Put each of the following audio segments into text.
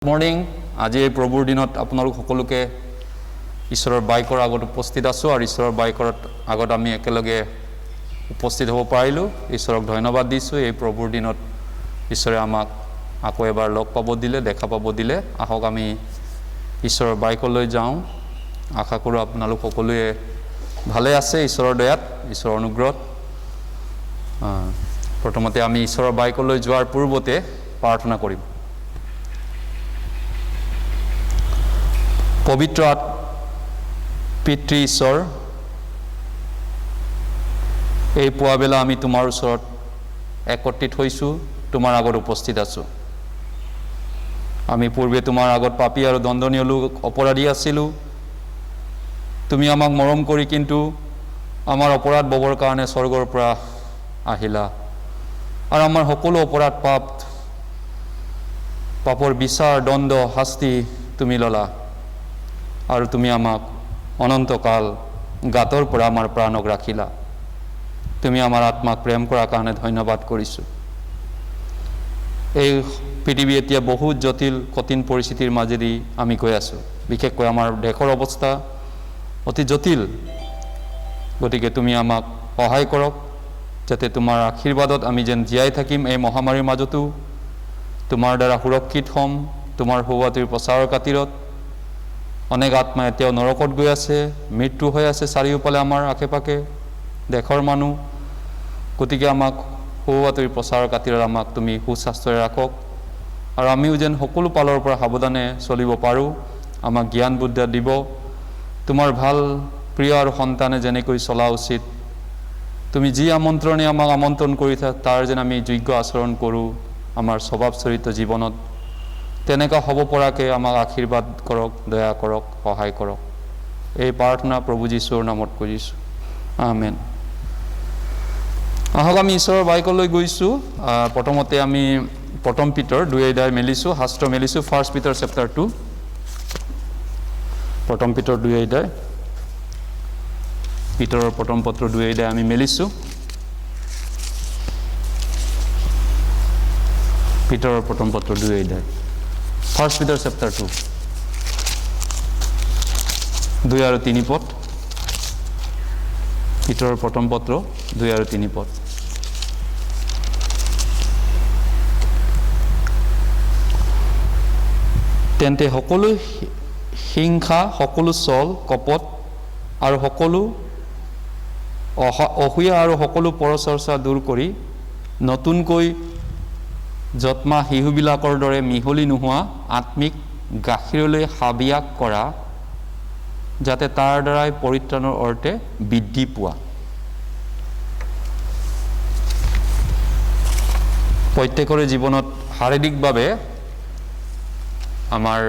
Morning আজি এই প্ৰভুৰ দিনত আপোনালোক সকলোকে ঈশ্বৰৰ বাইকৰ আগত উপস্থিত আছোঁ আৰু ঈশ্বৰৰ বাইকৰ আগত আমি একেলগে উপস্থিত হ'ব পাৰিলোঁ। ঈশ্বৰক ধন্যবাদ দিছোঁ। এই প্ৰভুৰ দিনত ঈশ্বৰে আমাক আকৌ এবাৰ লগ পাব দিলে, দেখা পাব দিলে। আহক আমি ঈশ্বৰৰ বাইকলৈ যাওঁ। আশা কৰোঁ আপোনালোক সকলোৱে ভালে আছে ঈশ্বৰৰ দয়াত, ঈশ্বৰৰ অনুগ্ৰহত। প্ৰথমতে আমি ঈশ্বৰৰ বাইকলৈ যোৱাৰ পূৰ্বতে প্ৰাৰ্থনা কৰিম। পবিত্ৰ পিতৃ ঈশ্বৰ, এই পুৱাবেলা আমি তোমাৰ ওচৰত একত্ৰিত হৈছোঁ, তোমাৰ আগত উপস্থিত আছোঁ। আমি পূৰ্বে তোমাৰ আগত পাপী আৰু দণ্ডনীয় লোক অপৰাধী আছিলোঁ। তুমি আমাক মৰম কৰি কিন্তু আমাৰ অপৰাধ ববৰ কাৰণে স্বৰ্গৰ পৰা আহিলা আৰু আমাৰ সকলো অপৰাধ পাপৰ বিচাৰ দণ্ড শাস্তি তুমি ল'লা আৰু তুমি আমাক অনন্তকাল গাতৰ পৰা আমাৰ প্ৰাণক ৰাখিলা। তুমি আমাৰ আত্মাক প্ৰেম কৰাৰ কাৰণে ধন্যবাদ কৰিছোঁ। এই পৃথিৱী এতিয়া বহুত জটিল কঠিন পৰিস্থিতিৰ মাজেদি আমি গৈ আছোঁ। বিশেষকৈ আমাৰ দেশৰ অৱস্থা অতি জটিল। গতিকে তুমি আমাক সহায় কৰক, যাতে তোমাৰ আশীৰ্বাদত আমি যেন জীয়াই থাকিম। এই মহামাৰীৰ মাজতো তোমাৰ দ্বাৰা সুৰক্ষিত হ'ম। তোমাৰ সুৱাতিৰ প্ৰচাৰৰ খাতিৰত অনেক আত্মা এতিয়াও নৰকত গৈ আছে, মৃত্যু হৈ আছে চাৰিওফালে আমাৰ আশে পাশে দেশৰ মানুহ। গতিকে আমাক সুবাতৰি প্ৰচাৰৰ খাতিৰত আমাক তুমি সুস্বাস্থ্যৰে ৰাখক আৰু আমিও যেন সকলো পালৰ পৰা সাৱধানে চলিব পাৰোঁ। আমাক জ্ঞান বুদ্ধি দিব। তোমাৰ ভাল প্ৰিয় আৰু সন্তানে যেনেকৈ চলা উচিত, তুমি যি আমন্ত্ৰণে আমাক আমন্ত্ৰণ কৰিছা তাৰ যেন আমি যোগ্য আচৰণ কৰোঁ। আমাৰ স্বভাৱ চৰিত্ৰ জীৱনত তেনেকুৱা হ'ব পৰাকৈ আমাক আশীৰ্বাদ কৰক, দয়া কৰক, সহায় কৰক। এই প্ৰাৰ্থনা প্ৰভু যীশুৰ নামত কৰিছোঁ, আমেন। আহক আমি ঈশ্বৰৰ বাইকলৈ গৈছোঁ। প্ৰথমতে আমি প্ৰথম পিতৰ 2 অধ্যায় মেলিছোঁ, শাস্ত্ৰ মেলিছোঁ। 1 Peter chapter 2, প্ৰথম পিতৰ 2 অধ্যায়, পিতৰৰ প্ৰথম পত্ৰ 2 অধ্যায় আমি মেলিছোঁ। পিতৰৰ প্ৰথম পত্ৰ 2 অধ্যায়, 1 Peter chapter 2, 2 আৰু 3 পদ। পিতৰৰ প্ৰথম পত্ৰ 2 আৰু 3 পদ। তেন্তে সকলো হিংসা, সকলো ছল কপট আৰু সকলো অসূয়া আৰু সকলো পৰচৰ্চা দূৰ কৰি নতুনকৈ যত্মা শিশুবিলাকৰ দৰে মিহলি নোহোৱা আত্মিক গাখীৰলৈ হাবিয়াস কৰা, যাতে তাৰ দ্বাৰাই পৰিত্ৰাণৰ অৰ্থে বৃদ্ধি পোৱা। প্ৰত্যেকৰে জীৱনত শাৰীৰিকভাৱে আমাৰ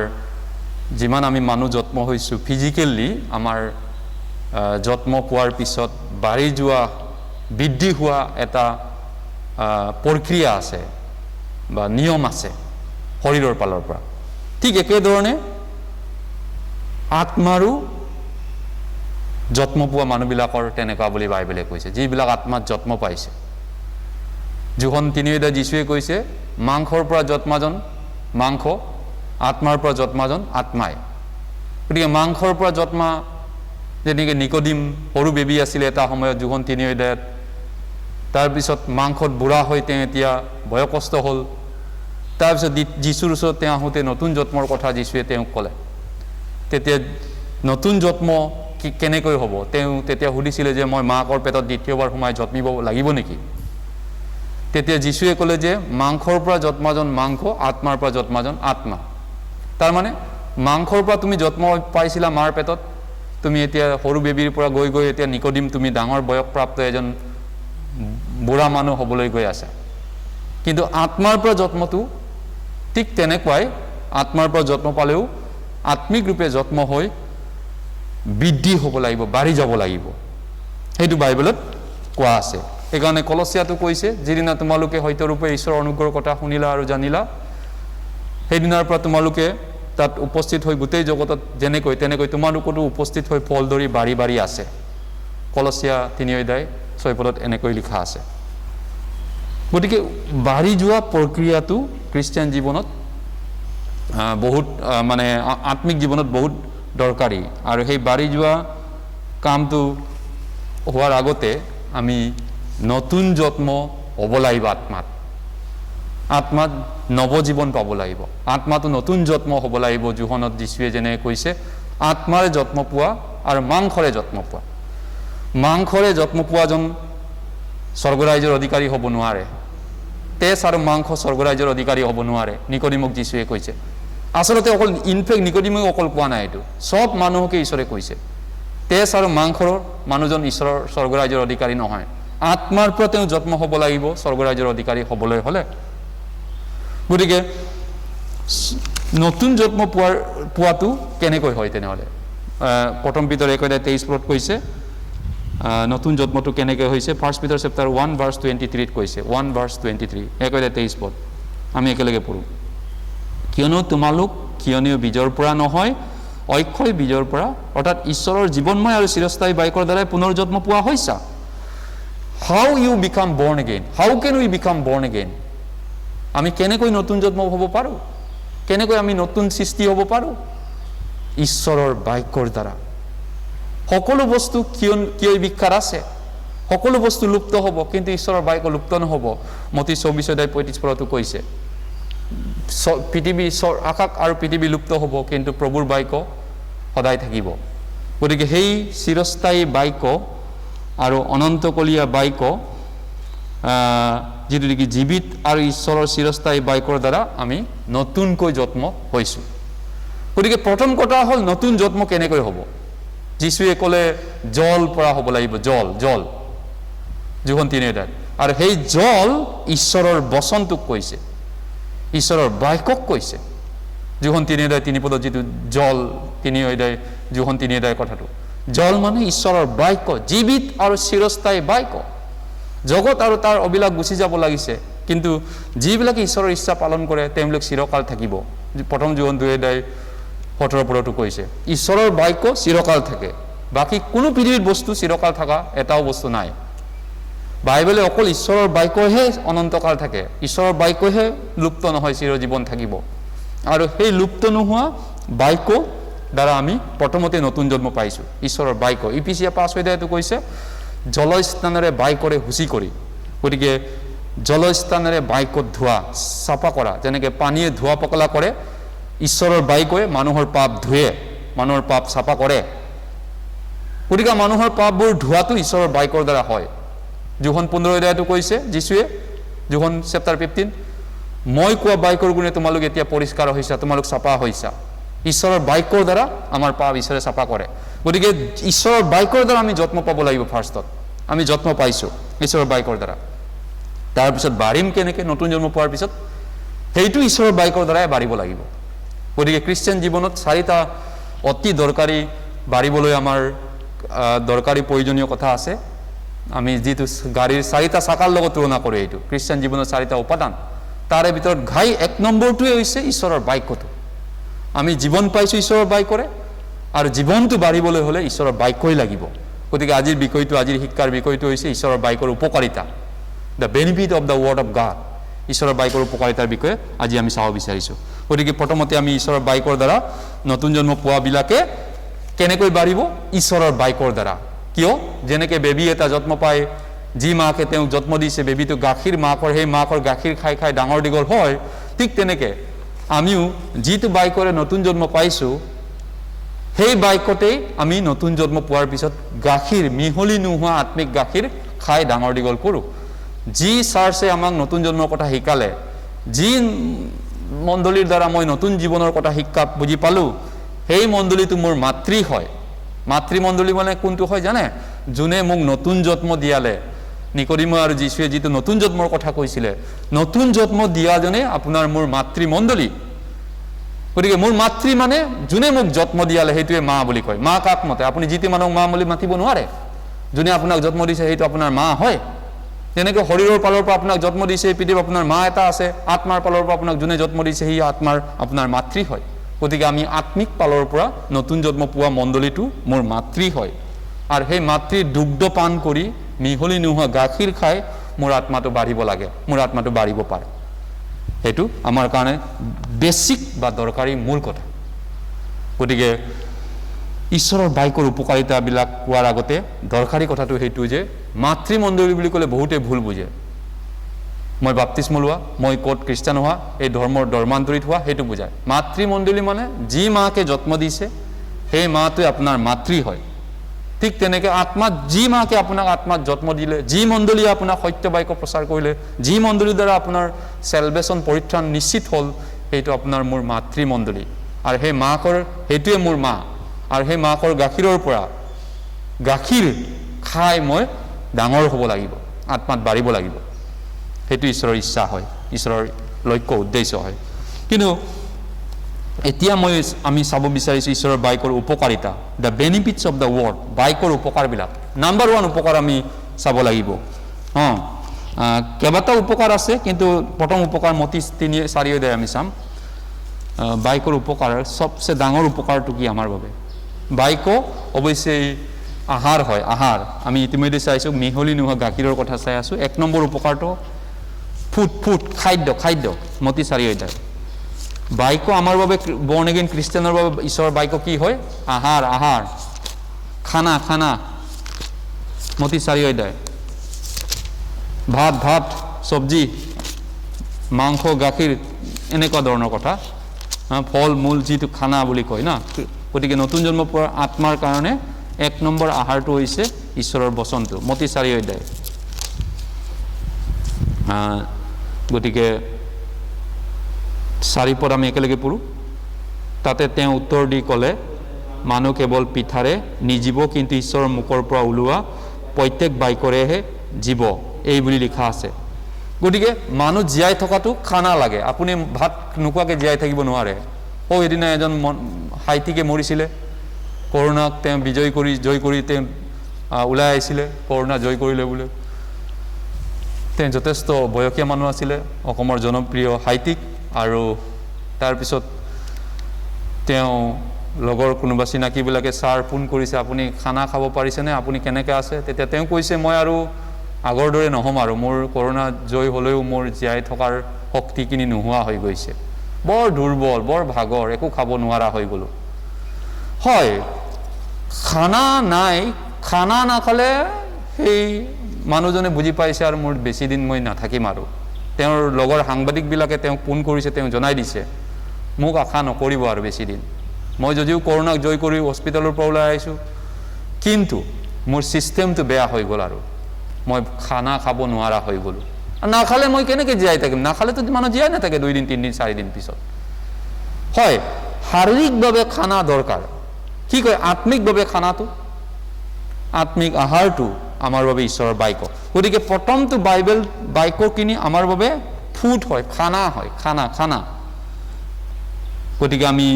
যিমান আমি মানুহ জন্ম হৈছোঁ, ফিজিকেলি আমাৰ জন্ম পোৱাৰ পিছত বাঢ়ি যোৱা, বৃদ্ধি হোৱা এটা প্ৰক্ৰিয়া আছে বা নিয়ম আছে শৰীৰৰ ফালৰ পৰা। ঠিক একেধৰণে আত্মাৰো জন্ম পোৱা মানুহবিলাকৰ তেনেকুৱা বুলি বাইবেলে কৈছে, যিবিলাক আত্মাত জন্ম পাইছে। যোহন 3 অধ্যায় যীশুৱে কৈছে, মাংসৰ পৰা জন্মাজন মাংস, আত্মাৰ পৰা জন্মাজন আত্মাই। গতিকে মাংসৰ পৰা জন্মা যেনেকৈ নিকোডিম সৰু বেবী আছিলে এটা সময়ত যোহন 3 অধ্যায়ত, তাৰপিছত মাংসত বুঢ়া হৈ তেওঁ এতিয়া বয়সস্থ হ'ল। তাৰপিছত যীশুৰ ওচৰত তেওঁ আহোঁতে নতুন জন্মৰ কথা যীশুৱে তেওঁক ক'লে। তেতিয়া নতুন জন্ম কেনেকৈ হ'ব তেওঁ তেতিয়া সুধিছিলে যে মই মাকৰ পেটত দ্বিতীয়বাৰ সোমাই জন্মিব লাগিব নেকি? তেতিয়া যীশুৱে ক'লে যে মাংসৰ পৰা জন্মাজন মাংস, আত্মাৰ পৰা জন্মাজন আত্মা। তাৰমানে মাংসৰ পৰা তুমি জন্ম পাইছিলা মাৰ পেটত, তুমি এতিয়া সৰু বেবীৰ পৰা গৈ গৈ এতিয়া নিকোডিম তুমি ডাঙৰ বয়সপ্ৰাপ্ত এজন বুঢ়া মানুহ হ'বলৈ গৈ আছা। কিন্তু আত্মাৰ পৰা জন্মটো ঠিক তেনেকুৱাই, আত্মাৰ পৰা জন্ম পালেও আত্মিক ৰূপে জন্ম হৈ বৃদ্ধি হ'ব লাগিব, বাঢ়ি যাব লাগিব। সেইটো বাইবেলত কোৱা আছে। সেইকাৰণে কলচিয়াটো কৈছে, যিদিনা তোমালোকে সত্যৰূপে ঈশ্বৰৰ অনুগ্ৰহৰ কথা শুনিলা আৰু জানিলা, সেইদিনাৰ পৰা তোমালোকে তাত উপস্থিত হৈ গোটেই জগতত যেনেকৈ তেনেকৈ তোমালোকতো উপস্থিত হৈ ফল ধৰি বাঢ়ি বাঢ়ি আছে। কলচিয়া 3 অধ্যায় 6 পদত এনেকৈ লিখা আছে। গতিকে বাঢ়ি যোৱা প্ৰক্ৰিয়াটো খ্ৰীষ্টিয়ান জীৱনত বহুত মানে আত্মিক জীৱনত বহুত দৰকাৰী আৰু সেই বাঢ়ি যোৱা কামটো হোৱাৰ আগতে আমি নতুন জন্ম হ'ব লাগিব আত্মাত নৱজীৱন পাব লাগিব আত্মাটো নতুন জন্ম হ'ব লাগিব যোহনত যীশুৱে যেনে কৈছে আত্মাৰে জন্ম পোৱা আৰু মাংসৰে জন্ম পোৱা মাংসৰে জন্ম পোৱাজন স্বৰ্গৰাজ্যৰ অধিকাৰী হ'ব নোৱাৰে তেজ আৰু মাংস স্বৰ্গৰাজ্যৰ অধিকাৰী হ'ব নোৱাৰে নিকোডিমক যীশুৱে কৈছে আচলতে অকল ইনফেক্ট নিকোডিমক অকল কোৱা নাই এইটো সব মানুহকে ঈশ্বৰে কৈছে তেজ আৰু মাংসৰ মানুহজন ঈশ্বৰৰ স্বৰ্গৰাজ্যৰ অধিকাৰী নহয় আত্মাৰ পৰা তেওঁ জন্ম হ'ব লাগিব স্বৰ্গৰাজ্যৰ অধিকাৰী হ'বলৈ হ'লে গতিকে নতুন জন্ম পোৱাটো কেনেকৈ হয় তেনেহ'লে প্ৰথম পিতৰ 1:23 কৈছে নতুন জন্মটো কেনেকৈ হৈছে ফাৰ্ষ্ট পিটাৰ চেপ্টাৰ 1:23 কৈছে 1:23 1:23 আমি একেলগে পঢ়োঁ কিয়নো তোমালোক কিয়নীয় বীজৰ পৰা নহয় অক্ষয় বীজৰ পৰা অৰ্থাৎ ঈশ্বৰৰ জীৱনময় আৰু চিৰস্থায়ী বাক্যৰ দ্বাৰাই পুনৰ জন্ম পোৱা হৈছা how you become born again how can we become born again আমি কেনেকৈ নতুন জন্ম হ'ব পাৰোঁ কেনেকৈ আমি নতুন সৃষ্টি হ'ব পাৰোঁ ঈশ্বৰৰ বাক্যৰ দ্বাৰা সকলো বস্তু কিয় বিখ্যাত আছে সকলো বস্তু লুপ্ত হ'ব কিন্তু ঈশ্বৰৰ বাক্য লুপ্ত নহ'ব মতি 24:35 কৈছে পৃথিৱী আকাশ আৰু পৃথিৱী লুপ্ত হ'ব কিন্তু প্ৰভুৰ বাক্য সদায় থাকিব গতিকে সেই চিৰস্থায়ী বাক্য আৰু অনন্তকলীয়া বাক্য যিটো নেকি জীৱিত আৰু ঈশ্বৰৰ চিৰস্থায়ী বাক্যৰ দ্বাৰা আমি নতুনকৈ জন্ম হৈছোঁ গতিকে প্ৰথম কথা হ'ল নতুন জন্ম কেনেকৈ হ'ব যীশুৱে ক'লে জল পৰা হ'ব লাগিব জল যোহন 3:1 আৰু সেই জল ঈশ্বৰৰ বচনটোক কৈছে ঈশ্বৰৰ বাক্যক কৈছে যোহন 3:3 যিটো জল 3:1 যোহন 3:1 কথাটো জল মানে ঈশ্বৰৰ বাক্য জীৱিত আৰু চিৰস্থায়ী বাক্য জগত আৰু তাৰ অবিলাস গুচি যাব লাগিছে কিন্তু যিবিলাকে ঈশ্বৰৰ ইচ্ছা পালন কৰে তেওঁলোক চিৰকাল থাকিব প্ৰথম যোহন 2:17 কৈছে ঈশ্বৰৰ বাক্য চিৰকাল থাকে বাকী কোনো পৃথিৱীৰ বস্তু চিৰকাল থকা এটাও বস্তু নাই বাইবেলে অকল ঈশ্বৰৰ বাক্যহে অনন্তকাল থাকে ঈশ্বৰৰ বাক্যহে লুপ্ত নহয় চিৰজীৱন থাকিব আৰু সেই লুপ্ত নোহোৱা বাক্য দ্বাৰা আমি প্ৰথমতে নতুন জন্ম পাইছোঁ ঈশ্বৰৰ বাক্য ইফিচিয়া 5:8 কৈছে জলস্থানেৰে বাক্যৰে হুঁচি কৰি গতিকে জলস্থানেৰে বাক্যত ধোৱা চাফা কৰা যেনেকৈ পানীয়ে ধোৱা পকলা কৰে ঈশ্বৰৰ বাক্যই মানুহৰ পাপ ধুৱে মানুহৰ পাপ চাফা কৰে গতিকে মানুহৰ পাপবোৰ ধোৱাটো ঈশ্বৰৰ বাক্যৰ দ্বাৰা হয় যোহন 15:1 কৈছে যীশুৱে যোহন চেপ্টাৰ 15 মই কোৱা বাক্যৰ গুণে তোমালোক এতিয়া পৰিষ্কাৰ হৈছা তোমালোক চাফা হৈছা ঈশ্বৰৰ বাক্যৰ দ্বাৰা আমাৰ পাপ ঈশ্বৰে চাফা কৰে গতিকে ঈশ্বৰৰ বাক্যৰ দ্বাৰা আমি জন্ম পাব লাগিব ফাৰ্ষ্টত আমি জন্ম পাইছোঁ ঈশ্বৰৰ বাক্যৰ দ্বাৰা তাৰপিছত বাঢ়িম কেনেকৈ নতুন জন্ম পোৱাৰ পিছত সেইটো ঈশ্বৰৰ বাক্যৰ দ্বাৰাই বাঢ়িব লাগিব গতিকে খ্ৰীষ্টিয়ান জীৱনত 4টা অতি দৰকাৰী বাঢ়িবলৈ আমাৰ দৰকাৰী প্ৰয়োজনীয় কথা আছে আমি যিটো গাড়ীৰ 4টা চাকাৰ লগত তুলনা কৰোঁ এইটো খ্ৰীষ্টিয়ান জীৱনৰ 4টা উপাদান তাৰে ভিতৰত 1 নম্বৰটোৱে হৈছে ঈশ্বৰৰ বাক্যটো আমি জীৱন পাইছোঁ ঈশ্বৰৰ বাক্যৰে আৰু জীৱনটো বাঢ়িবলৈ হ'লে ঈশ্বৰৰ বাক্যই লাগিব গতিকে আজিৰ শিক্ষাৰ বিষয়টো হৈছে ঈশ্বৰৰ বাক্যৰ উপকাৰিতা the benefit of the word of God ঈশ্বৰৰ বাক্যৰ উপকাৰিতাৰ বিষয়ে আজি আমি চাব বিচাৰিছোঁ গতিকে প্ৰথমতে আমি ঈশ্বৰৰ বাক্যৰ দ্বাৰা নতুন জন্ম পোৱাবিলাকে কেনেকৈ বাঢ়িব ঈশ্বৰৰ বাক্যৰ দ্বাৰা কিয় যেনেকৈ বেবী এটা জন্ম পায় যি মাকে তেওঁক জন্ম দিছে বেবীটো গাখীৰ সেই মাকৰ গাখীৰ খাই খাই ডাঙৰ দীঘল হয় ঠিক তেনেকৈ আমিও যিটো বাক্যৰে নতুন জন্ম পাইছোঁ সেই বাক্যতেই আমি নতুন জন্ম পোৱাৰ পিছত গাখীৰ মিহলি নোহোৱা আত্মিক গাখীৰ খাই ডাঙৰ দীঘল কৰোঁ যি চাৰ্চে আমাক নতুন জন্মৰ কথা শিকালে যি মণ্ডলীৰ দ্বাৰা মই নতুন জীৱনৰ কথা শিক্ষা বুজি পালোঁ সেই মণ্ডলীটো মোৰ মাতৃ হয় মাতৃমণ্ডলী মানে কোনটো হয় জানে যোনে মোক নতুন জন্ম দিয়ালে নিকোডিম আৰু যীশুৱে যিটো নতুন জন্মৰ কথা কৈছিলে নতুন জন্ম দিয়াজনে আপোনাৰ মোৰ মাতৃমণ্ডলী গতিকে মোৰ মাতৃ মানে যোনে মোক জন্ম দিয়ালে সেইটোৱে মা বুলি কয় মা কাক মতে আপুনি যিটো মানুহক মা বুলি মাতিব নোৱাৰে যোনে আপোনাক জন্ম দিছে সেইটো আপোনাৰ মা হয় যেনেকৈ শৰীৰৰ পালৰ পৰা আপোনাক জন্ম দিছে পৃথিৱীত আপোনাৰ মা এটা আছে আত্মাৰ পালৰ পৰা আপোনাক যোনে জন্ম দিছে সেই আত্মাৰ আপোনাৰ মাতৃ হয় গতিকে আমি আত্মিক পালৰ পৰা নতুন জন্ম পোৱা মণ্ডলীটো মোৰ মাতৃ হয় আৰু সেই মাতৃৰ দুগ্ধ পান কৰি মিহলি নোহোৱা গাখীৰ খাই মোৰ আত্মাটো বাঢ়িব লাগে মোৰ আত্মাটো বাঢ়িব পাৰে সেইটো আমাৰ কাৰণে বেছিক বা দৰকাৰী মূল কথা গতিকে ঈশ্বৰৰ বাইকৰ উপকাৰিতাবিলাক কোৱাৰ আগতে দৰকাৰী কথাটো সেইটো যে মাতৃমণ্ডলী বুলি ক'লে বহুতে ভুল বুজে মই বাপ্তিস্ম লোৱা মই ক'ত খ্ৰীষ্টান হোৱা এই ধৰ্মৰ ধৰ্মান্তৰিত হোৱা সেইটো বুজায় মাতৃমণ্ডলী মানে যি মাকে জন্ম দিছে সেই মাটোৱে আপোনাৰ মাতৃ হয় ঠিক তেনেকৈ আত্মাত যি মাকে আপোনাক আত্মাত জন্ম দিলে যি মণ্ডলীয়ে আপোনাক সত্য বাক্য প্ৰচাৰ কৰিলে যি মণ্ডলীৰ দ্বাৰা আপোনাৰ চেলভেশ্যন পৰিত্ৰাণ নিশ্চিত হ'ল সেইটো আপোনাৰ মোৰ মাতৃমণ্ডলী আৰু সেই মাকৰ সেইটোৱে মোৰ মা আৰু সেই মাকৰ গাখীৰৰ পৰা গাখীৰ খাই মই ডাঙৰ হ'ব লাগিব আত্মাত বাঢ়িব লাগিব সেইটো ঈশ্বৰৰ ইচ্ছা হয় ঈশ্বৰৰ লক্ষ্য উদ্দেশ্য হয় কিন্তু এতিয়া আমি চাব বিচাৰিছোঁ ঈশ্বৰৰ বাইকৰ উপকাৰিতা the benefits of the word বাইকৰ উপকাৰবিলাক নাম্বাৰ 1 উপকাৰ আমি চাব লাগিব কেইবাটাও উপকাৰ আছে কিন্তু প্ৰথম উপকাৰ মতি 3-4 অধ্যায় আমি চাম বাইকৰ উপকাৰ সবচে ডাঙৰ উপকাৰটো কি আমাৰ বাবে বাইক অৱশ্যে আহাৰ হয় আহাৰ আমি ইতিমধ্যে চাইছোঁ মিহলি নোহোৱা গাখীৰৰ কথা চাই আছোঁ 1 নম্বৰ উপকাৰটো ফুড খাদ্য মতি 4 অধ্যায় বাইক আমাৰ বাবে বৰ্ণ এগেইন খ্ৰীষ্টানৰ বাবে ঈশ্বৰৰ বাইক কি হয় আহাৰ খানা মতি 4 অধ্যায় ভাত চব্জি মাংস গাখীৰ এনেকুৱা ধৰণৰ কথা ফল মূল যিটো খানা বুলি কয় না গতিকে নতুন জন্ম পোৱাৰ আত্মাৰ কাৰণে 1 নম্বৰ আহাৰটো হৈছে ঈশ্বৰৰ বচনটো মতি 4 অধ্যায় গতিকে 4 পদ আমি একেলগে পঢ়ো তাতে তেওঁ উত্তৰ দি ক'লে মানুহ কেৱল পিঠাৰে নিজিব কিন্তু ঈশ্বৰৰ মুখৰ পৰা ওলোৱা প্ৰত্যেক বাক্যৰেহে জীৱ এই বুলি লিখা আছে গতিকে মানুহ জীয়াই থকাটো খানা লাগে আপুনি ভাত নোখোৱাকৈ জীয়াই থাকিব নোৱাৰে এদিনা এজন হাইতিকে মৰিছিলে কৰোণাক তেওঁ জয় কৰি তেওঁ ওলাই আহিছিলে কৰোণা জয় কৰিলে বোলে তেওঁ যথেষ্ট বয়সীয়া মানুহ আছিলে অসমৰ জনপ্ৰিয় হাইতিক আৰু তাৰপিছত তেওঁ লগৰ কোনোবা চিনাকিবিলাকে ছাৰ ফোন কৰিছে আপুনি খানা খাব পাৰিছেনে আপুনি কেনেকৈ আছে তেতিয়া তেওঁ কৈছে মই আৰু আগৰ দৰে নহ'ম আৰু মোৰ কৰোণা জয় হ'লেও মোৰ জীয়াই থকাৰ শক্তিখিনি নোহোৱা হৈ গৈছে বৰ দুৰ্বল বৰ ভাগৰ একো খাব নোৱাৰা হৈ গ'লো হয় খানা নাখালে সেই মানুহজনে বুজি পাইছে আৰু মোৰ বেছি দিন মই নাথাকিম আৰু তেওঁৰ লগৰ সাংবাদিকবিলাকে তেওঁক ফোন কৰিছে তেওঁ জনাই দিছে মোক আশা নকৰিব আৰু বেছি দিন মই যদিও কৰোণাক জয় কৰি হস্পিটেলৰ পৰা ওলাই আহিছোঁ কিন্তু মোৰ ছিষ্টেমটো বেয়া হৈ গ'ল আৰু মই খানা খাব নোৱাৰা হৈ গ'লোঁ নাখালে মই কেনেকৈ জীয়াই থাকিম নাখালেতো মানুহ জীয়াই নাথাকে 2 দিন 3 দিন 4 দিন পিছত হয় শাৰীৰিকভাৱে খানা দৰকাৰ কি কয় আত্মিকভাৱে খানাটো আত্মিক আহাৰটো আমাৰ বাবে ঈশ্বৰৰ বাইক গতিকে প্ৰথমটো বাইবেল বাইকৰখিনি আমাৰ বাবে ফুড হয় খানা গতিকে আমি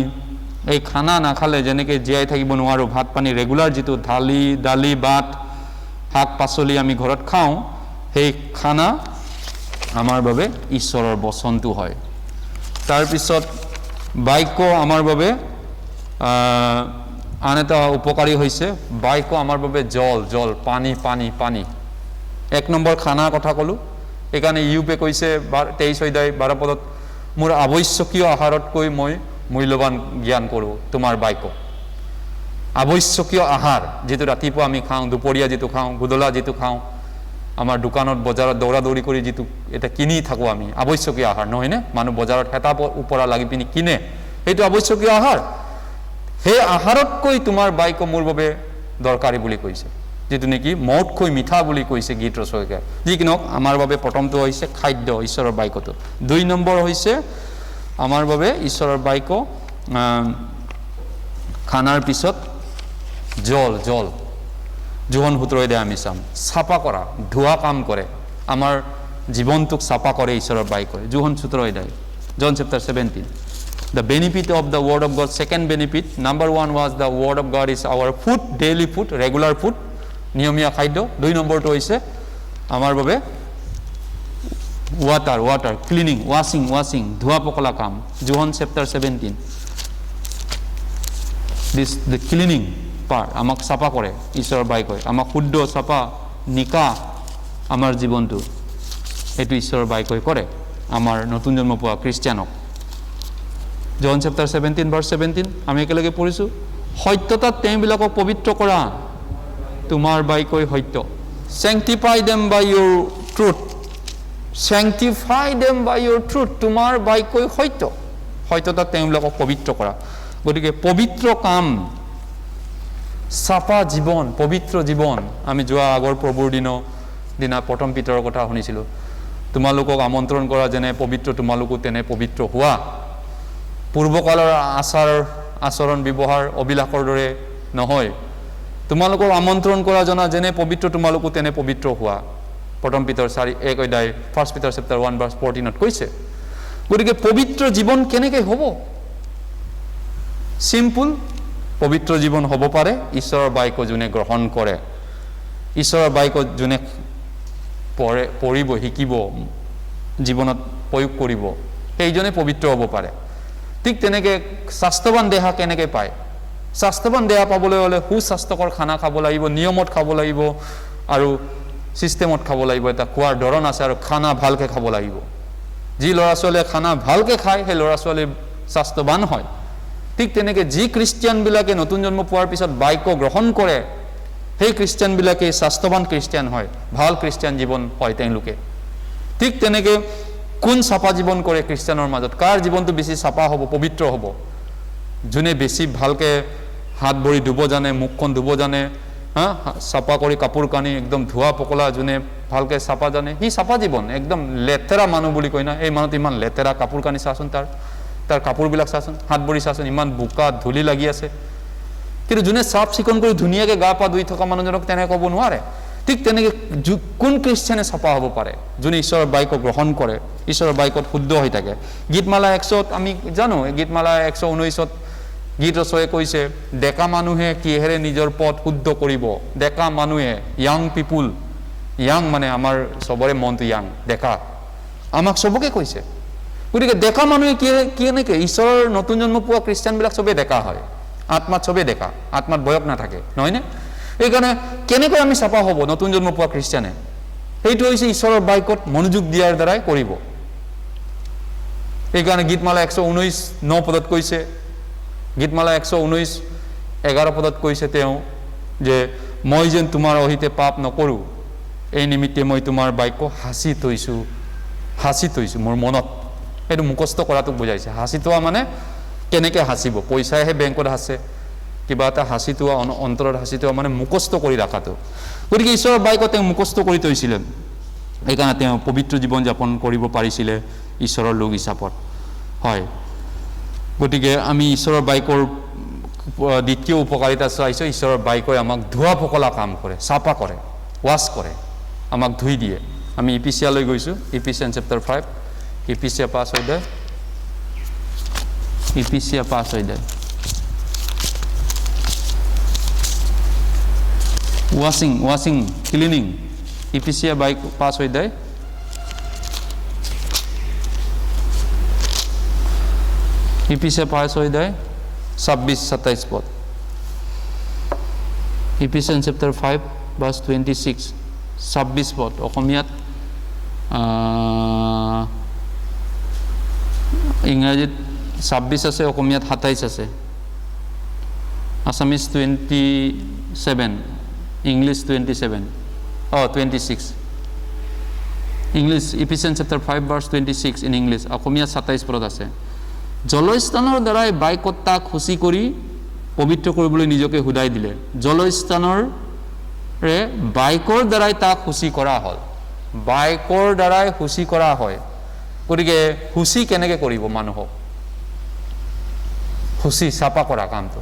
এই খানা নাখালে যেনেকৈ জীয়াই থাকিব নোৱাৰোঁ ভাত পানী ৰেগুলাৰ যিটো দালি ভাত শাক পাচলি আমি ঘৰত খাওঁ সেই খানা আমাৰ বাবে ঈশ্বৰৰ বচনটো হয় তাৰপিছত বাইক আমাৰ বাবে আন এটা উপকাৰী হৈছে বাইক আমাৰ বাবে জল পানী 1 নম্বৰ খানাৰ কথা ক'লোঁ এইকাৰণে ইউপে কৈছে 23 অধ্যায় 12 পদত মোৰ আৱশ্যকীয় আহাৰতকৈ মই মূল্যৱান জ্ঞান কৰোঁ তোমাৰ বাইক আৱশ্যকীয় আহাৰ যিটো ৰাতিপুৱা আমি খাওঁ দুপৰীয়া যিটো খাওঁ গধূলা যিটো খাওঁ আমাৰ দোকানত বজাৰত দৌৰা দৌৰি কৰি যিটো এটা কিনি থাকোঁ আমি আৱশ্যকীয় আহাৰ নহয়নে মানুহ বজাৰত হেতা ওপৰা লাগি পিনি কিনে সেইটো আৱশ্যকীয় আহাৰ সেই আহাৰতকৈ তোমাৰ বাইক মোৰ বাবে দৰকাৰী বুলি কৈছে যিটো নেকি মদতকৈ মিঠা বুলি কৈছে গীত ৰচয়িকাই যি কি নহওক আমাৰ বাবে প্ৰথমটো হৈছে খাদ্য ঈশ্বৰৰ বাইকটো 2 নম্বৰ হৈছে আমাৰ বাবে ঈশ্বৰৰ বাইক খানাৰ পিছত জল যোহন 17 অধ্যায় আমি চাম চাফা কৰা ধোৱা কাম কৰে আমাৰ জীৱনটোক চাফা কৰে ঈশ্বৰৰ বাইকে যোহন 17 অধ্যায় জন chapter 17 The benefit of the word of God second benefit number 1 was the word of God is our food daily food regular food নিয়মীয়া খাদ্য 2 নম্বৰটো হৈছে আমাৰ বাবে water cleaning washing ধোৱা পখলা কাম যোহন chapter 17 this the cleaning part আমাক চাফা কৰে ঈশ্বৰৰ বাইকে আমাক শুদ্ধ চাফা নিকা আমাৰ জীৱনটো এটো ঈশ্বৰৰ বাইকে কৰে আমাৰ নতুন জন্ম পোৱা খ্ৰীষ্টিয়ানক। জন চেপ্টাৰ 17 ভাৰ্চ 17 আমি একেলগে পঢ়িছোঁ। সত্যতাত তেওঁবিলাকক পবিত্ৰ কৰা, তোমাৰ বাক্যই সত্য। Sanctify them by your truth. Sanctify them by your truth. তোমাৰ বাক্যই সত্য। সত্যতাত তেওঁবিলাকক পবিত্ৰ কৰা। গতিকে পবিত্ৰ কাম, চাফা জীৱন, পবিত্ৰ জীৱন। আমি যোৱা আগৰ প্ৰভুৰ দিনা প্ৰথম পিতৰৰ কথা শুনিছিলোঁ। তোমালোকক আমন্ত্ৰণ কৰা যেনে পবিত্ৰ, তোমালোকো তেনে পবিত্ৰ হোৱা। পূৰ্বকালৰ আচৰণ ব্যৱহাৰ অবিলাসৰ দৰে নহয়। তোমালোকক আমন্ত্ৰণ কৰা জনা যেনে পবিত্ৰ, তোমালোকো তেনে পবিত্ৰ হোৱা। প্ৰথম পিতৰ 1 অধ্যায় 1 পিটাৰ চেপ্টাৰ 1 ভাৰ্চ 14 কৈছে। গতিকে পবিত্ৰ জীৱন কেনেকৈ হ'ব? চিম্পুল। পবিত্ৰ জীৱন হ'ব পাৰে ঈশ্বৰৰ বাক্য যোনে গ্ৰহণ কৰে, ঈশ্বৰৰ বাক্য যোনে পঢ়িব, শিকিব, জীৱনত প্ৰয়োগ কৰিব, সেইজনে পবিত্ৰ হ'ব পাৰে। ঠিক তেনেকৈ স্বাস্থ্যৱান দেহা কেনেকৈ পায়? স্বাস্থ্যৱান দেহা পাবলৈ হ'লে সুস্বাস্থ্যকৰ খানা খাব লাগিব, নিয়মত খাব লাগিব আৰু ছিষ্টেমত খাব লাগিব। এটা খোৱাৰ ধৰণ আছে আৰু খানা ভালকৈ খাব লাগিব। যি ল'ৰা ছোৱালীয়ে খানা ভালকৈ খায় সেই ল'ৰা ছোৱালী স্বাস্থ্যৱান হয়। ঠিক তেনেকৈ যি খ্ৰীষ্টিয়ানবিলাকে নতুন জন্ম পোৱাৰ পিছত বাক্য গ্ৰহণ কৰে সেই খ্ৰীষ্টিয়ানবিলাকে স্বাস্থ্যৱান খ্ৰীষ্টিয়ান হয়, ভাল খ্ৰীষ্টিয়ান জীৱন হয় তেওঁলোকে। ঠিক তেনেকৈ কোন চাফা জীৱন কৰে খ্ৰীষ্টিয়ানৰ মাজত? কাৰ জীৱনটো বেছি চাফা হ'ব, পবিত্ৰ হ'ব? যোনে বেছি ভালকৈ হাত ভৰি ধুব জানে, মুখখন ধুব জানে, চাফা কৰি কাপোৰ কানি একদম ধোৱা পকলা, যোনে ভালকৈ চাফা জানে, সি চাফা জীৱন। একদম লেতেৰা মানুহ বুলি কয় না, এই মানুহটো ইমান লেতেৰা, কাপোৰ কানি চাচোন, তাৰ কাপোৰবিলাক চাচোন, হাত ভৰি চাচোন, ইমান বোকা ধূলি লাগি আছে। কিন্তু যোনে চাফ চিকুণ কৰি ধুনীয়াকৈ গা পা ধুই থকা মানুহজনক তেনেকৈ ক'ব নোৱাৰে। ঠিক তেনেকৈ কোন খ্ৰীষ্টিয়ানে চাফা হ'ব পাৰে? যোনে ঈশ্বৰৰ বাক্য গ্ৰহণ কৰে, ঈশ্বৰৰ বাক্যত শুদ্ধ হৈ থাকে। গীতমালা 100 আমি জানো, গীতমালা 119 গীত ৰচয়ে কৈছে, ডেকা মানুহে কিহেৰে নিজৰ পথ শুদ্ধ কৰিব? ডেকা মানুহে, ইয়াং পিপুল, ইয়াং মানে আমাৰ চবৰে মনটো ইয়াং, ডেকা, আমাক চবকে কৈছে। গতিকে ডেকা মানুহে কেনেকৈ? ঈশ্বৰৰ নতুন জন্ম পোৱা খ্ৰীষ্টিয়ানবিলাক চবেই ডেকা হয়, আত্মাত চবেই ডেকা, আত্মাত বয়স নাথাকে, নহয়নে? সেইকাৰণে কেনেকৈ আমি চাফা হ'ব নতুন জন্ম পোৱা খ্ৰীষ্টিয়ানে? সেইটো হৈছে ঈশ্বৰৰ বাক্যত মনোযোগ দিয়াৰ দ্বাৰাই কৰিব। সেইকাৰণে গীতমালা 119 9 পদত কৈছে, গীতমালা 119 11 পদত কৈছে তেওঁ যে, মই যেন তোমাৰ অহিতে পাপ নকৰোঁ, এই নিমিত্তে মই তোমাৰ বাক্য সাঁচি থৈছোঁ মোৰ মনত। সেইটো মুখস্থ কৰাটোক বুজাইছে। সাঁচি থোৱা মানে কেনেকৈ সাঁচিব? পইচাইহে বেংকত সাঁচে, কিবা এটা সাঁচি থোৱা, অন্তৰত সাঁচি থোৱা মানে মুখস্থ কৰি ৰখাটো। গতিকে ঈশ্বৰৰ বাক্য তেওঁ মুখস্থ কৰি থৈছিলে, সেইকাৰণে তেওঁ পবিত্ৰ জীৱন যাপন কৰিব পাৰিছিলে ঈশ্বৰৰ লোক হিচাপত। হয়, গতিকে আমি ঈশ্বৰৰ বাক্যৰ দ্বিতীয় উপকাৰিতা চাইছোঁ। ঈশ্বৰৰ বাক্যই আমাক ধোৱা পখলা কাম কৰে, চাফা কৰে, ৱাছ কৰে, আমাক ধুই দিয়ে। আমি ইপিচিয়ালৈ গৈছোঁ, ইপিচিয়ান চেপ্টাৰ 5, ইপিচিয়া 5 অধ্যায়, ইপিচিয়া 5 অধ্যায়। ৱাছিং ক্লিনিং, ইপিচিয়া 5 অধ্যায়। ইপিচিয়া 5 অধ্যায় 26-27 পদ। ইপিচিয়ান চেপ্টাৰ 5 ভাৰ্চ 26, 26 পদ। অসমীয়াত ইংৰাজীত 26 আছে, অসমীয়াত 27 আছে। Assamese 27, English 27, 26 English. Ephesians chapter 5 verse 26 in English, অসমীয়াত 27 পদত আছে। জলস্থানৰ দ্বাৰাই বাক্যত তাক শুচি কৰি পবিত্ৰ কৰিবলৈ নিজকে শুদাই দিলে। জলস্থানৰে বাক্যৰ দ্বাৰাই তাক শুচি কৰা হ'ল, বাক্যৰ দ্বাৰাই শুচি কৰা হয়। গতিকে শুচি কেনেকৈ কৰিব মানুহক? শুচি চাফা কৰা কামটো।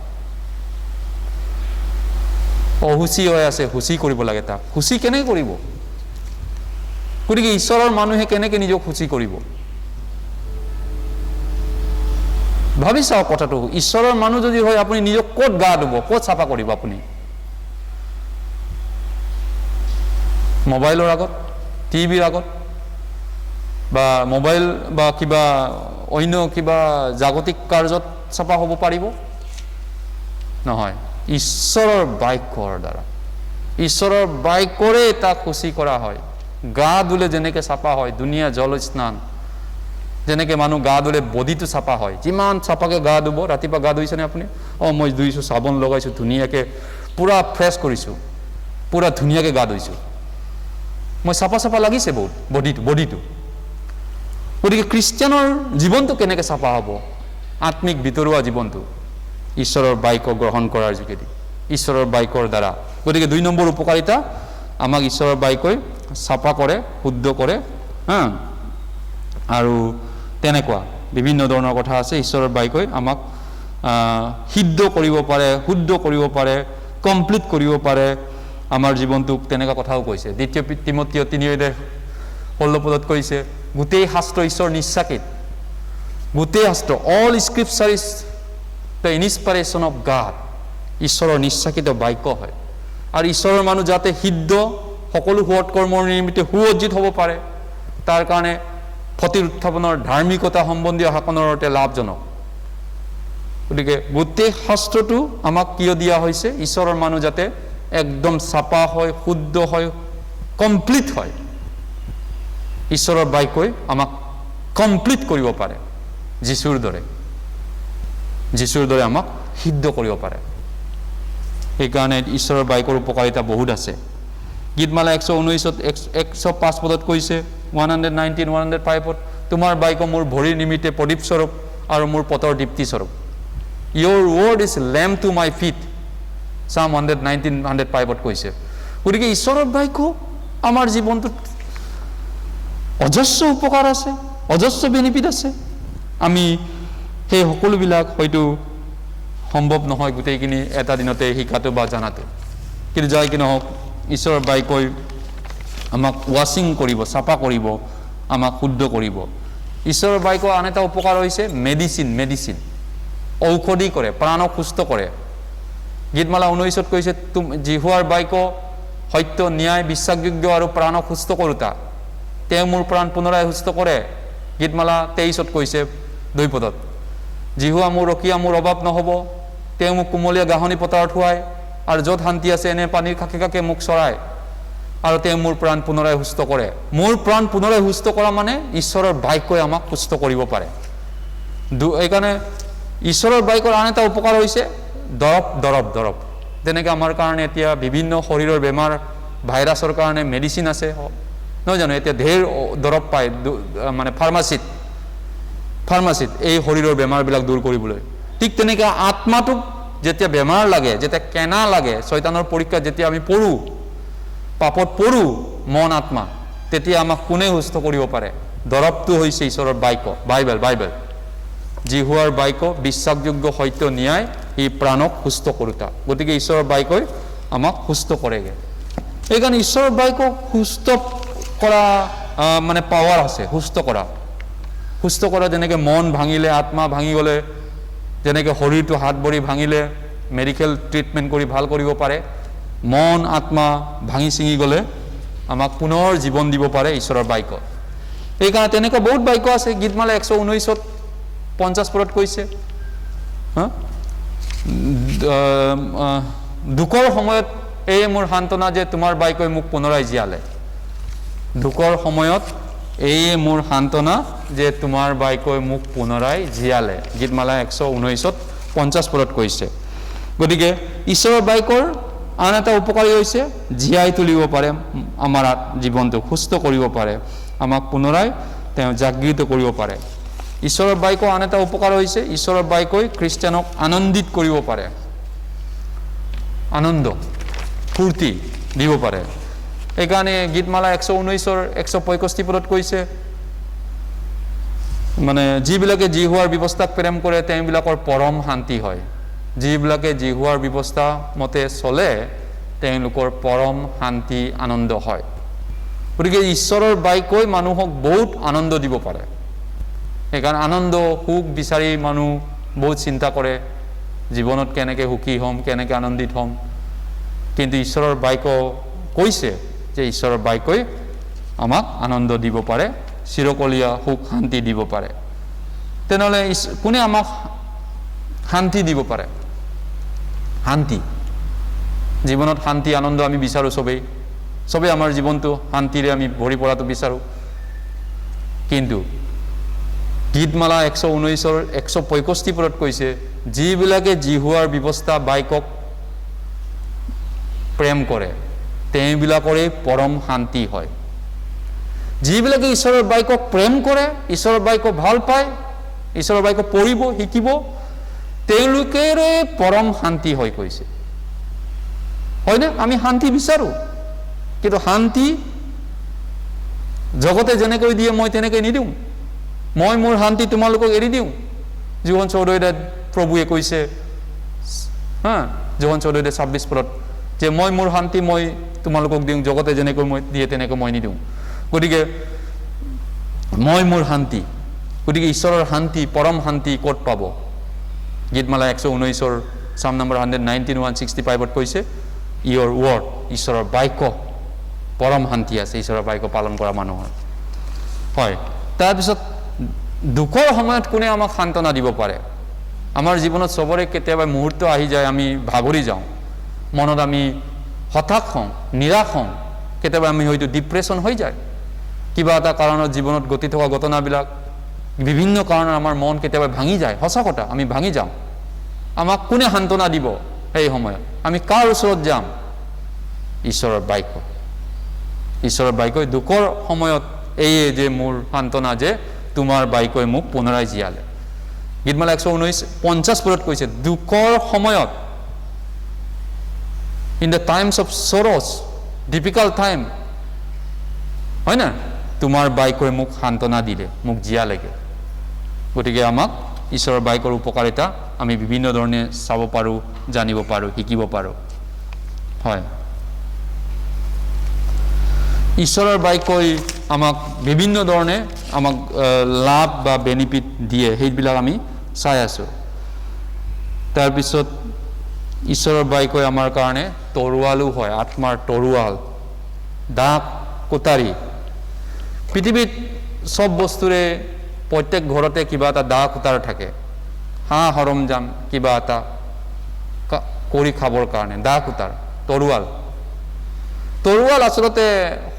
অশুচি হৈ আছে, শুচি কৰিব লাগে তাক। শুচি কেনেকৈ কৰিব? গতিকে ঈশ্বৰৰ মানুহে কেনেকৈ নিজক শুচি কৰিব? ভাবি চাওক কথাটো। ঈশ্বৰৰ মানুহ যদি হয়, আপুনি নিজক ক'ত গা ধুব, ক'ত চাফা কৰিব? আপুনি মোবাইলৰ আগত, টিভিৰ আগত, বা মোবাইল বা কিবা অন্য কিবা জাগতিক কাৰ্যত চাফা হ'ব পাৰিব? নহয়, ঈশ্বৰৰ বাক্যৰ দ্বাৰা, ঈশ্বৰৰ বাক্যৰে তাক শুচি কৰা হয়। গা ধুলে যেনেকৈ চাফা হয়, ধুনীয়া জল স্নান, যেনেকৈ মানুহ গা ধুলে বডিটো চাফা হয়, যিমান চাফাকৈ গা ধুব, ৰাতিপুৱা গা ধুইছেনে আপুনি? মই ধুইছোঁ, চাবোন লগাইছোঁ, ধুনীয়াকৈ পূৰা ফ্ৰেছ কৰিছোঁ, পূৰা ধুনীয়াকৈ গা ধুইছোঁ, মই চাফা চাফা লাগিছে বহুত বডিটো। গতিকে খ্ৰীষ্টিয়ানৰ জীৱনটো কেনেকৈ চাফা হ'ব? আত্মিক ভিতৰুৱা জীৱনটো ঈশ্বৰৰ বাক্য গ্ৰহণ কৰাৰ যোগেদি, ঈশ্বৰৰ বাক্যৰ দ্বাৰা। গতিকে 2 নম্বৰ উপকাৰিতা, আমাক ঈশ্বৰৰ বাক্যই চাফা কৰে, শুদ্ধ কৰে। আৰু তেনেকুৱা বিভিন্ন ধৰণৰ কথা আছে। ঈশ্বৰৰ বাক্যই আমাক সিদ্ধ কৰিব পাৰে, শুদ্ধ কৰিব পাৰে, কমপ্লিট কৰিব পাৰে আমাৰ জীৱনটোক, তেনেকুৱা কথাও কৈছে। 2 তিমথিয় 3:16 কৈছে, গোটেই শাস্ত্ৰ ঈশ্বৰ নিশ্চাকিত, গোটেই শাস্ত্ৰ, all scripture is the inspiration of God, ঈশ্বৰৰ নিশ্চাকিত বাক্য হয়। আৰু ঈশ্বৰৰ মানুহ যাতে সিদ্ধ, সকলো সৎ কৰ্মৰ নিমিত্তে সুসজ্জিত হ'ব পাৰে, তাৰ কাৰণে ফতিৰ উত্থাপনৰ ধাৰ্মিকতা সম্বন্ধীয় শাসনৰ অৰ্থে লাভজনক। গতিকে গোটেই শাস্ত্ৰটো আমাক কিয় দিয়া হৈছে? ঈশ্বৰৰ মানুহ যাতে একদম চাফা হয়, শুদ্ধ হয়, কমপ্লিট হয়। ঈশ্বৰৰ বাক্যই আমাক কমপ্লিট কৰিব পাৰে, যীশুৰ দৰে আমাক সিদ্ধ কৰিব পাৰে। সেইকাৰণে ঈশ্বৰৰ বাক্যৰ উপকাৰিতা বহুত আছে। গীতমালা 119 105 পদত কৈছে, 119 105, তোমাৰ বাক্য মোৰ ভৰিৰ নিমিত্তে প্ৰদীপ স্বৰূপ আৰু মোৰ পথৰ দীপ্তি স্বৰূপ। Your word is lamp to my feet, Psalm 119 105 কৈছে। গতিকে ঈশ্বৰৰ বাক্য আমাৰ জীৱনটোত অজস্ৰ উপকাৰ আছে, অজস্ৰ বেনিফিট আছে। আমি সেই সকলোবিলাক হয়তো সম্ভৱ নহয় গোটেইখিনি এটা দিনতে শিকাটো বা জানাটো, কিন্তু যাই কি নহওক, ঈশ্বৰৰ বাক্যই আমাক ৱাশ্বিং কৰিব, চাফা কৰিব, আমাক শুদ্ধ কৰিব। ঈশ্বৰৰ বাক্য আন এটা উপকাৰ হৈছে মেডিচিন, ঔষধি কৰে, প্ৰাণক সুস্থ কৰে। গীতমালা 19 কৈছে, জিহুৱাৰ বাক্য সত্য, ন্যায়, বিশ্বাসযোগ্য আৰু প্ৰাণক সুস্থ কৰোতা, তেওঁ মোৰ প্ৰাণ পুনৰাই সুস্থ কৰে। গীতমালা 23 কৈছে 2 পদত, জিহুৱা মোৰ ৰখীয়া, মোৰ অভাৱ নহ'ব, তেওঁ মোক কোমলীয়া ঘাঁহনি পথাৰত শুৱায়, আৰু য'ত শান্তি আছে এনে পানীৰ কাষে কাষে মোক চৰায়, আৰু তেওঁ মোৰ প্ৰাণ পুনৰাই সুস্থ কৰে। মোৰ প্ৰাণ পুনৰাই সুস্থ কৰা মানে ঈশ্বৰৰ বাক্যই আমাক সুস্থ কৰিব পাৰে। এইকাৰণে ঈশ্বৰৰ বাক্যৰ আন এটা উপকাৰ হৈছে দৰৱ। যেনেকৈ আমাৰ কাৰণে এতিয়া বিভিন্ন শৰীৰৰ বেমাৰ, ভাইৰাছৰ কাৰণে মেডিচিন আছে, নহয় জানো? এতিয়া ঢেৰ দৰৱ পায় মানে ফাৰ্মাচীত এই শৰীৰৰ বেমাৰবিলাক দূৰ কৰিবলৈ। ঠিক তেনেকৈ আত্মাটোক যেতিয়া বেমাৰ লাগে, যেতিয়া কেনা লাগে, শয়তানৰ পৰীক্ষাত যেতিয়া আমি পঢ়োঁ, পাপত পঢ়োঁ মন আত্মা, তেতিয়া আমাক কোনে সুস্থ কৰিব পাৰে? দৰৱটো হৈছে ঈশ্বৰৰ বাক্য, বাইবেল। জিহুৱাৰ বাক্য বিশ্বাসযোগ্য, সত্য, ন্যায়, ই প্ৰাণক সুস্থ কৰোতা। গতিকে ঈশ্বৰৰ বাক্যই আমাক সুস্থ কৰেগৈ। সেইকাৰণে ঈশ্বৰৰ বাক্য সুস্থ কৰা মানে পাৱাৰ আছে, সুস্থ কৰা। যেনেকৈ মন ভাঙিলে, আত্মা ভাঙি গ'লে, যেনেকৈ শৰীৰটো হাত ভৰি ভাঙিলে মেডিকেল ট্ৰিটমেণ্ট কৰি ভাল কৰিব পাৰে, মন আত্মা ভাঙি ছিঙি গ'লে আমাক পুনৰ জীৱন দিব পাৰে ঈশ্বৰৰ বাক্য। সেইকাৰণে তেনেকুৱা বহুত বাক্য আছে। গীতমালা 119 50 পদত কৈছে, দুখৰ সময়ত এয়ে মোৰ সান্তনা যে তোমাৰ বাক্যই মোক পুনৰাই জীয়ালে। দুখৰ সময়ত এয়ে মোৰ সান্তনা যে তোমাৰ বাক্যই মোক পুনৰাই জীয়ালে। গীতমালা 119 50 পদত কৈছে। গতিকে ঈশ্বৰৰ বাক্যৰ আন এটা উপকাৰী হৈছে জীয়াই তুলিব পাৰে, আমাৰ জীৱনটো সুস্থ কৰিব পাৰে, আমাক পুনৰাই তেওঁ জাগৃত কৰিব পাৰে। ঈশ্বৰৰ বাক্য আন এটা উপকাৰ হৈছে ঈশ্বৰৰ বাক্যই খ্ৰীষ্টানক আনন্দিত কৰিব পাৰে, আনন্দ ফূৰ্তি দিব পাৰে। সেইকাৰণে গীতমালা 119 165 পদত কৈছে, মানে যিবিলাকে জিহুৱাৰ ব্যৱস্থাক প্ৰেম কৰে তেওঁবিলাকৰ পৰম শান্তি হয়। যিবিলাকে জিহুৱাৰ ব্যৱস্থা মতে চলে তেওঁলোকৰ পৰম শান্তি, আনন্দ হয়। গতিকে ঈশ্বৰৰ বাক্যই মানুহক বহুত আনন্দ দিব পাৰে। সেইকাৰণে আনন্দ সুখ বিচাৰি মানুহ বহুত চিন্তা কৰে, জীৱনত কেনেকৈ সুখী হ'ম, কেনেকৈ আনন্দিত হ'ম। কিন্তু ঈশ্বৰৰ বাক্য কৈছে যে ঈশ্বৰৰ বাক্যই আমাক আনন্দ দিব পাৰে, চিৰকলীয়া সুখ শান্তি দিব পাৰে। তেনেহ'লে কোনে আমাক শান্তি দিব পাৰে? শান্তি, জীৱনত শান্তি আনন্দ আমি বিচাৰোঁ চবেই আমাৰ জীৱনটো শান্তিৰে আমি ভৰি পৰাটো বিচাৰোঁ। কিন্তু গীতমালা 119ৰ 165 পদত কৈছে যিবিলাকে জিহুৱাৰ ব্যৱস্থা বাইকক প্ৰেম কৰে তেওঁবিলাকৰে পৰম শান্তি হয়। যিবিলাকে ঈশ্বৰৰ বাইকক প্ৰেম কৰে, ঈশ্বৰৰ বাইকক ভাল পায়, ঈশ্বৰৰ বাইকক পঢ়িব শিকিব, তেওঁলোকেৰে পৰম শান্তি হৈ কৈছে। হয়নে? আমি শান্তি বিচাৰোঁ, কিন্তু শান্তি জগতে যেনেকৈ দিয়ে মই তেনেকৈ নিদিওঁ। মই মোৰ শান্তি তোমালোকক এৰি দিওঁ। যোহন 14 প্ৰভুৱে কৈছে, যোহন 14 26 পদত যে মই মোৰ শান্তি মই তোমালোকক দিওঁ, জগতে যেনেকৈ মই দিয়ে তেনেকৈ মই নিদিওঁ। গতিকে মই মোৰ শান্তি, গতিকে ঈশ্বৰৰ শান্তি পৰম শান্তি ক'ত পাব? গীতমালা 119ৰ Psalm number 119 165ত কৈছে ইয়ৰ ৱৰ্ড, ঈশ্বৰৰ বাক্য পৰম শান্তি আছে ঈশ্বৰৰ বাক্য পালন কৰা মানুহৰ। হয়, তাৰপিছত দুখৰ সময়ত কোনে আমাক সান্তনা দিব পাৰে? আমাৰ জীৱনত চবৰে কেতিয়াবা মুহূৰ্ত আহি যায়, আমি ভাগৰি যাওঁ, মনত আমি হতাশ হওঁ, নিৰাশ হওঁ, কেতিয়াবা আমি হয়তো ডিপ্ৰেশ্যন হৈ যায়। কিবা এটা কাৰণত জীৱনত ঘটি থকা ঘটনাবিলাক বিভিন্ন কাৰণত আমাৰ মন কেতিয়াবা ভাঙি যায়। সঁচা কথা, আমি ভাঙি যাওঁ। আমাক কোনে সান্তনা দিব সেই সময়ত? আমি কাৰ ওচৰত যাম? ঈশ্বৰৰ বাক্য। ঈশ্বৰৰ বাক্যই দুখৰ সময়ত এইয়ে যে মোৰ সান্তনা যে তোমাৰ বাক্যই মোক পুনৰাই জীয়ালে। গীতমালা 119:50 পদত কৈছে দুখৰ সময়ত, in the times of sorrows, difficult time, হয় না, তোমাৰ বাক্যই মোক সান্তনা দিলে, মোক জীয়ালেগে। গতিকে আমাক ঈশ্বৰৰ বাক্যৰ উপকাৰিতা আমি বিভিন্ন ধৰণে চাব পাৰোঁ, জানিব পাৰোঁ, শিকিব পাৰোঁ। হয়, ঈশ্বৰৰ বাক্যই আমাক বিভিন্ন ধৰণে আমাক লাভ বা বেনিফিট দিয়ে, সেইবিলাক আমি চাই আছোঁ। তাৰপিছত ঈশ্বৰৰ বাক্যই আমাৰ কাৰণে তৰোৱালো হয়, আত্মাৰ তৰোৱাল, দাগ কোটাৰী। পৃথিৱীত চব বস্তুৰে প্ৰত্যেক ঘৰতে কিবা এটা দাগ কোটাৰ থাকে। হাঁহ সৰঞ্জাম কিবা এটা কৰি খাবৰ কাৰণে দাগ কোটাৰ, তৰোৱাল। তৰোৱাল আচলতে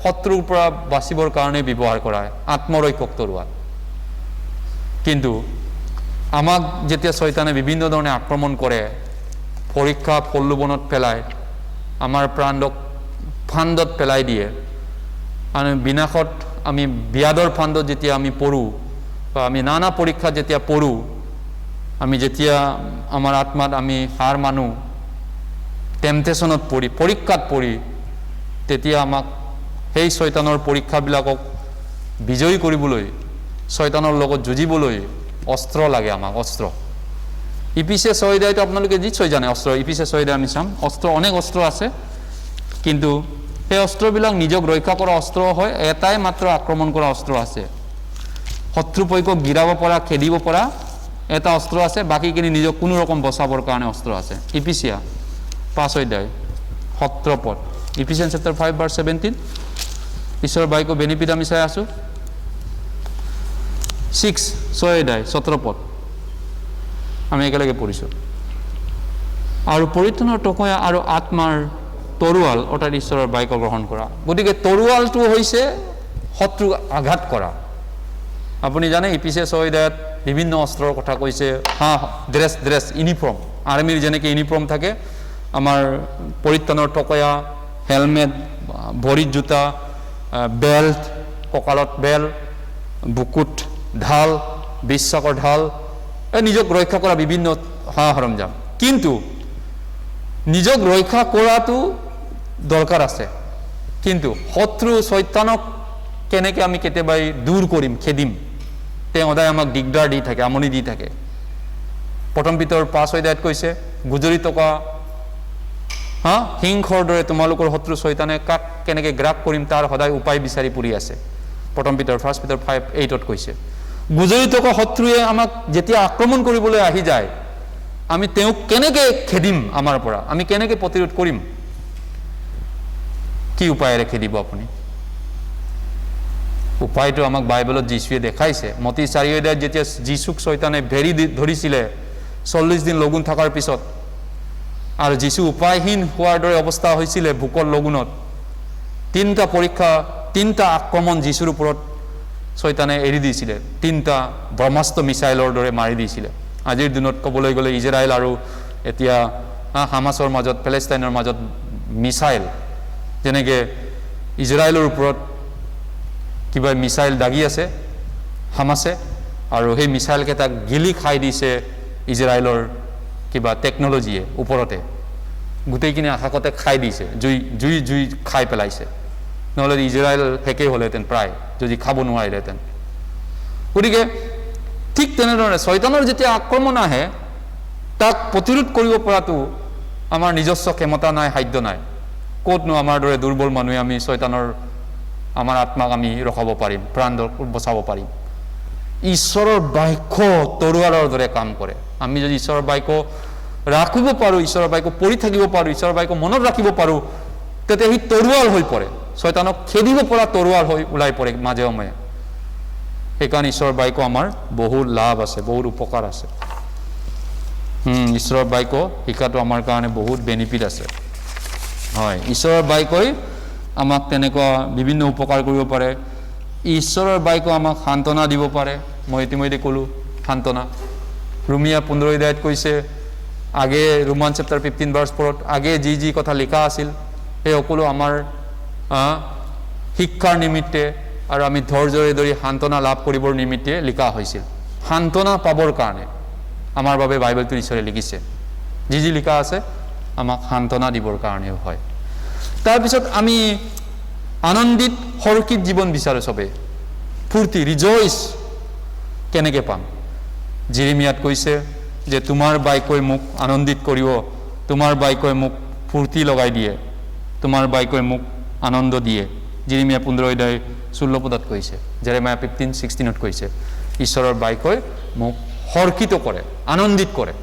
শত্ৰুৰ পৰা বাচিবৰ কাৰণে ব্যৱহাৰ কৰা হয়, আত্মৰক্ষক তৰোৱাল। কিন্তু আমাক যেতিয়া শয়তানে বিভিন্ন ধৰণে আক্ৰমণ কৰে, পৰীক্ষা প্ৰলোভনত পেলায়, আমাৰ প্ৰাণক ফান্দত পেলাই দিয়ে, আৰু বিনাশত আমি ব্যাধৰ ফান্দত যেতিয়া আমি পৰোঁ, বা আমি নানা পৰীক্ষাত যেতিয়া পৰোঁ, আমি যেতিয়া আমাৰ আত্মাত আমি হাৰ মানো, টেম্পটেশ্যনত পৰি, পৰীক্ষাত পৰি, তেতিয়া আমাক সেই শয়তানৰ পৰীক্ষাবিলাকক বিজয়ী কৰিবলৈ, শয়তানৰ লগত যুঁজিবলৈ অস্ত্ৰ লাগে আমাক, অস্ত্ৰ। ইপিচিয়াছ 6 আপোনালোকে নিশ্চয় জানে অস্ত্ৰ। ইপিচিয়াছ 6 আমি চাম, অস্ত্ৰ অনেক অস্ত্ৰ আছে, কিন্তু সেই অস্ত্ৰবিলাক নিজক ৰক্ষা কৰা অস্ত্ৰ হয়, এটাই মাত্ৰ আক্ৰমণ কৰা অস্ত্ৰ আছে। শত্ৰুপক্ষক গিৰাব পৰা, খেদিব পৰা এটা অস্ত্ৰ আছে, বাকীখিনি নিজক কোনো ৰকম বচাবৰ কাৰণে অস্ত্ৰ আছে। ইপিচিয়া 5 17 ইফিচিয়ান্স চেপ্টাৰ 5 verse 17 ঈশ্বৰৰ বাক্য বেনিফিট আমি চাই আছোঁ। 6 17 আমি একেলগে পঢ়িছোঁ। আৰু পৰিত্ৰাণৰ টকয়া আৰু আত্মাৰ তৰোৱাল, অৰ্থাৎ ঈশ্বৰৰ বাক্য গ্ৰহণ কৰা। গতিকে তৰোৱালটো হৈছে শত্ৰুক আঘাত কৰা। আপুনি জানে ইপিচিয়াছ 6 বিভিন্ন অস্ত্ৰৰ কথা কৈছে। ড্ৰেছ ইউনিফৰ্ম, আৰ্মিৰ যেনেকৈ ইউনিফৰ্ম থাকে, আমাৰ পৰিত্ৰাণৰ টকয়া, হেলমেট, ভৰিত জোতা, বেল্ট, কঁকালত বেল্ট, বুকুত ঢাল, বিশ্বাসৰ ঢাল, নিজক ৰক্ষা কৰা বিভিন্ন সা সৰঞ্জাম। কিন্তু নিজক ৰক্ষা কৰাটো দৰকাৰ আছে, কিন্তু শত্ৰু শয়তানক কেনেকৈ আমি কেতিয়াবা দূৰ কৰিম, খেদিম, তেওঁ সদায় আমাক দিগদাৰ দি থাকে, আমনি দি থাকে। প্ৰথম পিতৰ 5 কৈছে গুজৰি টকা সিংহৰ দৰে তোমালোকৰ শত্ৰু শয়তানে কাক কেনেকৈ গ্ৰাস কৰিম তাৰ সদায় উপায় বিচাৰি ফুৰি আছে। প্ৰথম পিতৰ 1 Peter 5:8 কৈছে গুজৰি থকা শত্ৰুৱে আমাক যেতিয়া আক্ৰমণ কৰিবলৈ আহি যায়, আমি তেওঁক কেনেকৈ খেদিম, আমাৰ পৰা আমি কেনেকৈ প্ৰতিৰোধ কৰিম, কি উপায়েৰে খেদিব আপুনি? উপায়টো আমাক বাইবেলত যীশুৱে দেখাইছে। মতি 4 যেতিয়া যীশুক শয়তানে ভেৰি ধৰিছিলে 40 দিন লগুণ থকাৰ পিছত, আৰু যীশু উপায়হীন হোৱাৰ দৰে অৱস্থা হৈছিলে ভোকৰ লগুণত, 3টা পৰীক্ষা, 3টা আক্ৰমণ যীশুৰ ওপৰত শয়তানে এৰি দিছিলে 3টা ব্ৰহ্মাস্ত্ৰ মিছাইলৰ দৰে মাৰি দিছিলে আজিৰ দিনত ক'বলৈ গ'লে ইজৰাইল আৰু এতিয়া হামাছৰ মাজত পেলেষ্টাইনৰ মাজত মিছাইল যেনেকৈ ইজৰাইলৰ ওপৰত কিবা মিছাইল দাগি আছে হামাছে আৰু সেই মিছাইলকেইটাক গিলি খাই দিছে ইজৰাইলৰ কিবা টেকন'লজিয়ে ওপৰতে গোটেইখিনি আকাশতে খাই দিছে জুই খাই পেলাইছে নহ'লে ইজৰাইল শেষেই হ'লেহেঁতেন প্ৰায় যদি খাব নোৱাৰিলেহেঁতেন গতিকে ঠিক তেনেধৰণে শয়তানৰ যেতিয়া আক্ৰমণ আহে তাক প্ৰতিৰোধ কৰিব পৰাটো আমাৰ নিজস্ব ক্ষমতা নাই সাধ্য নাই ক'তনো আমাৰ দৰে দুৰ্বল মানুহে আমি শয়তানৰ আমাৰ আত্মাক আমি ৰখাব পাৰিম প্ৰাণ বচাব পাৰিম ঈশ্বৰৰ বাক্য তৰোৱালৰ দৰে কাম কৰে আমি যদি ঈশ্বৰৰ বাক্য ৰাখিব পাৰোঁ ঈশ্বৰৰ বাক্য পঢ়ি থাকিব পাৰোঁ ঈশ্বৰৰ বাক্য মনত ৰাখিব পাৰোঁ তেতিয়া সি তৰোৱাল হৈ পৰে শয়তানক খেদিব পৰা তৰোৱাল হৈ ওলাই পৰে মাজে সময়ে সেইকাৰণে ঈশ্বৰৰ বাক্য আমাৰ বহুত লাভ আছে বহুত উপকাৰ আছে ঈশ্বৰৰ বাক্য শিকাটো আমাৰ কাৰণে বহুত বেনিফিট আছে হয় ঈশ্বৰৰ বাক্যই আমাক তেনেকুৱা বিভিন্ন উপকাৰ কৰিব পাৰে ঈশ্বৰৰ বাক্য আমাক সান্তনা দিব পাৰে মই ইতিমধ্যে ক'লোঁ সান্তনা ৰোমিয়া 15 অধ্যায়ত কৈছে আগে ৰোমান চেপ্টাৰ 15 ভাৰ্ছ 4 আগে যি কথা লিখা আছিল সেই সকলো আমাৰ শিক্ষাৰ নিমিত্তে আৰু আমি ধৈৰ্যৰে ধৰি সান্তনা লাভ কৰিবৰ নিমিত্তে লিখা হৈছিল সান্তনা পাবৰ কাৰণে আমাৰ বাবে বাইবেলটো ঈশ্বৰে লিখিছে যি লিখা আছে আমাক সান্তনা দিবৰ কাৰণেও হয় তাৰপিছত আমি আনন্দিত হৰ্ষিত জীৱন বিচাৰো চবে ফূৰ্তি ৰিজইচ কেনেকৈ পাম জিৰিমিয়াত কৈছে যে তোমাৰ বাক্যই মোক আনন্দিত কৰিব তোমাৰ বাক্যই মোক ফূৰ্তি লগাই দিয়ে তোমাৰ বাক্যই মোক আনন্দ দিয়ে জিৰিমিয়া 15 অধ্যায় 16 পদত কৈছে জেৰেমায়া 15:16ত কৈছে ঈশ্বৰৰ বাক্যই মোক হৰ্ষিত কৰে আনন্দিত কৰে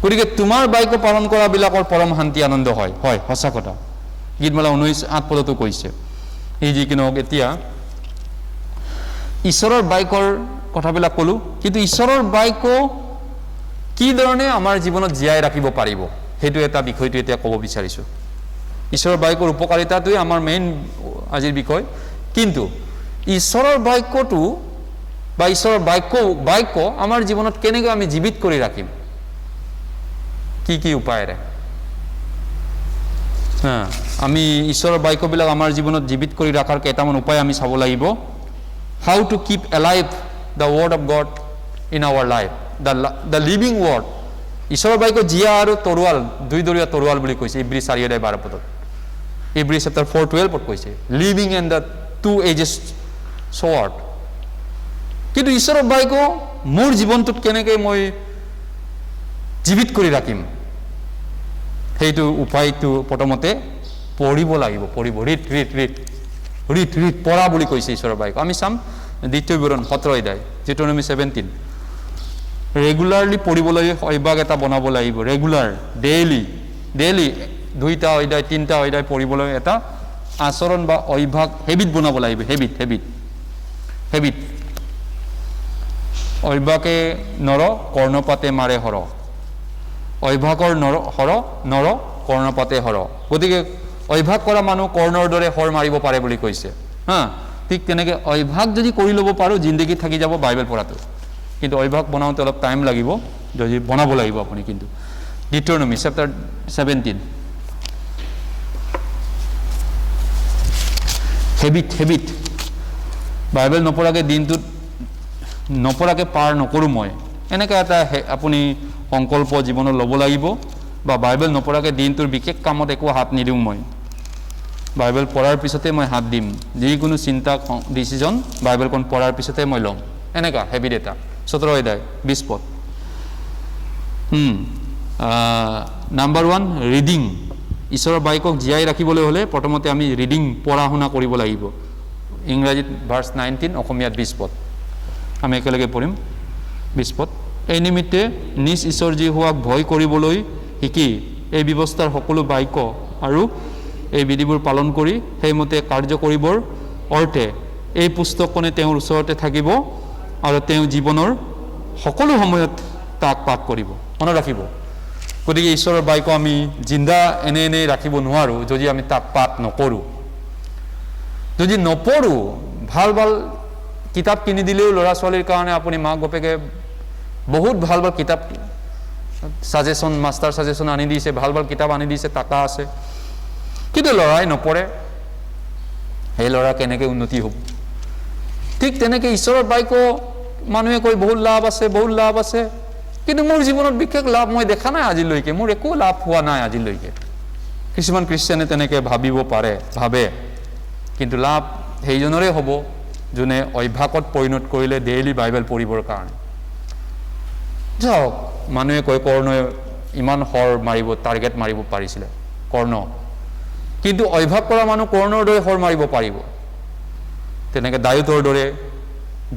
গতিকে তোমাৰ বাক্য পালন কৰাবিলাকৰ পৰম শান্তি আনন্দ হয় হয় সঁচা কথা গীতমালা 19:8 পদতো কৈছে এই যি কি নহওক এতিয়া ঈশ্বৰৰ বাক্যৰ কথাবিলাক ক'লোঁ কিন্তু ঈশ্বৰৰ বাক্য কি ধৰণে আমাৰ জীৱনত জীয়াই ৰাখিব পাৰিব সেইটো এটা বিষয়টো এতিয়া ক'ব বিচাৰিছোঁ ঈশ্বৰৰ বাক্যৰ উপকাৰিতাটোৱে আমাৰ মেইন আজিৰ বিষয় কিন্তু ঈশ্বৰৰ বাক্যটো বা ঈশ্বৰৰ বাক্য আমাৰ জীৱনত কেনেকৈ আমি জীৱিত কৰি ৰাখিম কি উপায়েৰে আমি ঈশ্বৰৰ বাক্যবিলাক আমাৰ জীৱনত জীৱিত কৰি ৰখাৰ কেইটামান উপায় আমি চাব লাগিব how to keep alive the word of God in our life the living word ঈশ্বৰৰ বাক্য জীয়া আৰু তৰোৱাল দুইদৰীয়া তৰোৱাল বুলি কৈছে ইব্ৰী 4:12 পদত ইব্ৰী চেপ্টাৰ 4:12 কৈছে living and the two edges sword কিন্তু ঈশ্বৰৰ বাক্য মোৰ জীৱনটোত কেনেকৈ মই জীৱিত কৰি ৰাখিম সেইটো উপায়টো প্ৰথমতে পঢ়িব লাগিব ৰিড পঢ়া বুলি কৈছে ঈশ্বৰৰ বাক্য আমি চাম দ্বিতীয় বিৱৰণ 17 অধ্যায় ডিউট্ৰনমি 17 ৰেগুলাৰলি পঢ়িবলৈ অভ্যাস এটা বনাব লাগিব ৰেগুলাৰ ডেইলি 2টা অধ্যায় 3টা অধ্যায় পঢ়িবলৈ এটা আচৰণ বা অভ্যাস হেবিট বনাব লাগিব হেবিট অভ্যাসে নৰ কৰ্ণপাতে মাৰে হৰ অভ্যাসৰ নৰ কৰ্ণপাতে হৰ গতিকে অভ্যাস কৰা মানুহ কৰ্ণৰ দৰে হৰ মাৰিব পাৰে বুলি কৈছে ঠিক তেনেকৈ অভ্যাস যদি কৰি ল'ব পাৰোঁ জিন্দগীত থাকি যাব বাইবেল পঢ়াটো কিন্তু অভ্যাস বনাওঁতে অলপ টাইম লাগিব যদি বনাব লাগিব আপুনি কিন্তু ডিউট্ৰনমি চেপ্টাৰ 17 হেবিট বাইবেল নপঢ়াকৈ দিনটোত নপঢ়াকৈ পাৰ নকৰোঁ মই এনেকৈ এটা আপুনি সংকল্প জীৱনত ল'ব লাগিব বা বাইবেল নপঢ়াকৈ দিনটোৰ বিশেষ কামত একো হাত নিদিওঁ মই বাইবেল পঢ়াৰ পিছতে মই হাত দিম যিকোনো চিন্তা ডিচিজন বাইবেলখন পঢ়াৰ পিছতে মই ল'ম এনেকুৱা হেবিট এটা 17 অধ্যায় 20 পদ নাম্বাৰ 1 ৰিডিং ঈশ্বৰৰ বাক্যক জীয়াই ৰাখিবলৈ হ'লে প্ৰথমতে আমি ৰিডিং পঢ়া শুনা কৰিব লাগিব ইংৰাজীত ভাৰ্ছ 19 অসমীয়াত 20 পদ আমি একেলগে পঢ়িম 20 পদ এই নিমিত্তে নিজ ঈশ্বৰ যি হোৱাক ভয় কৰিবলৈ শিকি এই ব্যৱস্থাৰ সকলো বাক্য আৰু এই বিধিবোৰ পালন কৰি সেইমতে কাৰ্য কৰিবৰ অৰ্থে এই পুস্তকখনে তেওঁৰ ওচৰতে থাকিব আৰু তেওঁ জীৱনৰ সকলো সময়ত তাক পাঠ কৰিব মনত ৰাখিব গতিকে ঈশ্বৰৰ বাক্য আমি জিন্দা এনে ৰাখিব নোৱাৰোঁ যদি আমি তাক পাঠ নকৰোঁ যদি নপঢ়োঁ ভাল ভাল কিতাপ কিনি দিলেও ল'ৰা ছোৱালীৰ কাৰণে আপুনি মাক বাপেকে বহুত ভাল ভাল কিতাপ সাজেশন মাষ্টাৰ সাজেশন আনি দিছে, ভাল ভাল কিতাপ আনি দিছে, টাকা আছে, কিন্তু ল'ৰাই নপঢ়ে, সেই ল'ৰা কেনেকৈ উন্নতি হ'ব? ঠিক তেনেকৈ ঈশ্বৰৰ বাক্য মানুহে কয় বহুত লাভ আছে, বহুত লাভ আছে, কিন্তু মোৰ জীৱনত বিশেষ লাভ মই দেখা নাই আজিলৈকে, মোৰ একো লাভ হোৱা নাই আজিলৈকে। কিছুমান খ্ৰীষ্টিয়ানে তেনেকৈ ভাবিব পাৰে, ভাবে, কিন্তু লাভ সেইজনৰে হ'ব যোনে অভ্যাসত পৰিণত কৰিলে ডেইলি বাইবেল পঢ়িবৰ কাৰণে। যাওক, মানুহে কয় কৰ্ণই ইমান শৰ মাৰিব, টাৰ্গেট মাৰিব পাৰিছিলে, কৰ্ণ, কিন্তু অভ্যাস কৰা মানুহ কৰ্ণৰ দৰে শৰ মাৰিব পাৰিব। তেনেকৈ দাউদৰ দৰে,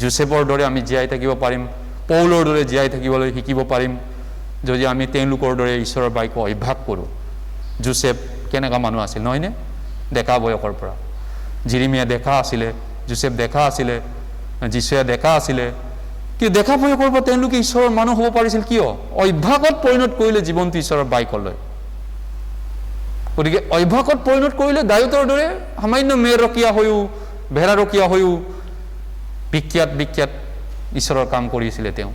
জোচেফৰ দৰে আমি জীয়াই থাকিব পাৰিম, পৌলৰ দৰে জীয়াই থাকিবলৈ শিকিব পাৰিম যদি আমি তেওঁলোকৰ দৰে ঈশ্বৰৰ বাক্য অভ্যাস কৰোঁ। জোচেফ কেনেকুৱা মানুহ আছিল নহয়নে? ডেকা বয়সৰ পৰা। জিৰিমিয়া ডেকা আছিলে, জোচেফ ডেকা আছিলে, যীশুৱে ডেকা আছিলে, কিন্তু ডেকা বয়সৰ পৰা তেওঁলোকে ঈশ্বৰৰ মানুহ হ'ব পাৰিছিল কিয়? অভ্যাসত পৰিণত কৰিলে জীৱনটো ঈশ্বৰৰ বাক্যলৈ। গতিকে অভ্যাসত পৰিণত কৰিলে দাউদৰ দৰে সামান্য মেৰৰখীয়া হৈও, ভেড়াৰখীয়া হৈও বিখ্যাত ঈশ্বৰৰ কাম কৰিছিলে। তেওঁ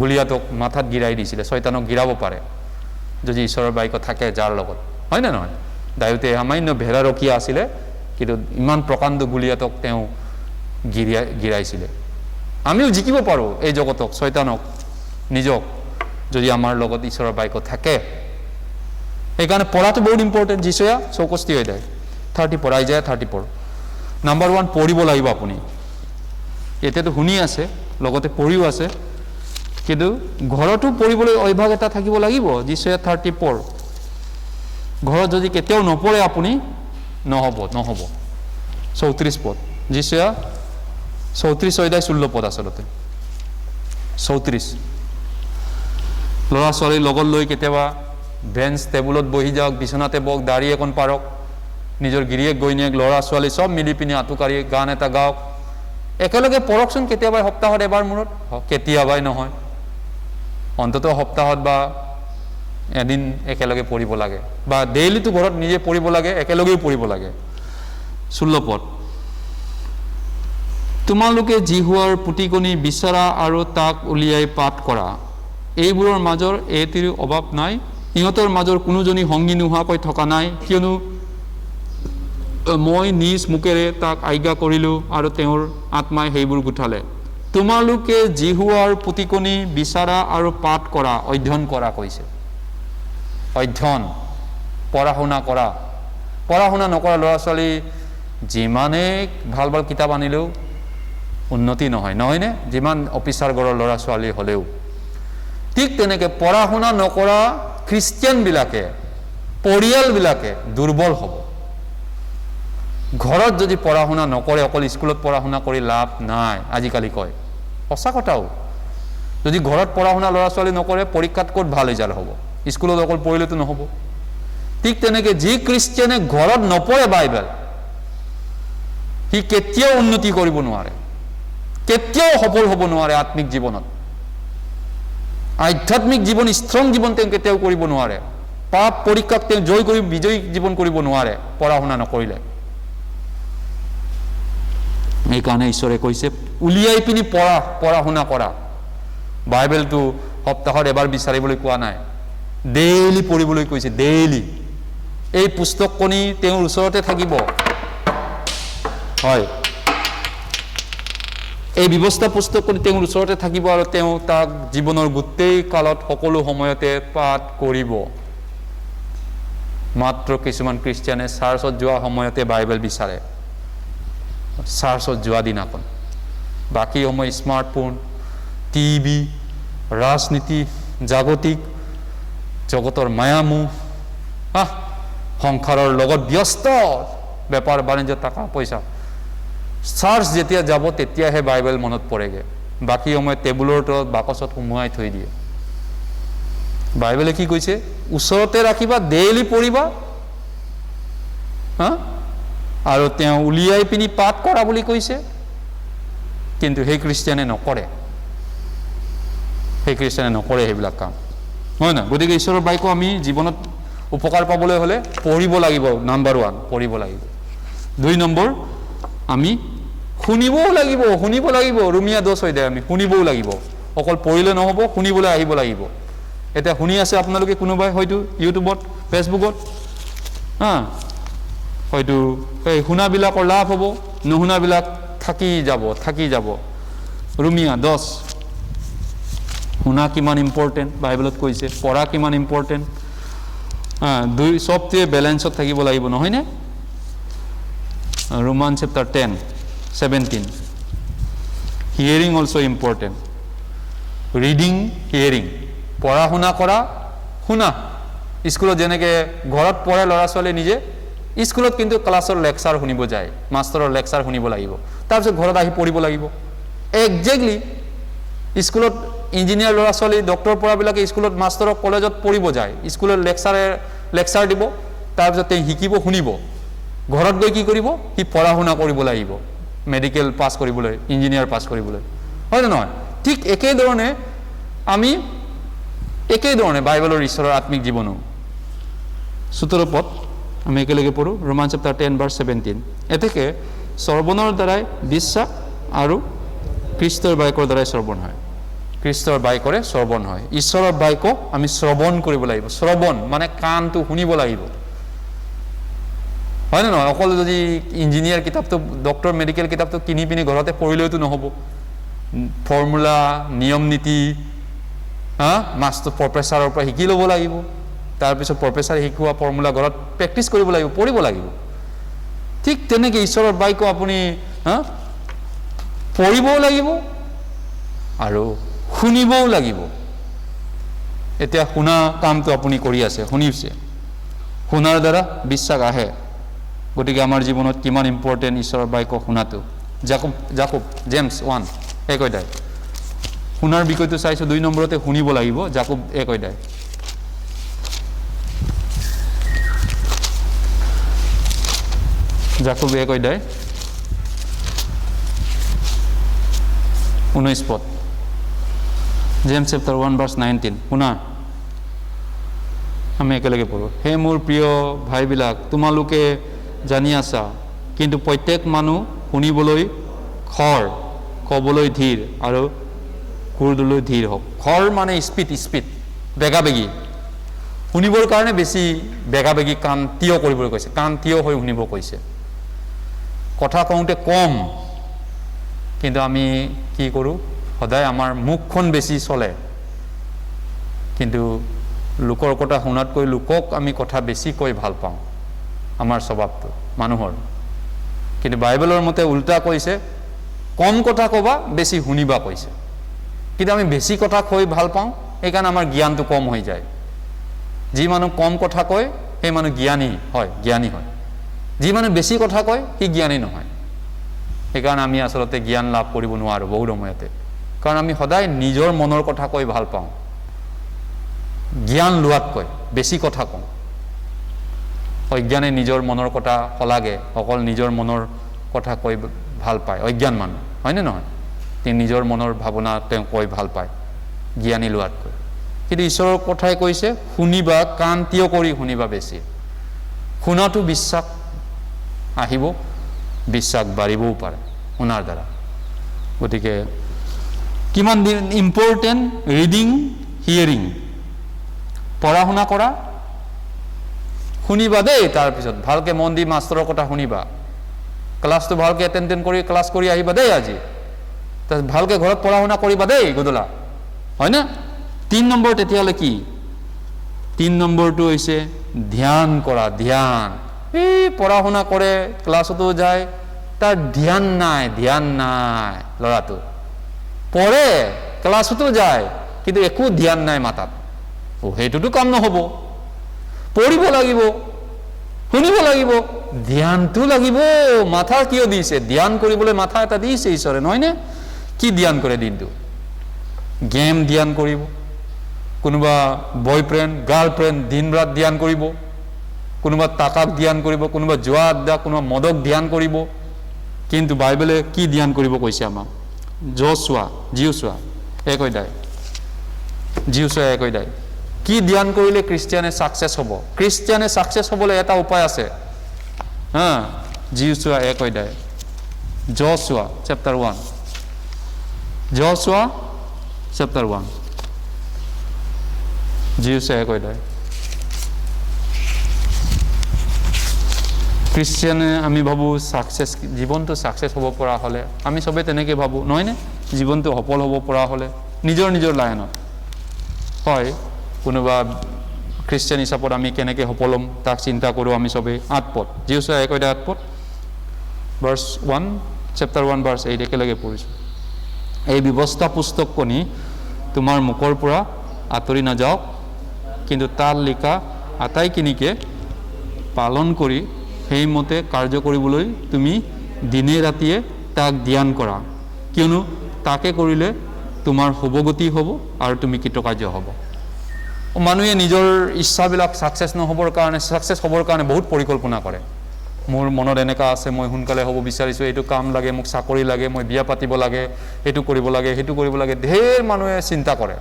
গলিয়াতক মাথাত গিৰাই দিছিলে, শয়তানক গিৰাব পাৰে যদি ঈশ্বৰৰ বাক্য থাকে যাৰ লগত, হয় নে নহয়? দাউদে সামান্য ভেড়াৰখীয়া আছিলে, কিন্তু ইমান প্ৰকাণ্ড গলিয়াতক তেওঁ গিৰাইছিলে। আমিও জিকিব পাৰোঁ এই জগতক, শয়তানক, নিজক, যদি আমাৰ লগত ঈশ্বৰৰ বাক্য থাকে। সেইকাৰণে পঢ়াটো বহুত ইম্পৰ্টেণ্ট। যীশুয়া 64 অধ্যায় 30 পঢ়াই যায় 30 পঢ়। নাম্বাৰ 1 পঢ়িব লাগিব আপুনি। এতিয়াতো শুনি আছে, লগতে পঢ়িও আছে, কিন্তু ঘৰতো পঢ়িবলৈ অভ্যাস এটা থাকিব লাগিব। যীশুয়া 30 পঢ়। ঘৰত যদি কেতিয়াও নপঢ়ে আপুনি, নহ'ব। 34 পদ, যীশুয়া 34 অধ্যায় 16 পদ, আচলতে 34। ল'ৰা ছোৱালীৰ লগত লৈ কেতিয়াবা বেঞ্চ টেবুলত বহি যাওক, বিচনাতে বওক, দাঢ়ি এখন পাৰক, নিজৰ গিৰিয়েক গৈনীয়েক ল'ৰা ছোৱালী চব মিলি পিনি আঁতুকাৰি গান এটা গাওক, একেলগে পঢ়কচোন কেতিয়াবা, সপ্তাহত এবাৰ মূৰত, কেতিয়াবাই নহয়, অন্ততঃ সপ্তাহত বা এদিন একেলগে পঢ়িব লাগে, বা ডেইলিটো ঘৰত নিজে পঢ়িব লাগে, একেলগেও পঢ়িব লাগে। 16 পদ, তোমালোকে জিহুৱাৰ পুতিকণি বিচৰা আৰু তাক উলিয়াই পাঠ কৰা, এইবোৰৰ মাজৰ এটিৰো অভাৱ নাই, ইহঁতৰ মাজৰ কোনোজনী সংগী নোহোৱাকৈ থকা নাই, কিয়নো মই নিজ মুখেৰে তাক আজ্ঞা কৰিলোঁ আৰু তেওঁৰ আত্মাই সেইবোৰ গুঠালে। তোমালোকে জিহুৱাৰ পুতিকণি বিচৰা আৰু পাঠ কৰা, অধ্যয়ন কৰা কৈছে। অধ্যয়ন, পঢ়া শুনা কৰা। পঢ়া শুনা নকৰা ল'ৰা ছোৱালী যিমানেই ভাল ভাল কিতাপ আনিলেও উন্নতি নহয়নে? যিমান অফিচাৰ ঘৰৰ ল'ৰা ছোৱালী হ'লেও। ঠিক তেনেকৈ পঢ়া শুনা নকৰা খ্ৰীষ্টিয়ানবিলাকে, পৰিয়ালবিলাকে দুৰ্বল হ'ব। ঘৰত যদি পঢ়া শুনা নকৰে, অকল স্কুলত পঢ়া শুনা কৰি লাভ নাই আজিকালি কয়, সঁচা কথাও। যদি ঘৰত পঢ়া শুনা ল'ৰা ছোৱালী নকৰে, পৰীক্ষাত ক'ত ভাল ৰিজাল্ট হ'ব? স্কুলত অকল পঢ়িলেতো নহ'ব। ঠিক তেনেকৈ যি খ্ৰীষ্টিয়ানে ঘৰত নপঢ়ে বাইবেল, সি কেতিয়াও উন্নতি কৰিব নোৱাৰে, কেতিয়াও সফল হ'ব নোৱাৰে আত্মিক জীৱনত। আধ্যাত্মিক জীৱন, ষ্ট্ৰং জীৱন তেওঁ কেতিয়াও কৰিব নোৱাৰে। পাপ পৰীক্ষাক তেওঁ জয় কৰি বিজয়ী জীৱন কৰিব নোৱাৰে পঢ়া শুনা নকৰিলে। সেইকাৰণে ঈশ্বৰে কৈছে উলিয়াই পিনি পঢ়া শুনা কৰা। বাইবেলটো সপ্তাহত এবাৰ বিচাৰিবলৈ কোৱা নাই, ডেইলি পঢ়িবলৈ কৈছে, ডেইলি। এই পুস্তকখনি তেওঁৰ ওচৰতে থাকিব, হয়, এই ব্যৱস্থা পুস্তকখনি তেওঁৰ ওচৰতে থাকিব, আৰু তেওঁ তাক জীৱনৰ গোটেই কালত সকলো সময়তে পাঠ কৰিব। মাত্ৰ কিছুমান খ্ৰীষ্টিয়ানে চাৰ্চত যোৱা সময়তে বাইবেল বিচাৰে, চাৰ্চত যোৱা দিনাখন। বাকী সময় স্মাৰ্টফোন, টিভি, ৰাজনীতি, জাগতিক জগতৰ মায়ামোহ, সংসাৰৰ লগত ব্যস্ত, বেপাৰ বাণিজ্য, টকা পইচা। চাৰ্চ যেতিয়া যাব তেতিয়াহে বাইবেল মনত পৰেগৈ। বাকী সময় টেবুলৰ তলত বাকচত সুমুৱাই থৈ দিয়ে। বাইবেলে কি কৈছে? ওচৰতে ৰাখিবা, ডেইলি পঢ়িবা, আৰু তেওঁ উলিয়াই পিনি পাঠ কৰা বুলি কৈছে। কিন্তু সেই খ্ৰীষ্টিয়ানে নকৰে, সেইবিলাক কাম, হয় না? গতিকে ঈশ্বৰৰ বাক্য আমি জীৱনত উপকাৰ পাবলৈ হ'লে পঢ়িব লাগিব। নাম্বাৰ 1 পঢ়িব লাগিব। 2 নম্বৰ, আমি শুনিবও লাগিব, শুনিব লাগিব। ৰুমিয়া 10 হৈ যায়, আমি শুনিবও লাগিব, অকল পঢ়িলে নহ'ব, শুনিবলৈ আহিব লাগিব। এতিয়া শুনি আছে আপোনালোকে কোনোবাই হয়তো ইউটিউবত, ফেচবুকত, হয়তো এই শুনাবিলাকৰ লাভ হ'ব, নুশুনাবিলাক থাকি যাব। ৰুমিয়া 10। শুনা কিমান ইম্পৰ্টেণ্ট বাইবেলত কৈছে, পঢ়া কিমান ইম্পৰ্টেণ্ট। দুই চবটোৱে বেলেঞ্চত থাকিব লাগিব, নহয়নে? Roman chapter 10:17 hearing also' important. Reading, hearing, পঢ়া শুনা কৰা, শুনা। স্কুলত যেনেকৈ ঘৰত পঢ়ে ল'ৰা ছোৱালী নিজে, স্কুলত কিন্তু ক্লাছৰ লেকচাৰ শুনিব যায়, মাষ্টৰৰ লেকচাৰ শুনিব লাগিব, তাৰপিছত ঘৰত আহি পঢ়িব লাগিব। একজেক্টলি স্কুলত ইঞ্জিনিয়াৰ ল'ৰা ছোৱালী, ডক্টৰ পঢ়াবিলাকে স্কুলত মাষ্টৰক কলেজত পঢ়িব যায়, স্কুলত লেকচাৰ দিব, তাৰপিছত তেওঁ শিকিব, শুনিব। ঘৰত গৈ কি কৰিব? সি পঢ়া শুনা কৰিব লাগিব, মেডিকেল পাছ কৰিবলৈ, ইঞ্জিনিয়াৰ পাছ কৰিবলৈ, হয় নে নহয়? ঠিক একেধৰণে আমি বাইবেলৰ ঈশ্বৰৰ আত্মিক জীৱনো 17 পদ আমি একেলগে পঢ়ো। ৰোমান চেপ্টাৰ 10:17 এতেকে শ্ৰৱণৰ দ্বাৰাই বিশ্বাস আৰু খ্ৰীষ্টৰ বাক্যৰ দ্বাৰাই শ্ৰৱণ হয়। খ্ৰীষ্টৰ বাক্যৰে শ্ৰৱণ হয়। ঈশ্বৰৰ বাক্য আমি শ্ৰৱণ কৰিব লাগিব। শ্ৰৱণ মানে কাণটো শুনিব লাগিব, হয় নে নহয়? অকল যদি ইঞ্জিনিয়াৰ কিতাপটো, ডক্টৰ মেডিকেল কিতাপটো কিনি পিনি ঘৰতে পঢ়িলেওতো নহ'ব। ফৰ্মুলা, নিয়ম নীতি মাষ্টৰ প্ৰফেচাৰৰ পৰা শিকি ল'ব লাগিব, তাৰপিছত প্ৰফেচাৰে শিকোৱা ফৰ্মুলা ঘৰত প্ৰেক্টিচ কৰিব লাগিব, পঢ়িব লাগিব। ঠিক তেনেকৈ ঈশ্বৰৰ বাক্য আপুনি পঢ়িবও লাগিব আৰু শুনিবও লাগিব। এতিয়া শুনা কামটো আপুনি কৰি আছে, শুনিছে, শুনাৰ দ্বাৰা বিশ্বাস আহে। গতিকে আমাৰ জীৱনত কিমান ইম্পৰ্টেণ্ট ঈশ্বৰৰ বাক্য শুনাটো। জেমছ 1:1 অধ্যায়। শুনাৰ বিষয়টো চাইছোঁ, 2 নম্বৰতে শুনিব লাগিব। জাকব 1 অধ্যায়। জাকব 1 অধ্যায় 19 পদ। জেমছ চেপ্টাৰ 1:19 শুনা, আমি একেলগে পঢ়ো। হে মোৰ প্ৰিয় ভাইবিলাক, তোমালোকে জানি আছা, কিন্তু প্ৰত্যেক মানুহ শুনিবলৈ খৰ, ক'বলৈ ধীৰ আৰু সুৰলৈ ধীৰ হওক। খৰ মানে স্পীড, বেগাবেগি। শুনিবৰ কাৰণে বেছি বেগাবেগি কাণ থিয় কৰিবলৈ কৈছে, কাণ থিয় হৈ শুনিব কৈছে। কথা কওঁতে কম, কিন্তু আমি কি কৰোঁ? সদায় আমাৰ মুখখন বেছি চলে, কিন্তু লোকৰ কথা শুনাতকৈ লোকক আমি কথা বেছি কৈ ভাল পাওঁ, আমাৰ স্বভাৱটো মানুহৰ। কিন্তু বাইবেলৰ মতে উল্টা কৈছে, কম কথা ক'বা, বেছি শুনিবা কৈছে। কিন্তু আমি বেছি কথা কৈ ভাল পাওঁ, সেইকাৰণে আমাৰ জ্ঞানটো কম হৈ যায়। যি মানুহ কম কথা কয় সেই মানুহ জ্ঞানী হয়। যি মানুহ বেছি কথা কয় সি জ্ঞানী নহয়। সেইকাৰণে আমি আচলতে জ্ঞান লাভ কৰিব নোৱাৰোঁ বহু সময়তে, কাৰণ আমি সদায় নিজৰ মনৰ কথা কৈ ভাল পাওঁ, জ্ঞান লোৱাতকৈ বেছি কথা কওঁ। অজ্ঞানে নিজৰ মনৰ কথা শলাগে, অকল নিজৰ মনৰ কথা কৈ ভাল পায় অজ্ঞান মানুহ, হয়নে নহয়? তেওঁ নিজৰ মনৰ ভাৱনা তেওঁ কৈ ভাল পায় জ্ঞানী লোৱাতকৈ। কিন্তু ঈশ্বৰৰ কথাই কৈছে, শুনিবা, কাণ থিয় কৰি শুনিবা বেছি। শুনাটো বিশ্বাস আহিব, বিশ্বাস বাঢ়িবও পাৰে শুনাৰ দ্বাৰা। গতিকে কিমান ইম্পৰ্টেণ্ট ৰিডিং, হিয়াৰিং, পঢ়া শুনা কৰা, শুনিবা দেই। তাৰপিছত ভালকৈ মন দি মাষ্টৰৰ কথা শুনিবা, ক্লাছটো ভালকৈ এটেণ্ড কৰি ক্লাছ কৰি আহিবা দেই আজি, তাৰপিছত ভালকৈ ঘৰত পঢ়া শুনা কৰিবা দেই গধূলা, হয়নে? 3 নম্বৰ তেতিয়াহ'লে কি? 3 নম্বৰটো হৈছে ধ্যান কৰা। ধ্যান। এই পঢ়া শুনা কৰে, ক্লাছতো যায়, তাৰ ধ্যান নাই ল'ৰাটো। পঢ়ে, ক্লাছতো যায়, কিন্তু একো ধ্যান নাই মাতাত। সেইটোতো কাম নহ'ব। পঢ়িব লাগিব, শুনিব লাগিব, ধ্যানটো লাগিব। মাথা কিয় দিছে? ধ্যান কৰিবলৈ মাথা এটা দিছে ঈশ্বৰে, নহয়নে? কি ধ্যান কৰে দিনটো? গেম ধ্যান কৰিব, কোনোবা বয়ফ্ৰেণ্ড গাৰ্লফ্ৰেণ্ড দিন ৰাত ধ্যান কৰিব, কোনোবা টাকাক ধ্যান কৰিব, কোনোবা জোৱা আড্ডা, কোনোবা মদক ধ্যান কৰিব। কিন্তু বাইবেলে কি ধ্যান কৰিব কৈছে আমাক? জিউচোৱা 1 অধ্যায়, জিউচোৱা 1 অধ্যায়। কি ধ্যান কৰিলে খ্ৰীষ্টিয়ানে ছাকচেছ হ'ব? খ্ৰীষ্টিয়ানে ছাকচেছ হ'বলৈ এটা উপায় আছে। জিউচোৱা 1 অধ্যায় Joshua chapter 1. Joshua chapter 1. Joshua কৈ দিয়ে খ্ৰীষ্টিয়ানে আমি ভাবোঁ ছাকচেছ জীৱনটো ছাকচেছ হ'ব পৰা হ'লে আমি সবে তেনেকৈ ভাবোঁ নহয়নে জীৱনটো সফল হ'ব পৰা হ'লে নিজৰ নিজৰ লাইনত হয় কোনোবা খ্ৰীষ্টিয়ান হিচাপত আমি কেনেকৈ সফল হ'ম তাক চিন্তা কৰোঁ আমি সবে 8 পদ Joshua 8 পদ verse 1 chapter 1 verse 8 একেলগে পঢ়িছোঁ এই ব্যৱস্থা পুস্তকখনি তোমাৰ মুখৰ পৰা আঁতৰি নাযাওক কিন্তু তাৰ লিখা আটাইখিনিকে পালন কৰি সেইমতে কাৰ্য কৰিবলৈ তুমি দিনে ৰাতিয়ে তাক ধ্যান কৰা কিয়নো তাকে কৰিলে তোমাৰ শুভগতি হ'ব আৰু তুমি কৃতকাৰ্য হ'ব মানুহে নিজৰ ইচ্ছাবিলাক সাকসেছ নহবৰ কাৰণে সাকসেছ হ'বৰ কাৰণে বহুত পৰিকল্পনা কৰে মোৰ মনত এনেকা আছে মই সোনকালে হ'ব বিচাৰিছোঁ এইটো কাম লাগে মোক চাকৰি লাগে মই বিয়া পাতিব লাগে এইটো কৰিব লাগে সেইটো কৰিব লাগে ঢেৰ মানুহে চিন্তা কৰে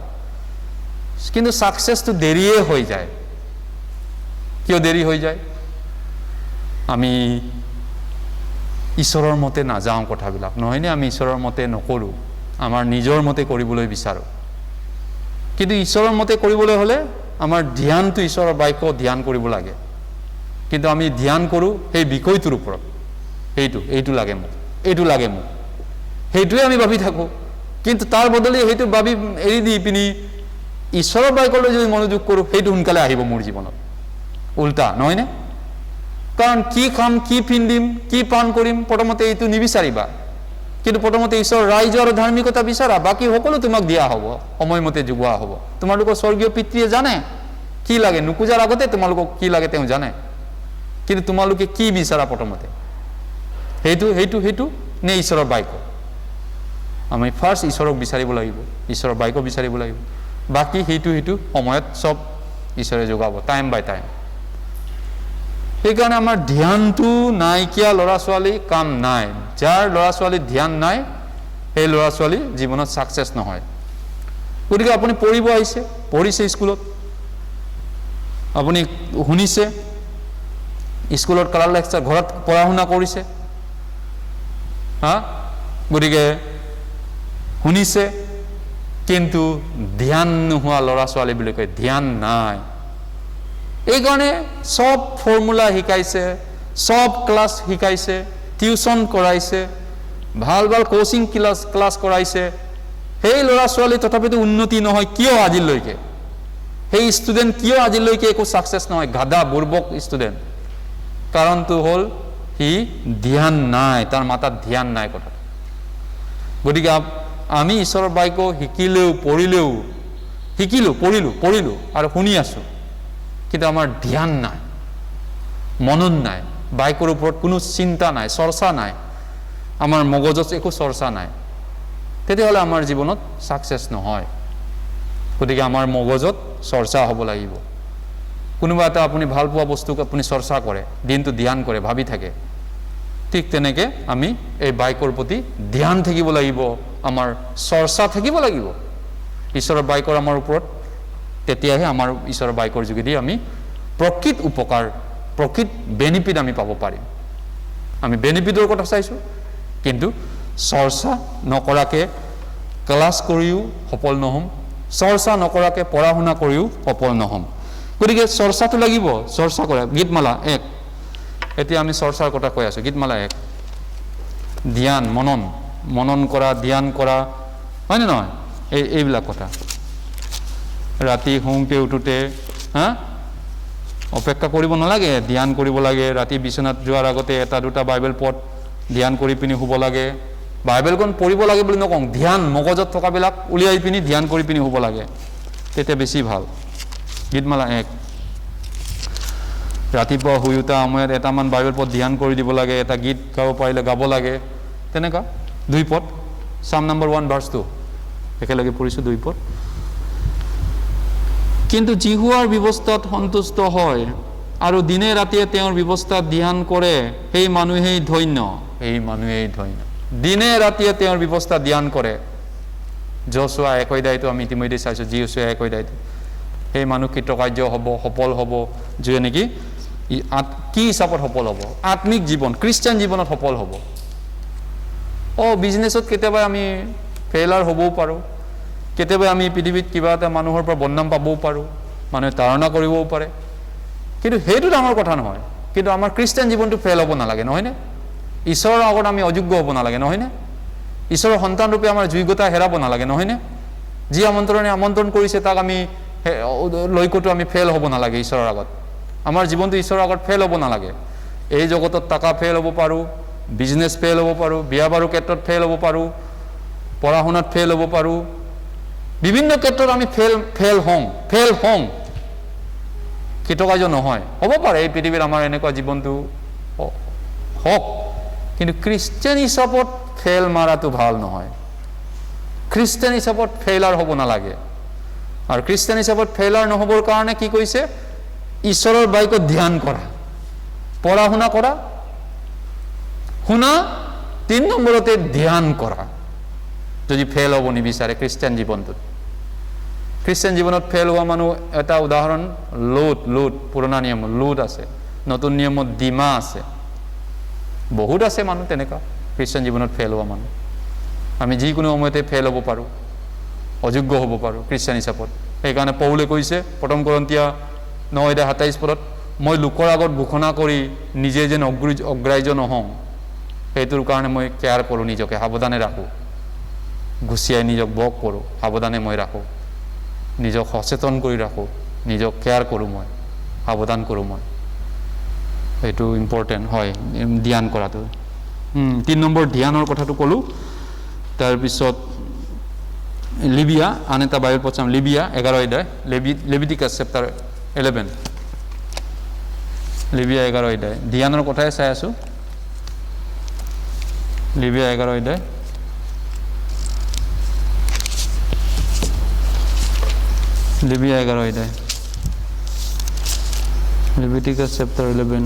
কিন্তু সাকসেছটো দেৰিয়ে হৈ যায় কিয় দেৰি হৈ যায় আমি ঈশ্বৰৰ মতে নাযাওঁ কথাবিলাক নহয়নে আমি ঈশ্বৰৰ মতে নকৰোঁ আমাৰ নিজৰ মতে কৰিবলৈ বিচাৰোঁ কিন্তু ঈশ্বৰৰ মতে কৰিবলৈ হ'লে আমাৰ ধ্যানটো ঈশ্বৰৰ বাক্য ধ্যান কৰিব লাগে কিন্তু আমি ধ্যান কৰোঁ সেই বিষয়টোৰ ওপৰত এইটো লাগে মোক সেইটোৱে আমি ভাবি থাকোঁ কিন্তু তাৰ বদলি সেইটো ভাবি এৰি দি পিনি ঈশ্বৰৰ বাক্যলৈ যদি মনোযোগ কৰোঁ সেইটো সোনকালে আহিব মোৰ জীৱনত উল্টা নহয়নে কাৰণ কি খাম কি পিন্ধিম কি পান কৰিম প্ৰথমতে এইটো নিবিচাৰিবা কিন্তু প্ৰথমতে ঈশ্বৰৰ ৰাজ্য আৰু ধাৰ্মিকতা বিচাৰা বাকি সকলো তোমাক দিয়া হ'ব সময়মতে যোগোৱা হ'ব তোমালোকৰ স্বৰ্গীয় পিতৃয়ে জানে কি লাগে নুকুজাৰ আগতে তোমালোকক কি লাগে তেওঁ জানে কিন্তু তোমালোকে কি বিচাৰা প্ৰথমতে সেইটো নে ঈশ্বৰৰ বাক্য আমি ফাৰ্ষ্ট ঈশ্বৰক বিচাৰিব লাগিব ঈশ্বৰৰ বাক্য বিচাৰিব লাগিব বাকি সেইটো সময়ত সব ঈশ্বৰে যোগাব টাইম বাই টাইম সেইকাৰণে আমাৰ ধ্যানটো নাইকিয়া ল'ৰা ছোৱালী কাম নাই যাৰ ল'ৰা ছোৱালী ধ্যান নাই সেই ল'ৰা ছোৱালী জীৱনত সাকসেছ নহয় গতিকে আপুনি পঢ়িব আহিছে পঢ়িছে স্কুলত আপুনি শুনিছে স্কুলত কালাৰ লেকচাৰ ঘৰত পঢ়া শুনা কৰিছে গতিকে শুনিছে কিন্তু ধ্যান নোহোৱা ল'ৰা ছোৱালীবিলাকে ধ্যান নাই এইকাৰণে সব ফৰ্মুলা শিকাইছে সব ক্লাছ শিকাইছে টিউচন কৰাইছে ভাল কোচিং ক্লাছ কৰাইছে সেই ল'ৰা ছোৱালী তথাপিতো উন্নতি নহয় কিয় আজিলৈকে সেই ষ্টুডেণ্ট কিয় আজিলৈকে একো সাকসেছ নহয় গাধা বুৰ্বক ষ্টুডেণ্ট কাৰণটো হ'ল সি ধ্যান নাই তাৰ মাথাত ধ্যান নাই কথা গতিকে আমি ঈশ্বৰৰ বাক্য পঢ়িলোঁ আৰু শুনি আছোঁ কিন্তু আমাৰ ধ্যান নাই মনন নাই বাক্যৰ ওপৰত কোনো চিন্তা নাই চৰ্চা নাই আমাৰ মগজত একো চৰ্চা নাই তেতিয়াহ'লে আমাৰ জীৱনত সাকসেছ নহয় গতিকে আমাৰ মগজত চৰ্চা হ'ব লাগিব কোনোবা এটা আপুনি ভাল পোৱা বস্তুক আপুনি চৰ্চা কৰে দিনটো ধ্যান কৰে ভাবি থাকে ঠিক তেনেকৈ আমি এই বাক্যৰ প্ৰতি ধ্যান থাকিব লাগিব আমাৰ চৰ্চা থাকিব লাগিব ঈশ্বৰৰ বাক্যৰ আমাৰ ওপৰত তেতিয়াহে আমাৰ ঈশ্বৰৰ বাক্যৰ যোগেদি আমি প্ৰকৃত উপকাৰ প্ৰকৃত বেনিফিট আমি পাব পাৰিম আমি বেনিফিটৰ কথা চাইছোঁ কিন্তু চৰ্চা নকৰাকে ক্লাছ কৰিও সফল নহম চৰ্চা নকৰাকে পঢ়া শুনা কৰিও সফল নহম গতিকে চৰ্চাটো লাগিব চৰ্চা কৰা গীতমালা 1 এতিয়া আমি চৰ্চাৰ কথা কৈ আছোঁ গীতমালা 1 ধ্যান মনন কৰা ধ্যান কৰা হয়নে নহয় এইবিলাক কথা ৰাতি শুওঁতে উঠোতে অপেক্ষা কৰিব নালাগে ধ্যান কৰিব লাগে ৰাতি বিচনাত যোৱাৰ আগতে এটা দুটা বাইবেল পঢ় ধ্যান কৰি পিনি শুব লাগে বাইবেলখন পঢ়িব লাগে বুলি নকওঁ ধ্যান মগজত থকাবিলাক উলিয়াই পিনি ধ্যান কৰি পিনি শুব লাগে তেতিয়া বেছি ভাল গীতমালা 1 ৰাতিপুৱা শুই উঠা সময়ত এটামান বাইবেল পঢ় ধ্যান কৰি দিব লাগে এটা গীত গাব পাৰিলে গাব লাগে তেনেকুৱা 2 পদ Psalm number 1 verse 2 একেলগে পঢ়িছোঁ 2 পদ কিন্তু জিহুৱাৰ ব্যৱস্থাত সন্তুষ্ট হয় আৰু দিনে ৰাতিয়ে তেওঁৰ ব্যৱস্থাত ধ্যান কৰে সেই মানুহেই ধন্য দিনে ৰাতিয়ে তেওঁৰ ব্যৱস্থা ধ্যান কৰে Joshua 1 অধ্যায়টো আমি ইতিমধ্যে চাইছোঁ Joshua 1 অধ্যায়টো সেই মানুহ কৃতকাৰ্য হ'ব সফল হ'ব যে নেকি কি হিচাপত সফল হ'ব আত্মিক জীৱন খ্ৰীষ্টিয়ান জীৱনত সফল হ'ব বিজনেছত কেতিয়াবা আমি ফেইলাৰ হ'বও পাৰোঁ, কেতিয়াবা আমি পৃথিৱীত কিবা এটা মানুহৰ পৰা বদনাম পাবও পাৰোঁ, মানুহে তাৰণা কৰিবও পাৰে, কিন্তু সেইটো ডাঙৰ কথা নহয়। কিন্তু আমাৰ খ্ৰীষ্টান জীৱনটো ফেইল হ'ব নালাগে, নহয়নে? ঈশ্বৰৰ আগত আমি অযোগ্য হ'ব নালাগে, নহয়নে? ঈশ্বৰৰ সন্তানৰূপে আমাৰ যোগ্যতা হেৰাব নালাগে, নহয়নে? যি আমন্ত্ৰণ কৰিছে তাক আমি লক্ষ্যটো আমি ফেইল হ'ব নালাগে ঈশ্বৰৰ আগত। আমাৰ জীৱনটো ঈশ্বৰৰ আগত ফেইল হ'ব নালাগে। এই জগতত টকা ফেইল হ'ব পাৰোঁ, বিজনেছ ফেইল হ'ব পাৰোঁ, বিয়া বাৰুৰ ক্ষেত্ৰত ফেইল হ'ব পাৰোঁ, পঢ়া শুনাত ফেইল হ'ব পাৰোঁ, বিভিন্ন ক্ষেত্ৰত আমি ফেইল হওঁ, কৃতকাৰ্য নহয়। হ'ব পাৰে এই পৃথিৱীত আমাৰ এনেকুৱা জীৱনটো হওক, কিন্তু খ্ৰীষ্টান হিচাপত ফেইল মাৰাটো ভাল নহয়। খ্ৰীষ্টান হিচাপত ফেইলাৰ হ'ব নালাগে। আৰু খ্ৰীষ্টান হিচাপত ফেইলাৰ নহ'বৰ কাৰণে কি কৈছে? ঈশ্বৰৰ বাক্য ধ্যান কৰা, পঢ়া শুনা কৰা, শুনা, 3 নম্বৰতে ধ্যান কৰা, যদি ফেইল হ'ব নিবিচাৰে খ্ৰীষ্টান জীৱনটোত। খ্ৰীষ্টান জীৱনত ফেইল হোৱা মানুহ এটা উদাহৰণ লোট, পুৰণা নিয়মত লোট আছে, নতুন নিয়মত ডিমা আছে, বহুত আছে মানুহ তেনেকুৱা খ্ৰীষ্টান জীৱনত ফেইল হোৱা মানুহ। আমি যিকোনো সময়তে ফেইল হ'ব পাৰোঁ, অযোগ্য হ'ব পাৰোঁ খ্ৰীষ্টান হিচাপত। সেইকাৰণে পৌলে কৈছে 1 Korinthia 9:27 মই লোকৰ আগত ঘোষণা কৰি নিজে যেন অগ্ৰাহ্য নহওঁ, সেইটোৰ কাৰণে মই কেয়াৰ কৰোঁ, নিজকে সাৱধানে ৰাখোঁ, গুচিয়াই নিজক বক কৰোঁ, সাৱধানে মই ৰাখোঁ, নিজক সচেতন কৰি ৰাখোঁ, নিজক কেয়াৰ কৰোঁ, মই সাৱধান কৰোঁ, মই এইটো ইম্পৰ্টেণ্ট হয় ধ্যান কৰাটো। 3 নম্বৰ ধ্যানৰ কথাটো ক'লোঁ। তাৰপিছত লিবিয়া, আন এটা বাইবেল পদ চাম, লিবিয়া 11 অধ্যায়, লেভিটিকাছ চেপ্টাৰ 11, লিবিয়া 11 অধ্যায়, ধ্যানৰ কথাই চাই আছোঁ। লিবিয়া 11 অধ্যায়, লিবিয়া 11 অধ্যায়, লেভিটিকাছ চেপ্টাৰ 11,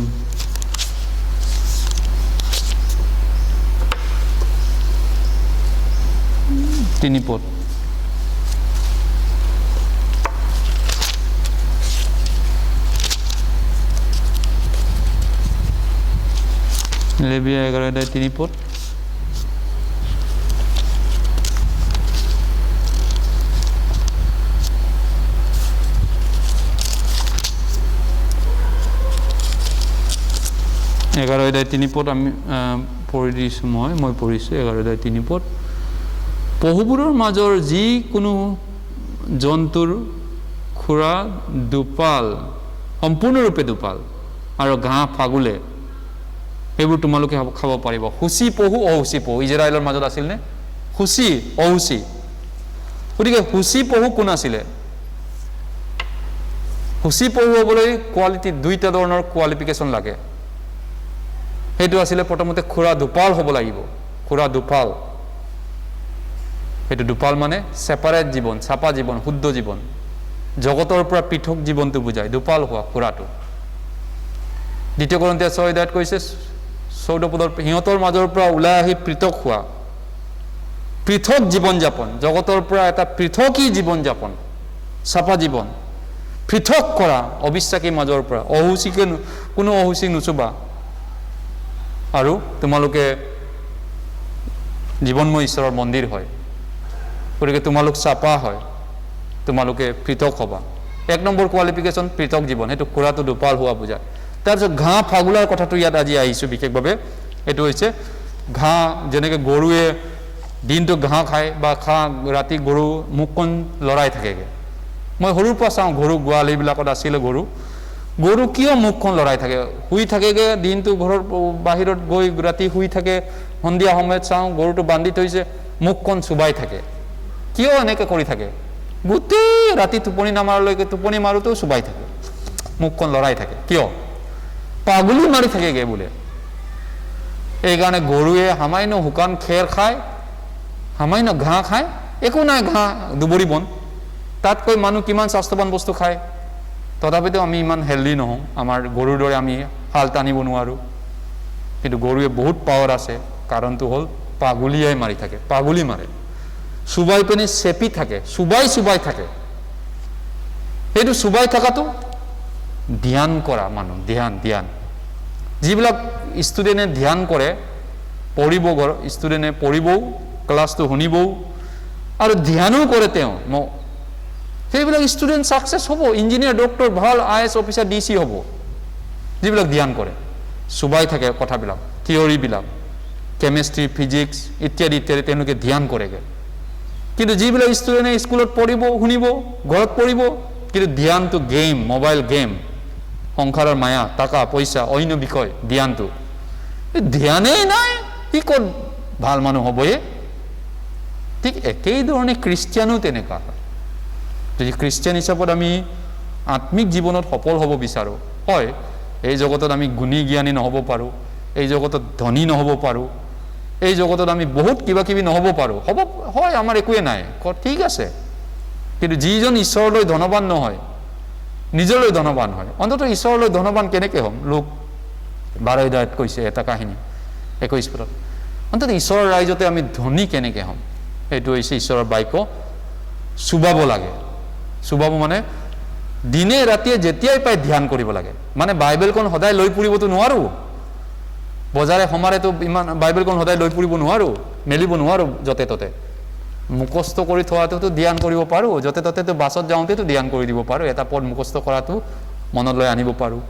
তিনি পদ। লেভিয়া 11 অধ্যায় 3 পদ। এঘাৰ অধ্যায় 3 পদ আমি পঢ়ি দিছোঁ, মই পঢ়িছোঁ 11 অধ্যায় 3 পদ। পহুবোৰৰ মাজৰ যিকোনো জন্তুৰ খুৰা দুপাল, সম্পূৰ্ণৰূপে দুপাল আৰু ঘাঁহ ফাগুলে সেইবোৰ তোমালোকে খাব পাৰিব। সুচি পহু, অহুচি পহু ইজৰাইলৰ মাজত আছিল নে? সুচি, অহুচি। গতিকে সুচি পহু কোন আছিলে? সুচি পহু হ'বলৈ কোৱালিটি 2টা ধৰণৰ কোৱালিফিকেশ্যন লাগে। সেইটো আছিলে প্ৰথমতে খুৰা দুপাল হ'ব লাগিব, খুৰা দুপাল। সেইটো দুপাল মানে ছেপাৰেট জীৱন, চাপা জীৱন, শুদ্ধ জীৱন, জগতৰ পৰা পৃথক জীৱনটো বুজায় দুপাল হোৱা খুৰাটো। 2 Korinthia 6 অধ্যায়ত কৈছে 14 পদৰ, সিহঁতৰ মাজৰ পৰা ওলাই আহি পৃথক হোৱা, পৃথক জীৱন যাপন, জগতৰ পৰা এটা পৃথকী জীৱন যাপন, চাপা জীৱন, পৃথক কৰা অবিশ্বাসীৰ মাজৰ পৰা। অহুচিকে কোনো অহুচিক নুচুবা, আৰু তোমালোকে জীৱনময় ঈশ্বৰৰ মন্দিৰ হয়, গতিকে তোমালোক চাপা হয়, তোমালোকে পৃথক হ'বা। 1 নম্বৰ কোৱালিফিকেশ্যন পৃথক জীৱন, সেইটো খুৰাটো দুপাল হোৱা বুজায়। তাৰপিছত ঘাঁহ ফাগুলাৰ কথাটো ইয়াত আজি আহিছোঁ বিশেষভাৱে। এইটো হৈছে ঘাঁহ, যেনেকৈ গৰুৱে দিনটো ঘাঁহ খায় বা ৰাতি গৰু মুখখন লৰাই থাকেগৈ। মই সৰুৰ পৰা চাওঁ গৰু গোৱালিবিলাকত আছিলে গৰু কিয় মুখখন লৰাই থাকে, শুই থাকেগৈ দিনটো, ঘৰৰ বাহিৰত গৈ ৰাতি শুই থাকে, সন্ধিয়া সময়ত চাওঁ গৰুটো বান্ধি থৈছে, মুখখন চুবাই থাকে। কিয় এনেকৈ কৰি থাকে? গোটেই ৰাতি টোপনি নামাৰলৈকে, টোপনি মাৰোঁতেও চুবাই থাকে, মুখখন লৰাই থাকে। কিয়? পাগলি মাৰি থাকেগৈ বোলে। এইকাৰণে গৰুৱে সামান্য শুকান খেৰ খায়, সামান্য ঘাঁহ খায়, একো নাই, ঘাঁহ দুবৰি বন, তাতকৈ মানুহ কিমান স্বাস্থ্যৱান বস্তু খায়, তথাপিতো আমি ইমান হেল্ডি নহওঁ। আমাৰ গৰুৰ দৰে আমি হাল টানিব নোৱাৰোঁ, কিন্তু গৰুৱে বহুত পাৱাৰ আছে। কাৰণটো হ'ল পাগলিয়াই মাৰি থাকে, পাগলি মাৰে, চুবাই পিনে চেপি থাকে, চুবাই থাকে। সেইটো চুবাই থকাটো ধ্যান কৰা মানুহ, ধ্যান। যিবিলাক ষ্টুডেণ্টে ধ্যান কৰে পঢ়িব, ষ্টুডেণ্টে পঢ়িবও, ক্লাছটো শুনিবও আৰু ধ্যানো কৰে তেওঁ, সেইবিলাক ষ্টুডেণ্ট ছাকচেছ হ'ব, ইঞ্জিনিয়াৰ, ডক্টৰ, ভাল IAS অফিচাৰ, DC হ'ব, যিবিলাক ধ্যান কৰে, চুবাই থাকে কথাবিলাক, থিয়ৰিবিলাক, কেমেষ্ট্ৰি, ফিজিক্স ইত্যাদি ইত্যাদি তেওঁলোকে ধ্যান কৰেগৈ। কিন্তু যিবিলাক ষ্টুডেণ্টে স্কুলত পঢ়িব, শুনিব, ঘৰত পঢ়িব, কিন্তু ধ্যানটো গেম, মোবাইল গেম, সংসাৰৰ মায়া, টকা পইচা, অন্য বিষয়, ধ্যানটো, ধ্যানেই নাই, সি ক'ত ভাল মানুহ হ'বয়ে? ঠিক একেইধৰণে খ্ৰীষ্টিয়ানো তেনেকুৱা হয়। যদি খ্ৰীষ্টিয়ান হিচাপত আমি আত্মিক জীৱনত সফল হ'ব বিচাৰোঁ, হয়, এই জগতত আমি গুণী জ্ঞানী নহ'ব পাৰোঁ, এই জগতত ধনী নহ'ব পাৰোঁ, এই জগতত আমি বহুত কিবা কিবি নহ'ব পাৰোঁ, হ'ব, হয়, আমাৰ একোৱে নাই, ঠিক আছে। কিন্তু যিজন ঈশ্বৰলৈ ধনৱান নহয়, নিজলৈ ধনৱান হয়, অন্ততঃ ঈশ্বৰলৈ ধনৱান কেনেকৈ হ'ম? লোক 12:10 কৈছে এটা কাহিনী, 21 পদত, অন্ততঃ ঈশ্বৰৰ ৰাজ্যতে আমি ধনী কেনেকৈ হ'ম? এইটো হৈছে ঈশ্বৰৰ বাক্য, চুবাব লাগে। চুবাব মানে দিনে ৰাতিয়ে যেতিয়াই পাই ধ্যান কৰিব লাগে। মানে বাইবেলখন সদায় লৈ ফুৰিবতো নোৱাৰোঁ, বজাৰে সমাৰেতো ইমান বাইবেলখন সদায় লৈ ফুৰিব নোৱাৰোঁ, মেলিব নোৱাৰোঁ য'তে ত'তে। মুখস্থ কৰি থোৱাটোতো ধ্যান কৰিব পাৰোঁ, য'তে ত'তেতো বাছত যাওঁতেতো ধ্যান কৰি দিব পাৰোঁ, এটা পদ মুখস্থ কৰাটো মনলৈ আনিব পাৰোঁ।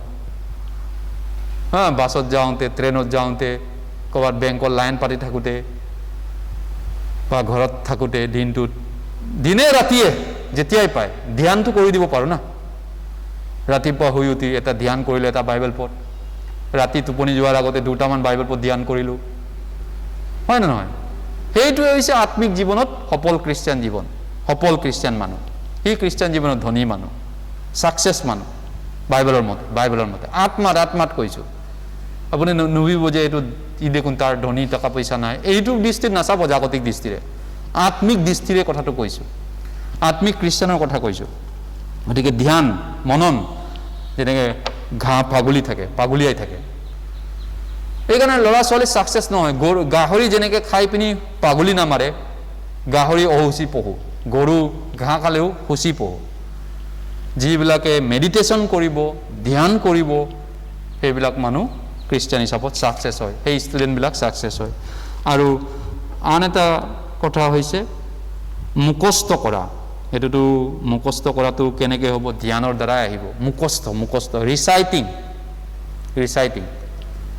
বাছত যাওঁতে, ট্ৰেইনত যাওঁতে, ক'ৰবাত বেংকৰ লাইন পাতি থাকোঁতে বা ঘৰত থাকোঁতে, দিনটোত দিনে ৰাতিয়ে যেতিয়াই পায় ধ্যানটো কৰি দিব পাৰোঁ না। ৰাতিপুৱা শুই উঠি এটা ধ্যান কৰিলোঁ, এটা বাইবেল পদ, ৰাতি টোপনি যোৱাৰ আগতে 2টামান বাইবেল পদ ধ্যান কৰিলোঁ, হয় নে নহয়? সেইটোৱে হৈছে আত্মিক জীৱনত সফল খ্ৰীষ্টিয়ান জীৱন, সফল খ্ৰীষ্টিয়ান মানুহ। সেই খ্ৰীষ্টিয়ান জীৱনত ধনী মানুহ, ছাকচেছ মানুহ, বাইবেলৰ মতে আত্মাত কৈছোঁ। আপুনি নুবিব যে এইটো ই দেখোন তাৰ ধনী, টকা পইচা নাই, এইটো দৃষ্টিত নাচাব, জাগতিক দৃষ্টিৰে, আত্মিক দৃষ্টিৰে কথাটো কৈছোঁ, আত্মিক খ্ৰীষ্টিয়ানৰ কথা কৈছোঁ। গতিকে ধ্যান, মনন যেনেকৈ ঘাঁহ পাগুলিয়াই থাকে, এইকাৰণে ল'ৰা ছোৱালী ছাকচেছ নহয়। গাহৰি যেনেকৈ খাই পিনি পাগুলি নামাৰে, গাহৰি অহুচি পহু, গৰু ঘাঁহ খালেও শুচি পহু। যিবিলাকে মেডিটেশ্যন কৰিব, ধ্যান কৰিব, সেইবিলাক মানুহ খ্ৰীষ্টিয়ান হিচাপত ছাকচেছ হয়, সেই ষ্টুডেণ্টবিলাক ছাকচেছ হয়। আৰু আন এটা কথা হৈছে মুখস্থ কৰা। সেইটোতো মুখস্থ কৰাটো কেনেকৈ হ'ব? ধ্যানৰ দ্বাৰাই আহিব। মুখস্থ ৰিচাইটিং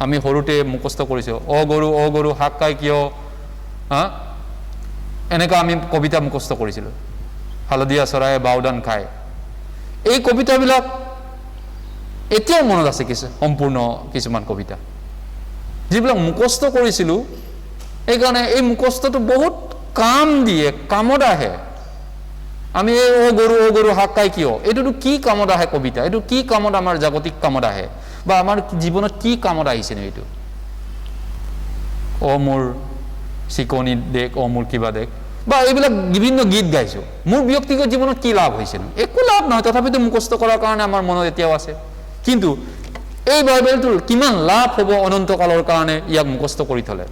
আমি সৰুতে মুখস্থ কৰিছোঁ, অ গৰু শাক খাই কিয়, এনেকুৱা আমি কবিতা মুখস্থ কৰিছিলোঁ, হালধীয়া চৰায়ে বাওদান খায়। এই কবিতাবিলাক এতিয়াও মনত আছে, সম্পূৰ্ণ কিছুমান কবিতা যিবিলাক মুখস্থ কৰিছিলোঁ। এইকাৰণে এই মুখস্থটো বহুত কাম দিয়ে, কামত আহে। আমি এই অ গৰু শাক খাই কিয়, এইটোতো কি কামত আহে কবিতা, এইটো কি কামত আমাৰ জাগতিক কামত আহে, বা আমাৰ জীৱনত কি কামত আহিছে নো এইটো? অ মোৰ চিকনি দেখ, অ মোৰ কিবা দেখ, বা এইবিলাক বিভিন্ন গীত গাইছোঁ। মোৰ ব্যক্তিগত জীৱনত কি লাভ হৈছে নো? একো লাভ নহয়, তথাপিতো মুখস্থ কৰাৰ কাৰণে আমাৰ মনত এতিয়াও আছে। কিন্তু এই বাইবেলটোৰ কিমান লাভ হ'ব অনন্তকালৰ কাৰণে ইয়াক মুখস্থ কৰি থ'লে?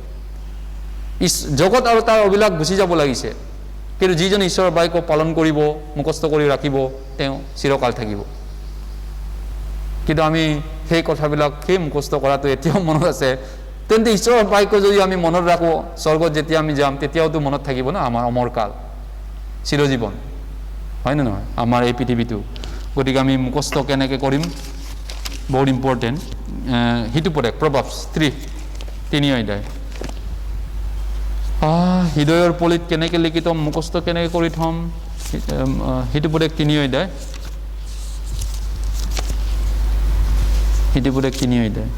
জগত আৰু তাৰ অভিলাষ গুচি যাব লাগিছে, কিন্তু যিজন ঈশ্বৰৰ বাক্য পালন কৰিব, মুখস্থ কৰি ৰাখিব, তেওঁ চিৰকাল থাকিব। কিন্তু আমি সেই কথাবিলাক, সেই মুখস্থ কৰাটো এতিয়াও মনত আছে, তেন্তে ঈশ্বৰৰ বাক্য যদি আমি মনত ৰাখোঁ, স্বৰ্গত যেতিয়া আমি যাম তেতিয়াওতো মনত থাকিব না আমাৰ অমৰকাল, চিৰজীৱন, হয় নে নহয়, আমাৰ এই পৃথিৱীটো। গতিকে আমি মুখস্থ কেনেকৈ কৰিম, বহুত ইম্পৰ্টেণ্ট। হিতুপদেশ প্ৰভাৱছ 3 অধ্যায়, হৃদয়ৰ পলিত কেনেকৈ লিখি থ'ম, মুখস্থ কেনেকৈ কৰি থ'ম, হিতুপদেশ 3 অধ্যায়, হিতুপদেশ 3 অধ্যায়।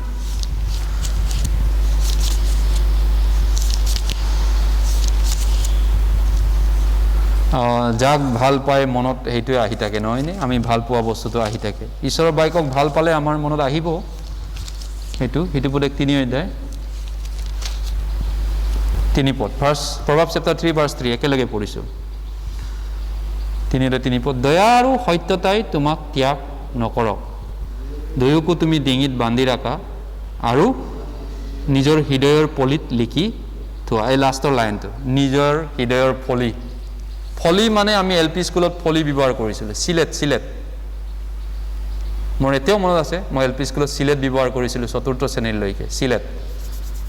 যাক ভাল পায় মনত সেইটোৱে আহি থাকে, নহয়নে? আমি ভাল পোৱা বস্তুটো আহি থাকে। ঈশ্বৰৰ বাক্যক ভাল পালে আমাৰ মনত আহিব সেইটো। হিতুপদেশ 3 অধ্যায় 3 পদ, প্ৰভাৱ চেপ্টাৰ 3 ভাৰ্চ 3 একেলগে পঢ়িছোঁ। 3 পদ, দয়া আৰু সত্যতাই তোমাক ত্যাগ নকৰক, দুয়োকো তুমি ডিঙিত বান্ধি ৰাখা আৰু নিজৰ হৃদয়ৰ পলিত লিখি থোৱা। এই লাষ্টৰ লাইনটো, নিজৰ হৃদয়ৰ ফলি মানে আমি LP স্কুলত ফলি ব্যৱহাৰ কৰিছিলোঁ, চিলেট। মোৰ এতিয়াও মনত আছে, মই LP স্কুলত চিলেট ব্যৱহাৰ কৰিছিলোঁ 4ৰ্থ শ্ৰেণীলৈকে, চিলেট,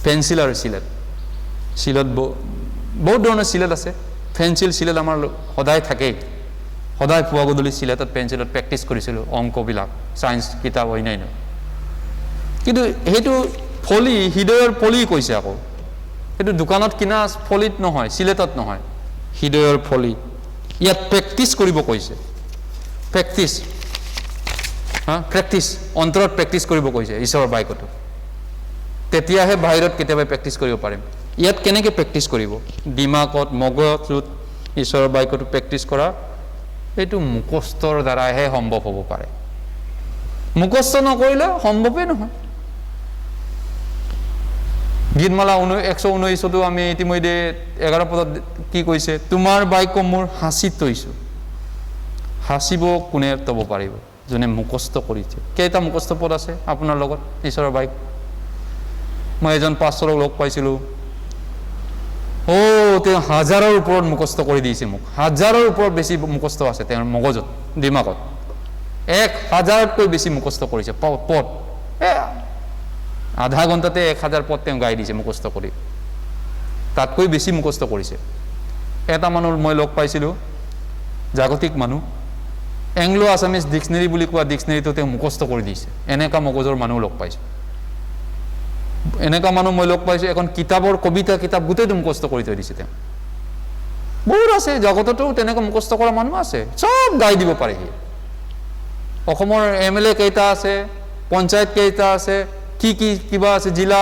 পেঞ্চিল আৰু চিলেট। শিলত বহুত ধৰণৰ শিলত আছে পেঞ্চিল শিলত আমাৰ সদায় থাকেই সদায় পুৱা গধূলি শিলতত পেঞ্চিলত প্ৰেক্টিছ কৰিছিলোঁ অংকবিলাক সায়েন্স কিতাপ অন্যান্য কিন্তু সেইটো ফলি হৃদয়ৰ ফলি কৈছে আকৌ সেইটো দোকানত কিনা ফলিত নহয় শিলতত নহয় হৃদয়ৰ ফলি ইয়াত প্ৰেক্টিছ কৰিব কৈছে প্ৰেক্টিছ প্ৰেক্টিছ অন্তৰত প্ৰেক্টিছ কৰিব কৈছে ঈশ্বৰৰ বাক্যটো তেতিয়াহে বাহিৰত কেতিয়াবা প্ৰেক্টিছ কৰিব পাৰিম ইয়াত কেনেকৈ প্ৰেক্টিছ কৰিব দিমাগত মগজুত ঈশ্বৰৰ বাক্যটো প্ৰেক্টিছ কৰা এইটো মুখস্থৰ দ্বাৰাহে সম্ভৱ হ'ব পাৰে মুখস্থ নকৰিলে সম্ভৱেই নহয় গীতমালা 119 আমি ইতিমধ্যে 11 পদত কি কৈছে তোমাৰ বাক্য মোৰ হাসিত থৈছো হাসিব কোনে তব পাৰিব যোনে মুখস্থ কৰিছে কেইটা মুখস্থ পদ আছে আপোনাৰ লগত ঈশ্বৰৰ বাক্য মই এজন পাষ্টৰক লগ পাইছিলোঁ তেওঁ হাজাৰৰ ওপৰত মুখস্থ কৰি দিছে মোক হাজাৰৰ ওপৰত বেছি মুখস্থ আছে তেওঁৰ মগজত দিমাগত 1000তকৈ বেছি মুখস্থ কৰিছে পদ আধা ঘণ্টাতে 1000 পদ তেওঁ গাই দিছে মুখস্থ কৰি তাতকৈ বেছি মুখস্থ কৰিছে এটা মানুহ মই লগ পাইছিলোঁ জাগতিক মানুহ এংলো আছামিজ ডিকচনেৰী বুলি কোৱা ডিকচনেৰীটো তেওঁ মুখস্থ কৰি দিছে এনেকা মগজৰ মানুহ লগ পাইছোঁ এনেকা মানুহ মই লগ পাইছোঁ এখন কিতাপৰ কবিতা কিতাপ গোটেইটো মুখস্থ কৰি থৈ দিছে তেওঁ বহুত আছে জগততো তেনেকুৱা মুখস্থ কৰা মানুহ আছে চব গাই দিব পাৰে সি অসমৰ MLA কেইটা আছে পঞ্চায়ত কেইটা আছে কি কিবা আছে জিলা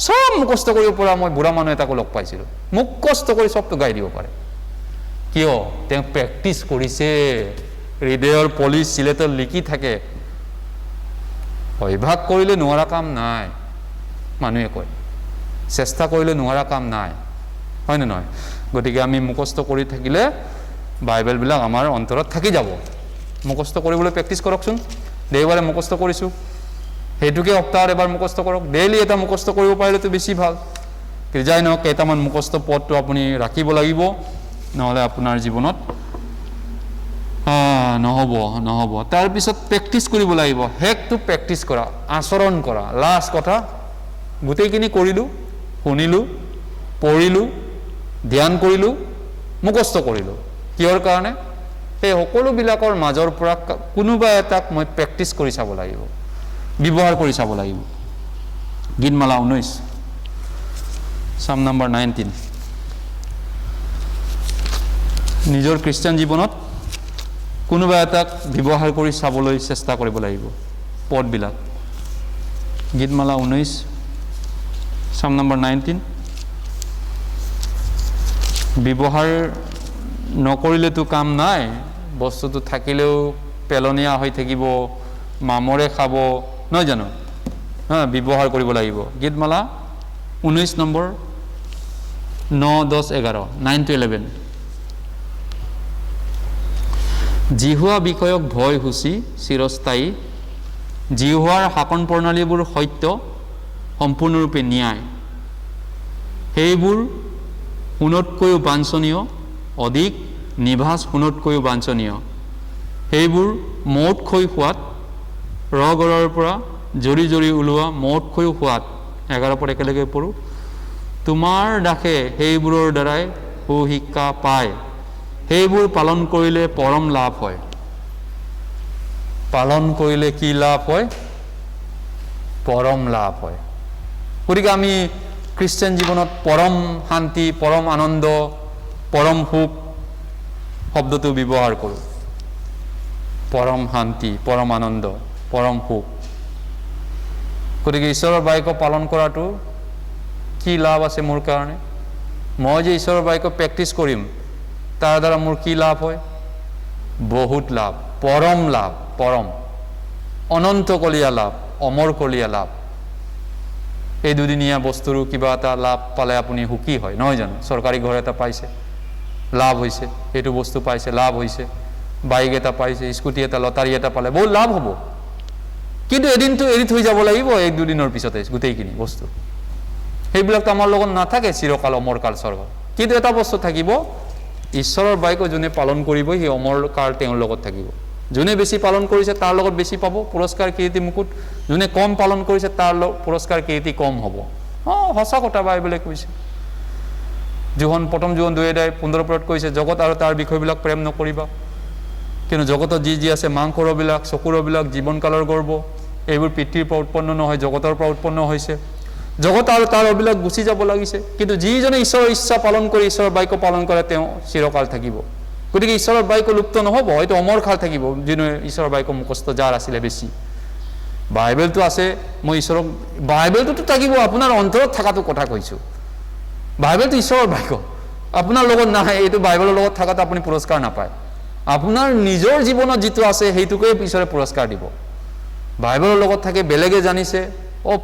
সব মুখস্থ কৰিব পৰা মই বুঢ়া মানুহ এটাকো লগ পাইছিলোঁ মুখস্থ কৰি সবটো গাই দিব পাৰে কিয় তেওঁ প্ৰেক্টিছ কৰিছে হৃদয়ৰ পলিচ চিলেটত লিখি থাকে অভ্যাস কৰিলে নোৱাৰা কাম নাই মানুহে কয় চেষ্টা কৰিলে নোৱাৰা কাম নাই হয় নে নহয় গতিকে আমি মুখস্থ কৰি থাকিলে বাইবেলবিলাক আমাৰ অন্তৰত থাকি যাব মুখস্থ কৰিবলৈ প্ৰেক্টিছ কৰকচোন দেওবাৰে মুখস্থ কৰিছোঁ সেইটোকে সপ্তাহত এবাৰ মুখস্থ কৰক ডেইলি এটা মুখস্থ কৰিব পাৰিলেতো বেছি ভাল যাই নহওক কেইটামান মুখস্থ পদটো আপুনি ৰাখিব লাগিব নহ'লে আপোনাৰ জীৱনত নহ'ব তাৰপিছত প্ৰেক্টিছ কৰিব লাগিব হেকটো প্ৰেক্টিছ কৰা আচৰণ কৰা লাষ্ট কথা গোটেইখিনি কৰিলোঁ শুনিলোঁ পঢ়িলোঁ ধ্যান কৰিলোঁ মুখস্থ কৰিলোঁ কিহৰ কাৰণে সেই সকলোবিলাকৰ মাজৰ পৰা কোনোবা এটাক মই প্ৰেক্টিছ কৰি চাব লাগিব ব্যৱহাৰ কৰি চাব লাগিব গীতমালা 19 সাম নম্বৰ 19 নিজৰ খ্ৰীষ্টান জীৱনত কোনোবা এটাক ব্যৱহাৰ কৰি চাবলৈ চেষ্টা কৰিব লাগিব পদবিলাক গীতমালা 19 সাম নম্বৰ 19 ব্যৱহাৰ নকৰিলেতো কাম নাই বস্তুটো থাকিলেও পেলনীয়া হৈ থাকিব মামৰে খাব নহয় জানো ব্যৱহাৰ কৰিব লাগিব গীতমালা 19 নম্বৰ 9 10 11 9 to 11 জিহুৱা বিষয়ক ভয় সূচী চিৰস্থায়ী জিহুৱাৰ শাসন প্ৰণালীবোৰ সত্য সম্পূৰ্ণৰূপে ন্যায় সেইবোৰ সোণতকৈও বাঞ্ছনীয় অধিক নিভাজ সোণতকৈও বাঞ্ছনীয় সেইবোৰ মৌতকৈ সোৱাদ ৰগৰৰ পৰা জৰি জৰি ওলোৱা মৌতকৈও সোৱাদ 11 পৰা একেলগে পঢ়ো তোমাৰ দাসে সেইবোৰৰ দ্বাৰাই সুশিক্ষা পায় সেইবোৰ পালন কৰিলে পৰম লাভ হয় পালন কৰিলে কি লাভ হয় পৰম লাভ হয় গতিকে আমি খ্ৰীষ্টান জীৱনত পৰম শান্তি পৰম আনন্দ পৰম সুখ শব্দটো ব্যৱহাৰ কৰোঁ পৰম শান্তি পৰম আনন্দ পৰম সুখ গতিকে ঈশ্বৰৰ বাক্য পালন কৰাটো কি লাভ আছে মোৰ কাৰণে মই যে ঈশ্বৰৰ বাক্য প্ৰেক্টিছ কৰিম তাৰ দ্বাৰা মোৰ কি লাভ হয় বহুত লাভ পৰম অনন্তকলীয়া লাভ অমৰকলীয়া লাভ এই দুদিনীয়া বস্তুৰো কিবা এটা লাভ পালে আপুনি সুখী হয় নহয় জানো চৰকাৰী ঘৰ এটা পাইছে লাভ হৈছে এইটো বস্তু পাইছে লাভ হৈছে বাইক এটা পাইছে স্কুটি এটা লটাৰী এটা পালে বহুত লাভ হ'ব কিন্তু এদিনটো এৰি থৈ যাব লাগিব এক দুদিনৰ পিছতে গোটেইখিনি বস্তু সেইবিলাকতো আমাৰ লগত নাথাকে চিৰকাল অমৰকাল স্বৰ্গ কিন্তু এটা বস্তু থাকিব ঈশ্বৰৰ বাক্য যোনে পালন কৰিব সেই অমৰকাল তেওঁৰ লগত থাকিব যোনে বেছি পালন কৰিছে তাৰ লগত বেছি পাব পুৰস্কাৰ কীৰ্তি মুকুট যোনে কম পালন কৰিছে তাৰ পুৰস্কাৰ কীৰ্তি কম হ'ব সঁচা কথা বাইবেলে কৈছে প্ৰথম জোহন 2:15 কৈছে জগত আৰু তাৰ বিষয়বিলাক প্ৰেম নকৰিবা, কিন্তু জগতত যি আছে মাংসৰবিলাক, চকুৰবিলাক, জীৱনকালৰ গৰ্ব, এইবোৰ পৃথিৱীৰ পৰা উৎপন্ন নহয়, জগতৰ পৰা উৎপন্ন হৈছে। জগত আৰু তাৰ অবিলাক গুচি যাব লাগিছে, কিন্তু যিজনে ঈশ্বৰৰ ইচ্ছা পালন কৰি ঈশ্বৰৰ বাক্য পালন কৰে তেওঁ চিৰকাল থাকিব। গতিকে ঈশ্বৰৰ বাক্য লুপ্ত নহ'ব, হয়তো অমৰ কাল থাকিব, যিনো ঈশ্বৰৰ বাক্য মুখস্থ যাৰ আছিলে বেছি। বাইবেলটো আছে, মই ঈশ্বৰক বাইবেলটোতো থাকিব, আপোনাৰ অন্তৰত থকাটো কথা কৈছোঁ। বাইবেলটো ঈশ্বৰৰ বাক্য, আপোনাৰ লগত নাহে, এইটো বাইবেলৰ লগত থকাটো আপুনি পুৰস্কাৰ নাপায়। আপোনাৰ নিজৰ জীৱনত যিটো আছে সেইটোকে ঈশ্বৰে পুৰস্কাৰ দিব। বাইবেলৰ লগত থাকে, বেলেগে জানিছে,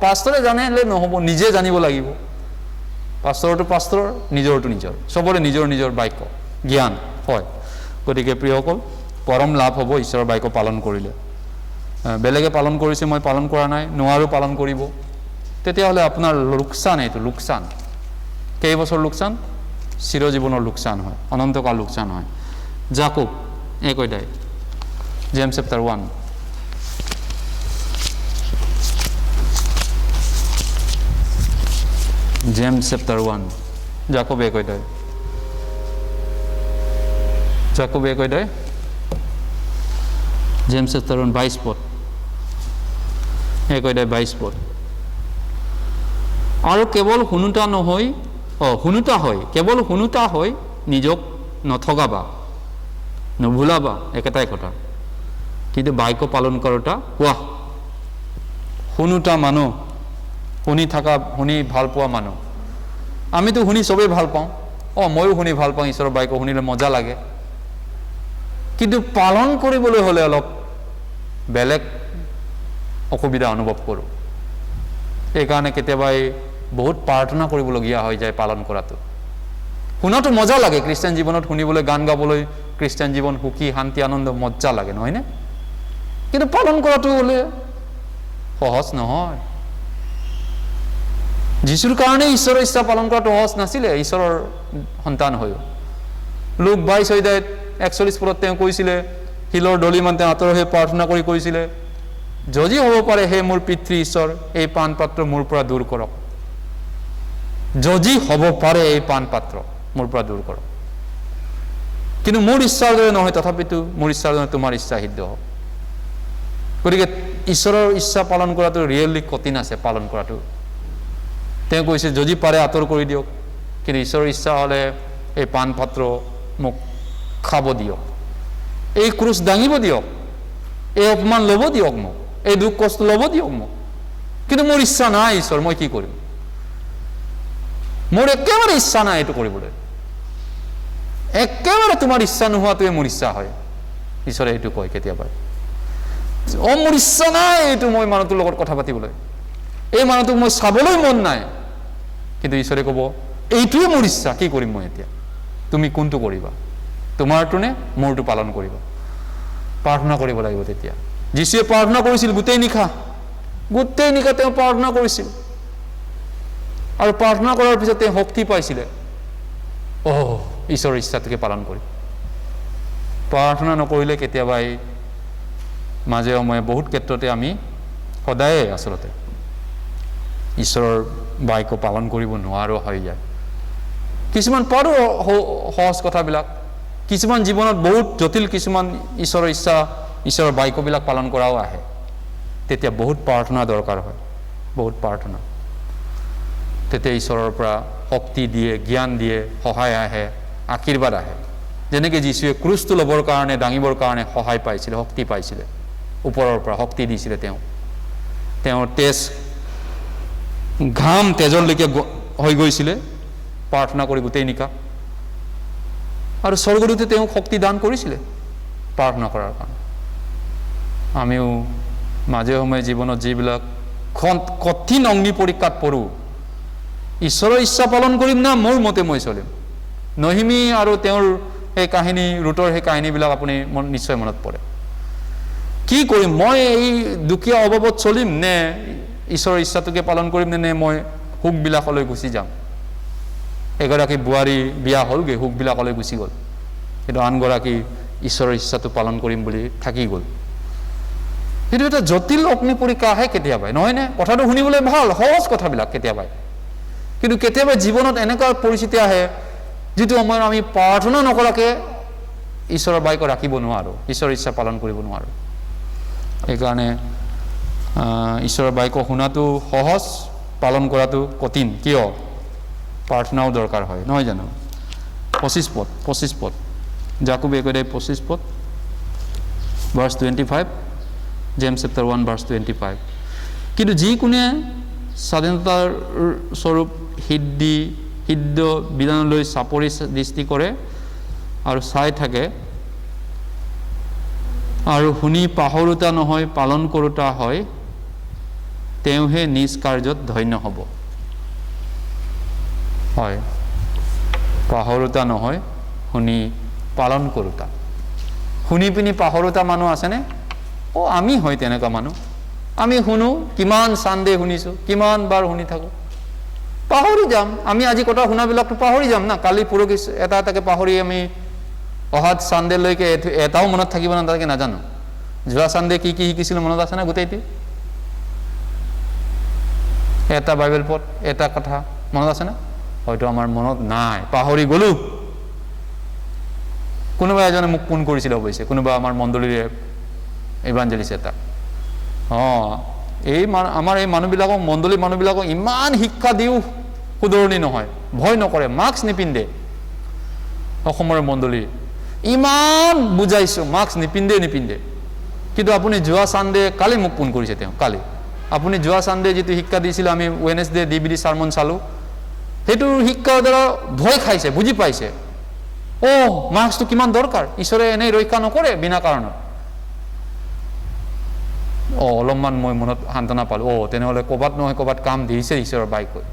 পাষ্টৰে জানিলে নহ'ব, নিজে জানিব লাগিব। পাষ্টৰটো পাষ্টৰৰ, নিজৰটো নিজৰ, চবৰে নিজৰ নিজৰ বাক্য জ্ঞান হয়। গতিকে প্ৰিয়সকল, পৰম লাভ হ'ব ঈশ্বৰৰ বাক্য পালন কৰিলে। বেলেগে পালন কৰিছে, মই পালন কৰা নাই, নোৱাৰো পালন কৰিব, তেতিয়াহ'লে আপোনাৰ লোকচান, এইটো লোকচান। কেইবছৰ লোকচান? চিৰজীৱনৰ লোকচান হয়, অনন্তকাল লোকচান হয়। জাকুব 1 James chapter 1 James chapter 1 জাকুব 1 জাকুব 1 James chapter 1 22 পদ 1 22 পদ। আৰু কেৱল শুনোতা নহয়, শুনোতা হয়, কেৱল শুনোতা হয়, নিজক নঠগাবা, নভুলাবা, একেটাই কথা, কিন্তু বাক্য পালন কৰোঁতা হোৱা। শুনোতা মানুহ, শুনি ভাল পোৱা মানুহ, আমিতো শুনি চবেই ভাল পাওঁ, ময়ো শুনি ভাল পাওঁ, ঈশ্বৰৰ বাক্য শুনিলে মজা লাগে, কিন্তু পালন কৰিবলৈ হ'লে অলপ বেলেগ অসুবিধা অনুভৱ কৰোঁ। এইকাৰণে কেতিয়াবা বহুত প্ৰাৰ্থনা কৰিবলগীয়া হৈ যায় পালন কৰাটো। শুনাটো মজা লাগে, খ্ৰীষ্টান জীৱনত শুনিবলৈ, গান গাবলৈ, খ্ৰীষ্টান জীৱন সুখী, শান্তি, আনন্দ মজা লাগে, নহয়নে? কিন্তু পালন কৰাটো হ'লে সহজ নহয়। যীশুৰ কাৰণে ঈশ্বৰৰ ইচ্ছা পালন কৰাটো সহজ নাছিলে, ঈশ্বৰৰ সন্তান হৈও। লোক 22:41 পদত তেওঁ কৈছিলে, শিলৰ দলিমান তেওঁ আঁতৰ হৈ প্ৰাৰ্থনা কৰি কৈছিলে, যদি হ'ব পাৰে হে মোৰ পিতৃ ঈশ্বৰ, এই পাণ পাত্ৰ মোৰ পৰা দূৰ কৰক। যদি হ'ব পাৰে এই পাণ পাত্ৰ মোৰ পৰা দূৰ কৰক, কিন্তু মোৰ ইচ্ছাৰ দৰে নহয়, তথাপিতো মোৰ ইচ্ছাৰ দৰে তোমাৰ ইচ্ছা সিদ্ধ হওক। গতিকে ঈশ্বৰৰ ইচ্ছা পালন কৰাটো ৰিয়েলি কঠিন আছে, পালন কৰাটো। তেওঁ কৈছে যদি পাৰে আঁতৰ কৰি দিয়ক, কিন্তু ঈশ্বৰৰ ইচ্ছা হ'লে এই পাণ পাত্ৰ মোক খাব দিয়ক, এই ক্ৰুচ দাঙিব দিয়ক, এই অপমান ল'ব দিয়ক মোক, এই দুখ কষ্ট ল'ব দিয়ক মোক, কিন্তু মোৰ ইচ্ছা নাই ঈশ্বৰ, মই কি কৰিম? মোৰ একেবাৰে ইচ্ছা নাই এইটো কৰিবলৈ, একেবাৰে তোমাৰ ইচ্ছা নোহোৱাটোৱে মোৰ ইচ্ছা হয়। ঈশ্বৰে এইটো কয় কেতিয়াবা, মোৰ ইচ্ছা নাই এইটো, মই মানুহটোৰ লগত কথা পাতিবলৈ, এই মানুহটোক মই চাবলৈ মন নাই, কিন্তু ঈশ্বৰে ক'ব এইটোৱে মোৰ ইচ্ছা, কি কৰিম মই এতিয়া? তুমি কোনটো কৰিবা, তোমাৰটো নে মোৰটো পালন কৰিবা? প্ৰাৰ্থনা কৰিব লাগিব তেতিয়া। যীশুৱে প্ৰাৰ্থনা কৰিছিল গোটেই নিশা তেওঁ প্ৰাৰ্থনা কৰিছিল, আৰু প্ৰাৰ্থনা কৰাৰ পিছত তেওঁ শক্তি পাইছিলে, ঈশ্বৰৰ ইচ্ছাটোকে পালন কৰি। প্ৰাৰ্থনা নকৰিলে কেতিয়াবা এই মাজে সময়ে বহুত ক্ষেত্ৰতে আমি সদায়ে আচলতে ঈশ্বৰৰ বাক্য পালন কৰিব নোৱাৰো হৈ যায়। কিছুমান পাৰো সহজ কথাবিলাক, কিছুমান জীৱনত বহুত জটিল কিছুমান ঈশ্বৰৰ ইচ্ছা, ঈশ্বৰৰ বাক্যবিলাক পালন কৰাও আহে, তেতিয়া বহুত প্ৰাৰ্থনা দৰকাৰ হয়, বহুত প্ৰাৰ্থনা। তেতিয়া ঈশ্বৰৰ পৰা শক্তি দিয়ে, জ্ঞান দিয়ে, সহায় আহে, আশীৰ্বাদ আহে। যেনেকৈ যীশুৱে ক্ৰুচটো ল'বৰ কাৰণে, দাঙিবৰ কাৰণে সহায় পাইছিলে, শক্তি পাইছিলে, ওপৰৰ পৰা শক্তি দিছিলে। তেওঁৰ তেজ ঘাম তেজলৈকে হৈ গৈছিলে প্ৰাৰ্থনা কৰি গোটেই নিশা, আৰু স্বৰ্গদূতে তেওঁক শক্তি দান কৰিছিলে প্ৰাৰ্থনা কৰাৰ কাৰণে। আমিও মাজে সময়ে জীৱনত যিবিলাক কঠিন অগ্নি পৰীক্ষাত পৰোঁ, ঈশ্বৰৰ ইচ্ছা পালন কৰিম না মোৰ মতে মই চলিম? নহিমী আৰু তেওঁৰ সেই কাহিনী, ৰুটৰ সেই কাহিনীবিলাক আপুনি নিশ্চয় মনত পৰে। কি কৰিম মই? এই দুখীয়া অভাৱত চলিম নে ঈশ্বৰৰ ইচ্ছাটোকে পালন কৰিম, নে মই সুখবিলাকলৈ গুচি যাম? এগৰাকী বোৱাৰী বিয়া হ'লগৈ, সুখবিলাকলৈ গুচি গ'ল, কিন্তু আনগৰাকী ঈশ্বৰৰ ইচ্ছাটো পালন কৰিম বুলি থাকি গ'ল। সেইটো এটা জটিল অগ্নি পৰীক্ষা আহে কেতিয়াবা, নহয়নে? কথাটো শুনিবলৈ ভাল, সহজ কথাবিলাক কেতিয়াবা, কিন্তু কেতিয়াবা জীৱনত এনেকুৱা পৰিস্থিতি আহে যিটো সময়ত আমি প্ৰাৰ্থনা নকৰাকৈ ঈশ্বৰৰ বাক্য ৰাখিব নোৱাৰোঁ, ঈশ্বৰৰ ইচ্ছা পালন কৰিব নোৱাৰোঁ। সেইকাৰণে ঈশ্বৰৰ বাক্য শুনাটো সহজ, পালন কৰাটো কঠিন। কিয়? প্ৰাৰ্থনাও দৰকাৰ হয়, নহয় জানো? 25 পদ জাকুব 1:25 ভাৰ্ছ 25, জেমছ চেপ্টাৰ 1 ভাৰ্ছ 25। কিন্তু যিকোনে স্বাধীনতাৰ স্বৰূপ সিদ্ধ বিধানলৈ চাপৰি দৃষ্টি কৰে আৰু চাই থাকে আৰু শুনি পাহৰোতা নহয় পালন কৰোতা হয়, তেওঁহে নিজ কাৰ্যত ধন্য হ'ব। হয়, পাহৰোতা নহয়, শুনি পালন কৰোতা। শুনি পিনি পাহৰোতা মানুহ আছেনে? আমি হয় তেনেকুৱা মানুহ। আমি শুনো, কিমান চানডে শুনিছোঁ, কিমান বাৰ শুনি থাকোঁ, পাহৰি যাম। আমি আজি কথা শুনাবিলাকতো পাহৰি যাম না, কালি পৰহি এটা এটাকে পাহৰি আমি অহা চানডেলৈকে এটাও মনত থাকিব না তাকে নাজানো। যোৱা চানডে কি কি শিকিছিলোঁ মনত আছে না? গোটেইটি এটা বাইবেল পদ, এটা কথা মনত আছে না? হয়তো আমাৰ মনত নাই, পাহৰি গ'লোঁ। কোনোবা এজনে মোক ফোন কৰিছিলে অৱশ্যে, কোনোবা আমাৰ মণ্ডলীৰে ইভাঞ্জেলিষ্ট এটা। আমাৰ এই মানুহবিলাকক, মণ্ডলী মানুহবিলাকক ইমান শিক্ষা দিও শুধৰণি নহয়, ভয় নকৰে, মাস্ক নিপিন্ধে। অসমৰ মণ্ডলী ইমান বুজাইছোঁ, মাস্ক নিপিন্ধে। কিন্তু আপুনি যোৱা চানডে, কালি মোক ফোন কৰিছে তেওঁ, কালি আপুনি যোৱা চানডে যিটো শিক্ষা দিছিলে, আমি ৱেডনেছডে DVD চাৰ্মন চালোঁ, সেইটোৰ শিক্ষাৰ দ্বাৰা ভয় খাইছে, বুজি পাইছে। মাস্কটো কিমান দৰকাৰ, ঈশ্বৰে এনেই ৰক্ষা নকৰে বিনা কাৰণত। অলপমান মই মনত সান্তনা পালোঁ। তেনেহ'লে ক'ৰবাত নহয় ক'ৰবাত কাম দিছে ঈশ্বৰৰ বাক্যই।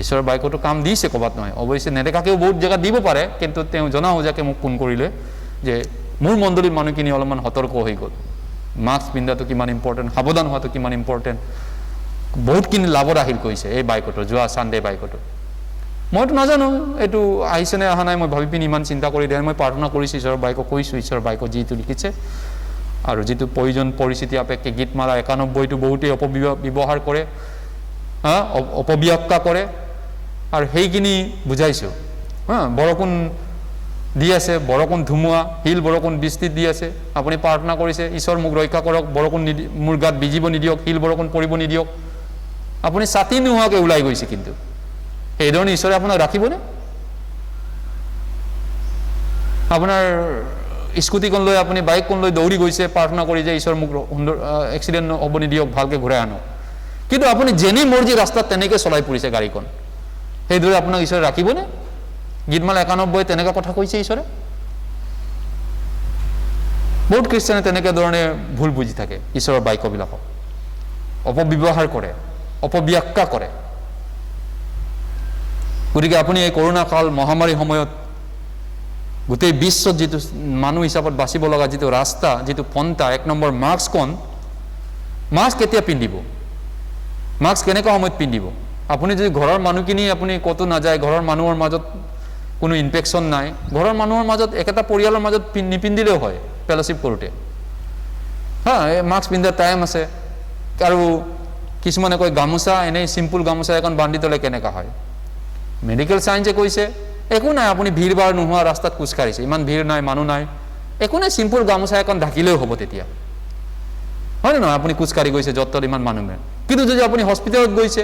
ঈশ্বৰৰ বাক্যটো কাম দিছে ক'ৰবাত নহয়, অৱশ্যে নেদেখাকেও বহুত জেগাত দিব পাৰে। কিন্তু তেওঁ জনা সজাকে মোক ফোন কৰিলে যে মোৰ মণ্ডলীৰ মানুহখিনি অলপমান সতৰ্ক হৈ গ'ল, মাস্ক পিন্ধাটো কিমান ইম্পৰ্টেণ্ট, সাৱধান হোৱাটো কিমান ইম্পৰ্টেণ্ট, বহুতখিনি লাভত আহিল কৈছে এই বাক্যটো, যোৱা চানডে বাক্যটো। মইতো নাজানো এইটো আহিছেনে অহা নাই, মই ভাবি পিনি ইমান চিন্তা কৰি দিয়া। মই প্ৰাৰ্থনা কৰিছোঁ, ঈশ্বৰৰ বাক্য কৈছোঁ, ঈশ্বৰৰ বাক্য যিটো লিখিছে আৰু যিটো প্ৰয়োজন পৰিস্থিতি সাপেক্ষে গীতমালা 91টো বহুতেই অপব্যৱহাৰ কৰে, অপব্যাখ্যা কৰে, আৰু সেইখিনি বুজাইছোঁ। বৰষুণ দি আছে, বৰষুণ ধুমুহা, শিল বৰষুণ বৃষ্টি দি আছে, আপুনি প্ৰাৰ্থনা কৰিছে, ঈশ্বৰ মোক ৰক্ষা কৰক, বৰষুণ মোৰ গাত ভিজিব নিদিয়ক, শিল বৰষুণ পৰিব নিদিয়ক। আপুনি ছাতি নোহোৱাকৈ ওলাই গৈছে, কিন্তু সেইধৰণে ঈশ্বৰে আপোনাক ৰাখিবনে? আপোনাৰ স্কুটিখন লৈ, আপুনি বাইকখন লৈ দৌৰি গৈছে, প্ৰাৰ্থনা কৰি যে ঈশ্বৰ মোক সুন্দৰ এক্সিডেণ্ট হ'ব নিদিয়ক, ভালকৈ ঘূৰাই আনক। কিন্তু আপুনি যেনি মৰ্জি ৰাস্তাত তেনেকৈ চলাই ফুৰিছে গাড়ীখন, সেইদৰে আপোনাক ঈশ্বৰে ৰাখিবনে? গীতমালা 91 তেনেকুৱা কথা কৈছে ঈশ্বৰে। বহুত খ্ৰীষ্টানে তেনেকৈ ধৰণে ভুল বুজি থাকে, ঈশ্বৰৰ বাক্যবিলাকক অপব্যৱহাৰ কৰে, অপব্যাখ্যা কৰে। গতিকে আপুনি এই কৰোণা কাল মহামাৰীৰ সময়ত গোটেই বিশ্বত যিটো মানুহ হিচাপত বাচিব লগা যিটো ৰাস্তা, যিটো পন্থা, 1 নম্বৰ মাস্ক কেতিয়া পিন্ধিব? মাস্ক কেনেকুৱা সময়ত পিন্ধিব? আপুনি যদি ঘৰৰ মানুহখিনি আপুনি ক'তো নাযায়, ঘৰৰ মানুহৰ মাজত কোনো ইনফেকশ্যন নাই, ঘৰৰ মানুহৰ মাজত একেটা পৰিয়ালৰ মাজত নিপিন্ধিলেও হয় ফেলোশ্বিপ কৰোঁতে। মাস্ক পিন্ধাৰ টাইম আছে। আৰু কিছুমানে কয় গামোচা, এনেই চিম্পুল গামোচা এখন বান্ধি থ'লে কেনেকুৱা হয়? মেডিকেল চায়েন্সে কৈছে একো নাই, আপুনি ভিৰ ভাৰ নোহোৱা ৰাস্তাত খোজকাঢ়িছে, ইমান ভিৰ নাই, মানুহ নাই, একো নাই, চিম্পুল গামোচা এখন ঢাকিলেও হ'ব তেতিয়া, হয় নে নহয়? আপুনি খোজকাঢ়ি গৈছে য'ত ইমান মানুহ নাই। কিন্তু যদি আপুনি হস্পিটেলত গৈছে,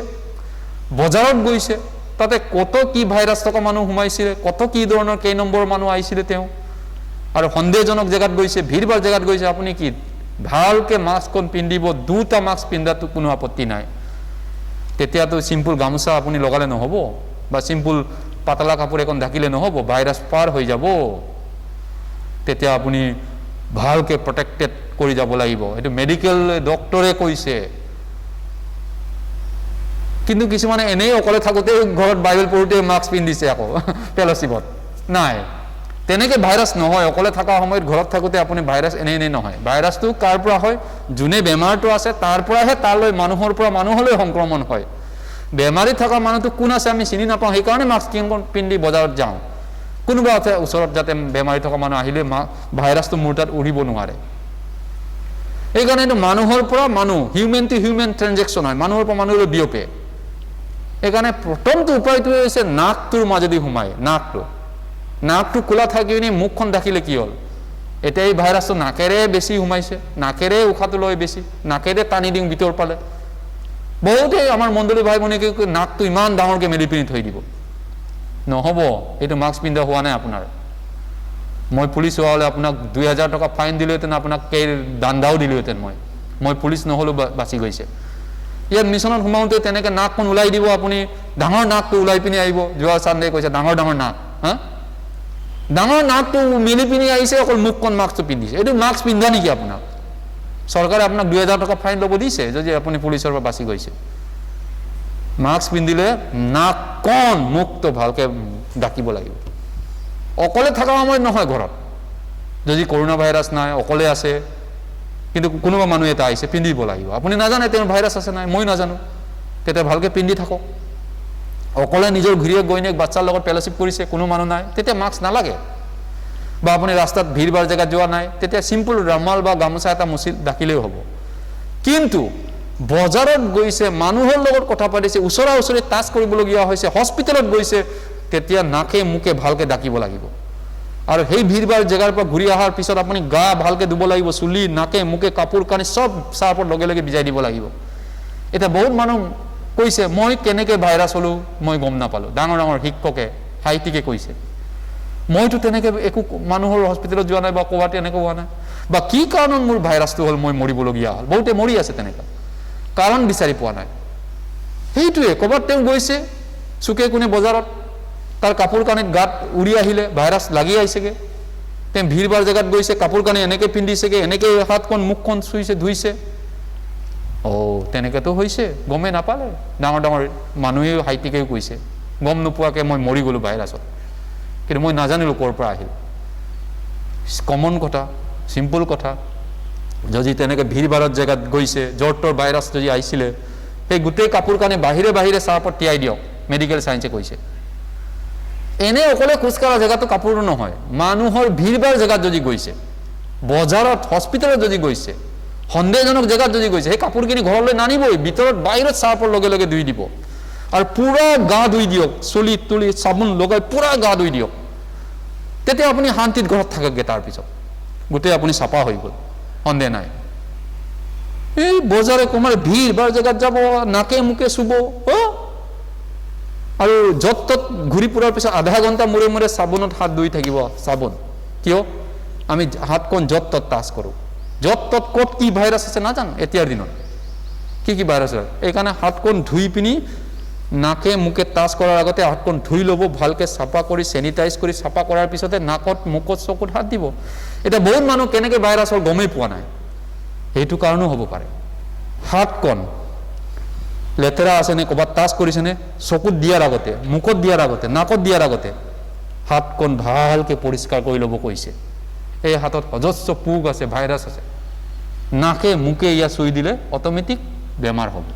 বজাৰত গৈছে, তাতে কত কি ভাইৰাছ থকা মানুহ সোমাইছিলে, কত কি ধৰণৰ কেই নম্বৰ মানুহ আহিছিলে তেওঁ, আৰু সন্দেহজনক জেগাত গৈছে, ভিৰ ভাৰ জেগাত গৈছে, আপুনি কি ভালকৈ মাস্কখন পিন্ধিব, 2টা মাস্ক পিন্ধাটো কোনো আপত্তি নাই। তেতিয়াতো চিম্পুল গামোচা আপুনি লগালে নহ'ব, বা চিম্পুল পাতলা কাপোৰ এখন ঢাকিলে নহ'ব, ভাইৰাছ পাৰ হৈ যাব। তেতিয়া আপুনি ভালকৈ প্ৰটেক্টেড কৰি যাব লাগিব, এইটো মেডিকেল ডক্টৰে কৈছে। কিন্তু কিছুমানে এনেই অকলে থাকোঁতে ঘৰত বাইবেল পঢ়োঁতে মাস্ক পিন্ধিছে আকৌ ফেলোশ্বিপত। নাই, তেনেকৈ ভাইৰাছ নহয়। অকলে থকা সময়ত ঘৰত থাকোঁতে আপুনি ভাইৰাছ এনেই নহয়। ভাইৰাছটো কাৰ পৰা হয়? যোনে বেমাৰটো আছে তাৰ পৰাহে তালৈ, মানুহৰ পৰা মানুহলৈ সংক্ৰমণ হয়। বেমাৰী থকা মানুহটো কোন আছে আমি চিনি নাপাওঁ, সেইকাৰণে মাস্ক পিন্ধি বজাৰত যাওঁ। কোনোবা ওচৰত যাতে বেমাৰী থকা মানুহ আহিলে ভাইৰাছটো মোৰ তাত উৰিব নোৱাৰে। সেইকাৰণে এইটো মানুহৰ পৰা মানুহ, হিউমেন টু হিউমেন ট্ৰেঞ্জেকশ্যন হয়, মানুহৰ পৰা মানুহলৈ বিয়পে। সেইকাৰণে প্ৰথমটো উপায়টোৱে হৈছে নাকটোৰ মাজেদি সোমায়, নাকটো নাকটো খোলা থাকি পিনি মুখখন ঢাকিলে কি হ'ল এতিয়া এই ভাইৰাছটো নাকেৰে বেছি সোমাইছে নাকেৰে উশাহটো লয় বেছি নাকেৰে টানি দিওঁ ভিতৰ পালে বহুতে আমাৰ মণ্ডলী ভাই ভনীকে নাকটো ইমান ডাঙৰকৈ মেলি পিনি থৈ দিব নহ'ব এইটো মাস্ক পিন্ধা হোৱা নাই আপোনাৰ মই পুলিচ হোৱা হ'লে আপোনাক 2000 টকা ফাইন দিলোহেঁতেন আপোনাক দাণ্ডাও দিলোহেঁতেন মই পুলিচ নহ'লেও বাচি গৈছে ইয়াত মিছনত সোমাওঁতে তেনেকৈ নাকখন ওলাই দিব আপুনি ডাঙৰ নাকটো ওলাই পিনি আহিব যোৱা চানডে কৈছে ডাঙৰ নাক হা ডাঙৰ নাকটো মিলি পিনি আহিছে অকল মুখখন মাস্কটো পিন্ধিছে এইটো মাস্ক পিন্ধা নেকি আপোনাক চৰকাৰে আপোনাক 2000 টকা ফাইন ল'ব দিছে যদি আপুনি পুলিচৰ পৰা বাচি গৈছে মাস্ক পিন্ধিলে নাকখন মুখটো ভালকৈ ঢাকিব লাগিব অকলে থকা সময়ত নহয় ঘৰত যদি কৰোনা ভাইৰাছ নাই অকলে আছে কিন্তু কোনোবা মানুহ এটা আহিছে পিন্ধিব লাগিব আপুনি নাজানে তেওঁৰ ভাইৰাছ আছে নাই মই নাজানো তেতিয়া ভালকৈ পিন্ধি থাকক অকলে নিজৰ ঘূৰিয়ে গৈনীয়েক বাচ্চাৰ লগত ফেলোশ্বিপ কৰিছে কোনো মানুহ নাই তেতিয়া মাস্ক নালাগে বা আপুনি ৰাস্তাত ভিৰ ভাৰ জেগাত যোৱা নাই তেতিয়া চিম্পল ৰুমাল বা গামোচা এটা মুচি ঢাকিলেও হ'ব কিন্তু বজাৰত গৈছে মানুহৰ লগত কথা পাতিছে ওচৰা ওচৰি টাচ কৰিবলগীয়া হৈছে হস্পিটেলত গৈছে তেতিয়া নাকে মুখে ভালকৈ ঢাকিব লাগিব আৰু সেই ভিৰ ভাৰ জেগাৰ পৰা ঘূৰি অহাৰ পিছত আপুনি গা ভালকৈ ধুব লাগিব চুলি নাকে মুখে কাপোৰ কানি চব চাৰ্ফত লগে লগে ভিজাই দিব লাগিব এতিয়া বহুত মানুহ কৈছে মই কেনেকৈ ভাইৰাছ হ'লো মই গম নাপালোঁ ডাঙৰ ডাঙৰ শিক্ষকে সাহিত্যিকে কৈছে মইতো তেনেকৈ একো মানুহৰ হস্পিটেলত যোৱা নাই বা ক'ৰবাত এনেকৈ হোৱা নাই বা কি কাৰণত মোৰ ভাইৰাছটো হ'ল মই মৰিবলগীয়া হ'ল বহুতে মৰি আছে তেনেকৈ কাৰণ বিচাৰি পোৱা নাই সেইটোৱে ক'ৰবাত তেওঁ গৈছে চুকে কোণে বজাৰত তাৰ কাপোৰ কানিত গাত উৰি আহিলে ভাইৰাছ লাগি আহিছেগৈ তেওঁ ভিৰ ভাৰ জেগাত গৈছে কাপোৰ কানি এনেকৈ পিন্ধিছেগৈ এনেকৈ হাতখন মুখখন চুইছে ধুইছে তেনেকৈতো হৈছে গমেই নাপালে ডাঙৰ ডাঙৰ মানুহেও সাহিত্যিকেও কৈছে গম নোপোৱাকৈ মই মৰি গ'লোঁ ভাইৰাছত কিন্তু মই নাজানিলোঁ ক'ৰ পৰা আহিল কমন কথা চিম্পল কথা যদি তেনেকৈ ভিৰ ভাৰত জেগাত গৈছে জ্বৰ তৰ ভাইৰাছ যদি আহিছিলে সেই গোটেই কাপোৰ কানি বাহিৰে বাহিৰে চাৰ্ফত তিয়াই দিয়ক মেডিকেল চায়েন্সে কৈছে এনে অকলে খোজকাঢ়া জেগাটো কাপোৰো নহয় মানুহৰ ভিৰ ভাৰ জেগাত যদি গৈছে বজাৰত হস্পিটেলত যদি গৈছে সন্দেহজনক জেগাত যদি গৈছে সেই কাপোৰখিনি ঘৰলৈ নানিবই ভিতৰত বাহিৰত চাৰ্ফৰ লগে লগে ধুই দিব আৰু পুৰা গা ধুই দিয়ক চুলি তুলি চাবোন লগাই পুৰা গা ধুই দিয়ক তেতিয়া আপুনি শান্তিত ঘৰত থাকগে তাৰপিছত গোটেই আপুনি চাফা হৈ গ'ল সন্দেহ নাই এই বজাৰে কোমাৰ ভিৰ ভাৰ জেগাত যাব নাকে মুখে চুব আৰু য'ত ত'ত ঘূৰি ফুৰাৰ পিছত আধা ঘণ্টা মূৰে মূৰে চাবোনত হাত ধুই থাকিব চাবোন কিয় আমি হাতখন য'ত ত'ত টাচ কৰোঁ য'ত ত'ত ক'ত কি ভাইৰাছ আছে নাজানো এতিয়াৰ দিনত কি ভাইৰাছ হয় এইকাৰণে হাতখন ধুই পিনি নাকে মুখে টাচ কৰাৰ আগতে হাতখন ধুই ল'ব ভালকৈ চাফা কৰি চেনিটাইজ কৰি চাফা কৰাৰ পিছতে নাকত মুখত চকুত হাত দিব এতিয়া বহুত মানুহ কেনেকৈ ভাইৰাছ হ'ল গমেই পোৱা নাই সেইটো কাৰণেও হ'ব পাৰে হাতখন লেতেৰা আছেনে ক'ৰবাত টাচ কৰিছেনে চকুত দিয়াৰ আগতে মুখত দিয়াৰ আগতে নাকত দিয়াৰ আগতে হাতখন ভালকৈ পৰিষ্কাৰ কৰি ল'ব কৈছে এই হাতত অজস্ৰ পোক আছে ভাইৰাছ আছে নাকে মুখে ইয়াত চুই দিলে অট'মেটিক বেমাৰ হ'ব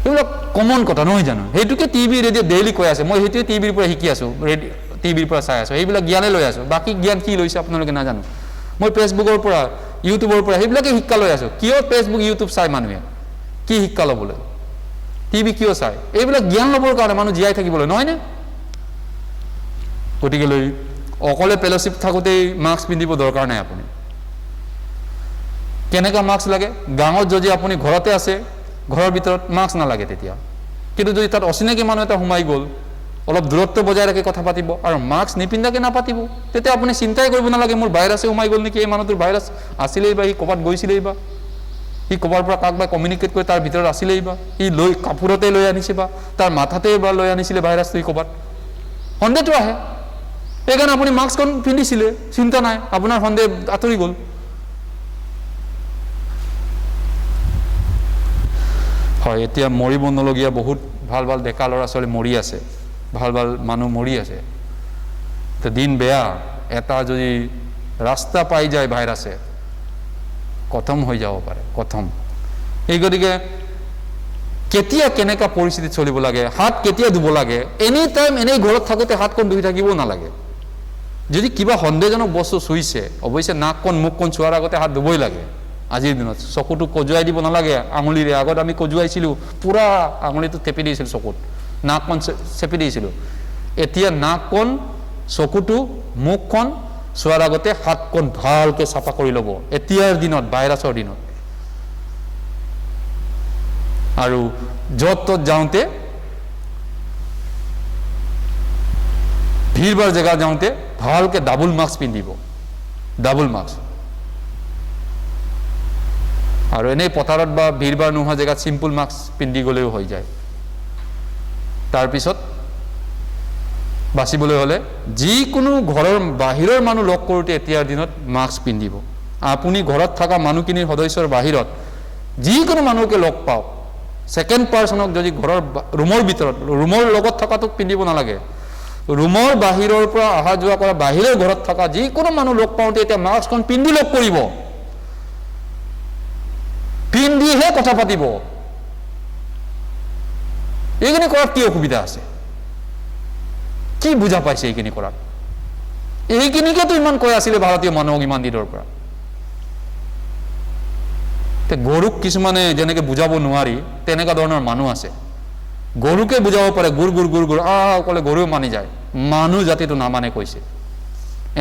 এইবিলাক কমন কথা নহয় জানো সেইটোকে টিভি ৰেডিঅ' ডেইলি কৈ আছে মই সেইটোৱে টিভিৰ পৰা শিকি আছোঁ টিভিৰ পৰা চাই আছোঁ সেইবিলাক জ্ঞানে লৈ আছোঁ বাকী জ্ঞান কি লৈছে আপোনালোকে নাজানো মই ফেচবুকৰ পৰা ইউটিউবৰ পৰা সেইবিলাকে শিক্ষা লৈ আছোঁ কিয় ফেচবুক ইউটিউব চাই মানুহে কি শিক্ষা ল'বলৈ টিভি কিয় চাই এইবিলাক জ্ঞান ল'বৰ কাৰণে মানুহ জীয়াই থাকিবলৈ নহয়নে গতিকে লৈ অকলে ফেলোশ্বিপ থাকোঁতেই মাস্ক পিন্ধিব দৰকাৰ নাই আপুনি কেনেকুৱা মাস্ক লাগে গাঁৱত যদি আপুনি ঘৰতে আছে ঘৰৰ ভিতৰত মাস্ক নালাগে তেতিয়া কিন্তু যদি তাত অচিনাকি মানুহ এটা সোমাই গ'ল অলপ দূৰত্ব বজাই ৰাখি কথা পাতিব আৰু মাস্ক নিপিন্ধাকৈ নাপাতিব তেতিয়া আপুনি চিন্তাই কৰিব নালাগে মোৰ ভাইৰাছে সোমাই গ'ল নেকি এই মানুহটোৰ ভাইৰাছ আছিলেই বা সি ক'ৰবাত গৈছিলেই বা সি ক'ৰবাৰ পৰা কাকবাই কমিউনিকেট কৰি তাৰ ভিতৰত আছিলেই বা সি লৈ কাপোৰতে লৈ আনিছে বা তাৰ মাথাতে বা লৈ আনিছিলে ভাইৰাছটো সি ক'ৰবাত সন্দেহটো আহে সেইকাৰণে আপুনি মাস্কখন পিন্ধিছিলে চিন্তা নাই আপোনাৰ সন্দেহ আঁতৰি গ'ল হয় এতিয়া মৰিব নলগীয়া বহুত ভাল ভাল ডেকা ল'ৰা ছোৱালী মৰি আছে ভাল ভাল মানুহ মৰি আছে তো দিন বেয়া এটা যদি ৰাস্তা পাই যায় ভাইৰাছে খতম হৈ যাব পাৰে খতম এই গতিকে কেতিয়া কেনেকুৱা পৰিস্থিতিত চলিব লাগে হাত কেতিয়া ধুব লাগে এনি টাইম এনেই ঘৰত থাকোঁতে হাতখন ধুই থাকিব নালাগে যদি কিবা সন্দেহজনক বস্তু চুইছে অৱশ্যে নাকখন মুখখন চোৱাৰ আগতে হাত ধুবই লাগে আজিৰ দিনত চকুটো কজুৱাই দিব নালাগে আঙুলিৰে আগত আমি কজুৱাইছিলোঁ পুৰা আঙুলিটো থেপি দিছিলোঁ চকুত নাকখন চেপি দিছিলোঁ এতিয়া নাককণ, চকুটো, মুখখন চোৱাৰ আগতে হাতখন ভালকৈ চাফা কৰি ল'ব এতিয়াৰ দিনত, ভাইৰাছৰ দিনত। আৰু য'ত ত'ত যাওঁতে, ভিৰ ভাৰ জেগা যাওঁতে ভালকৈ ডাবল মাস্ক পিন্ধিব, ডাবল মাস্ক। আৰু এনেই পথাৰত বা ভিৰ ভাৰ নোহোৱা জেগাত চিম্পল মাস্ক পিন্ধি গ'লেও হৈ যায়। তাৰপিছত বাচিবলৈ হ'লে যিকোনো ঘৰৰ বাহিৰৰ মানুহ লগ কৰোঁতে এতিয়াৰ দিনত মাস্ক পিন্ধিব। আপুনি ঘৰত থকা মানুহখিনিৰ সদস্যৰ বাহিৰত যিকোনো মানুহকে লগ পাওক, ছেকেণ্ড পাৰ্চনক যদি ঘৰৰ ৰুমৰ ভিতৰত, ৰুমৰ লগত থকাটোক পিন্ধিব নালাগে, ৰুমৰ বাহিৰৰ পৰা অহা যোৱা কৰা বাহিৰৰ ঘৰত থকা যিকোনো মানুহ লগ পাওঁতে এতিয়া মাস্কখন পিন্ধি লগ কৰিব, পিন্ধিহে কথা পাতিব। এইখিনি কৰাত কি অসুবিধা আছে? কি বুজা পাইছে এইখিনি কৰাত? এইখিনিকেতো ইমান কৈ আছিলে ভাৰতীয় মানুহক ইমান দিনৰ পৰা। গৰুক কিছুমানে যেনেকে বুজাব নোৱাৰি তেনেকুৱা ধৰণৰ মানুহ আছে। গৰুকে বুজাব পাৰে, গুৰ গুৰ গুৰ গুৰ ক'লে গৰুও মানি যায়, মানুহ জাতিটো নামানে কৈছে।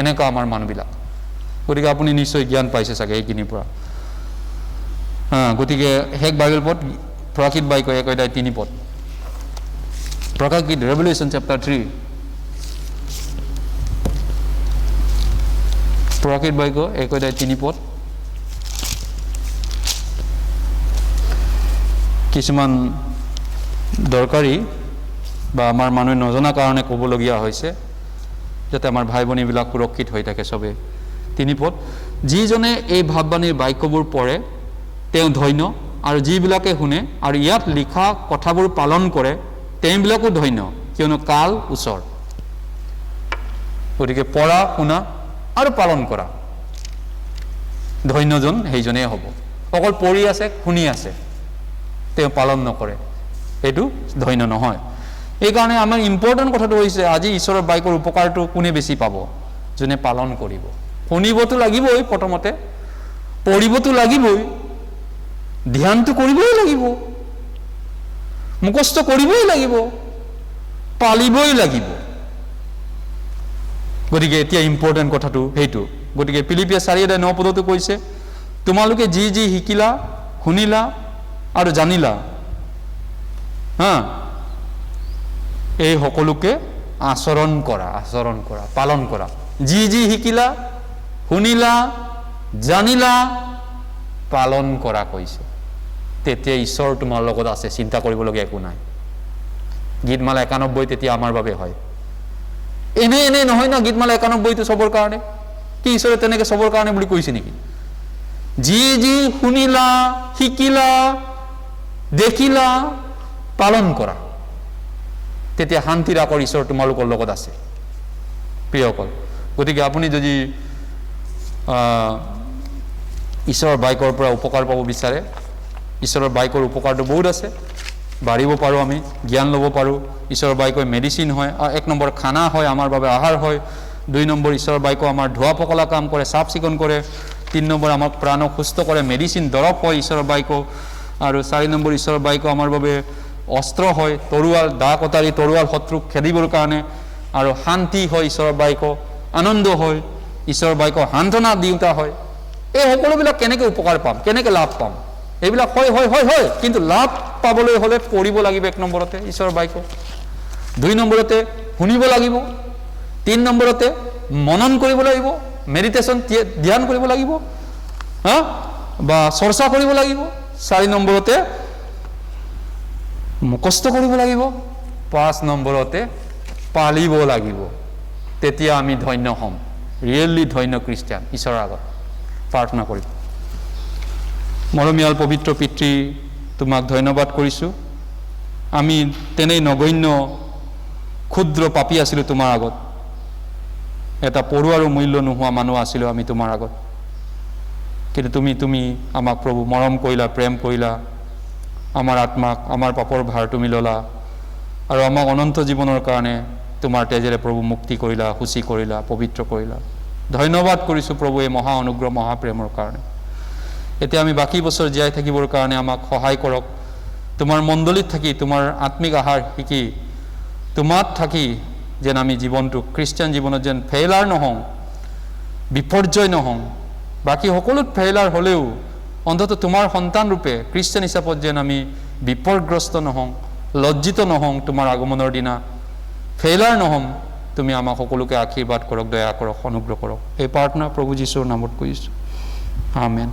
এনেকুৱা আমাৰ মানুহবিলাক। গতিকে আপুনি নিশ্চয় জ্ঞান পাইছে চাগে এইখিনিৰ পৰা। গতিকে শেষ বাইবেল পদ প্ৰকাশিত বাক্য 1:3 পদ। প্ৰকাশিত ৰেভেলেশ্যন চেপ্টাৰ 3, প্ৰকাশিত বাক্য 1:3 পদ। কিছুমান দৰকাৰী বা আমাৰ মানুহে নজনা কাৰণে ক'বলগীয়া হৈছে, যাতে আমাৰ ভাই ভনীবিলাক সুৰক্ষিত হৈ থাকে চবে। 3 পদ। যিজনে এই ভাৱবাণীৰ বাক্যবোৰ পঢ়ে তেওঁ ধন্য, আৰু যিবিলাকে শুনে আৰু ইয়াত লিখা কথাবোৰ পালন কৰে তেওঁবিলাকো ধন্য, কিয়নো কাল ওচৰ। গতিকে পঢ়া, শুনা আৰু পালন কৰা, ধন্যজন সেইজনেই হ'ব। অকল পঢ়ি আছে, শুনি আছে, তেওঁ পালন নকৰে, এইটো ধন্য নহয়। এইকাৰণে আমাৰ ইম্পৰ্টেণ্ট কথাটো হৈছে আজি ঈশ্বৰৰ বাক্যৰ উপকাৰটো কোনে বেছি পাব? যোনে পালন কৰিব। শুনিবতো লাগিবই, প্ৰথমতে পঢ়িবতো লাগিবই, ধ্যানটো কৰিবই লাগিব, মুখস্থ কৰিবই লাগিব, পালিবই লাগিব। গতিকে এতিয়া ইম্পৰ্টেণ্ট কথাটো সেইটো। গতিকে ফিলিপিয়া 4:9 পদতো কৈছে, তোমালোকে যি যি শিকিলা, শুনিলা আৰু জানিলা, এই সকলোকে আচৰণ কৰা, আচৰণ কৰা, পালন কৰা। যি যি শিকিলা, শুনিলা, জানিলা, পালন কৰা কৈছে। তেতিয়া ঈশ্বৰ তোমাৰ লগত আছে, চিন্তা কৰিবলগীয়া একো নাই। গীতমালা 91 তেতিয়া আমাৰ বাবে হয়। এনে নহয় না গীতমালা 91টো চবৰ কাৰণে। কি ঈশ্বৰে তেনেকে চবৰ কাৰণে বুলি কৈছে নেকি? যি যি শুনিলা, শিকিলা, দেখিলা, পালন কৰা, তেতিয়া শান্তিৰ আকৰ ঈশ্বৰ তোমালোকৰ লগত আছে প্ৰিয়সকল। গতিকে আপুনি যদি ঈশ্বৰৰ বাক্যৰ পৰা উপকাৰ পাব বিচাৰে, ঈশ্বৰৰ বাক্যৰ উপকাৰটো বহুত আছে, বাঢ়িব পাৰোঁ, আমি জ্ঞান ল'ব পাৰোঁ। ঈশ্বৰৰ বাক্য মেডিচিন হয়, 1 নম্বৰ খানা হয়, আমাৰ বাবে আহাৰ হয়। 2 নম্বৰ ঈশ্বৰৰ বাক্য আমাৰ ধোৱা পখলা কাম কৰে, চাফ চিকুণ কৰে। 3 নম্বৰ আমাক প্ৰাণক সুস্থ কৰে, মেডিচিন দৰৱ হয় ঈশ্বৰৰ বাক্য। আৰু 4 নম্বৰ ঈশ্বৰৰ বাক্য আমাৰ বাবে অস্ত্ৰ হয়, তৰোৱাল, দা কটাৰী তৰোৱাল শত্ৰুক খেদিবৰ কাৰণে। আৰু শান্তি হয় ঈশ্বৰৰ বাক্য, আনন্দ হয় ঈশ্বৰৰ বাক্য, সান্ত্বনা দিওঁতা হয়। এই সকলোবিলাক কেনেকৈ উপকাৰ পাম, কেনেকৈ লাভ পাম? এইবিলাক হয় হয় হয় হয়, কিন্তু লাভ পাবলৈ হ'লে পঢ়িব লাগিব 1 নম্বৰতে ঈশ্বৰৰ বাক্য, 2 নম্বৰতে শুনিব লাগিব, 3 নম্বৰতে মনন কৰিব লাগিব, মেডিটেশ্যন ধ্যান কৰিব লাগিব, বা চৰ্চা কৰিব লাগিব। 4 নম্বৰতে মুখস্থ কৰিব লাগিব, 5 নম্বৰতে পালিব লাগিব। তেতিয়া আমি ধন্য হ'ম, ৰিয়েলি ধন্য খ্ৰীষ্টিয়ান ঈশ্বৰৰ আগত। প্ৰাৰ্থনা কৰিম। মৰমীয়াল পবিত্ৰ পিতৃ, তোমাক ধন্যবাদ কৰিছোঁ। আমি তেনেই নগণ্য ক্ষুদ্ৰ পাপী আছিলোঁ তোমাৰ আগত, এটা পৰুৱাৰো মূল্য নোহোৱা মানুহ আছিলোঁ আমি তোমাৰ আগত। কিন্তু তুমি আমাক প্ৰভু মৰম কৰিলা, প্ৰেম কৰিলা, আমাৰ আত্মাক, আমাৰ পাপৰ ভাৰ তুমি ল'লা, আৰু আমাক অনন্ত জীৱনৰ কাৰণে তোমাৰ তেজেৰে প্ৰভু মুক্তি কৰিলা, সূচী কৰিলা, পবিত্ৰ কৰিলা। ধন্যবাদ কৰিছোঁ প্ৰভু এই মহা অনুগ্ৰহ, মহাপ্ৰেমৰ কাৰণে। এতিয়া আমি বাকী বছৰ জীয়াই থাকিবৰ কাৰণে আমাক সহায় কৰক। তোমাৰ মণ্ডলীত থাকি, তোমাৰ আত্মিক আহাৰ শিকি, তোমাত থাকি যেন আমি জীৱনটো খ্ৰীষ্টিয়ান জীৱনত যেন ফেইলাৰ নহওঁ, বিপৰ্যয় নহওঁ। বাকী সকলোত ফেইলাৰ হ'লেও অন্ততঃ তোমাৰ সন্তান ৰূপে খ্ৰীষ্টিয়ান হিচাপত যেন আমি বিপদগ্ৰস্ত নহওঁ, লজ্জিত নহওঁ। তোমাৰ আগমনৰ দিনা ফেইলাৰ নহ'ম। তুমি আমাক সকলোকে আশীৰ্বাদ কৰক, দয়া কৰক, অনুগ্ৰহ কৰক। এই প্ৰাৰ্থনা প্ৰভু যীশুৰ নামত কৰিছোঁ। আমেন।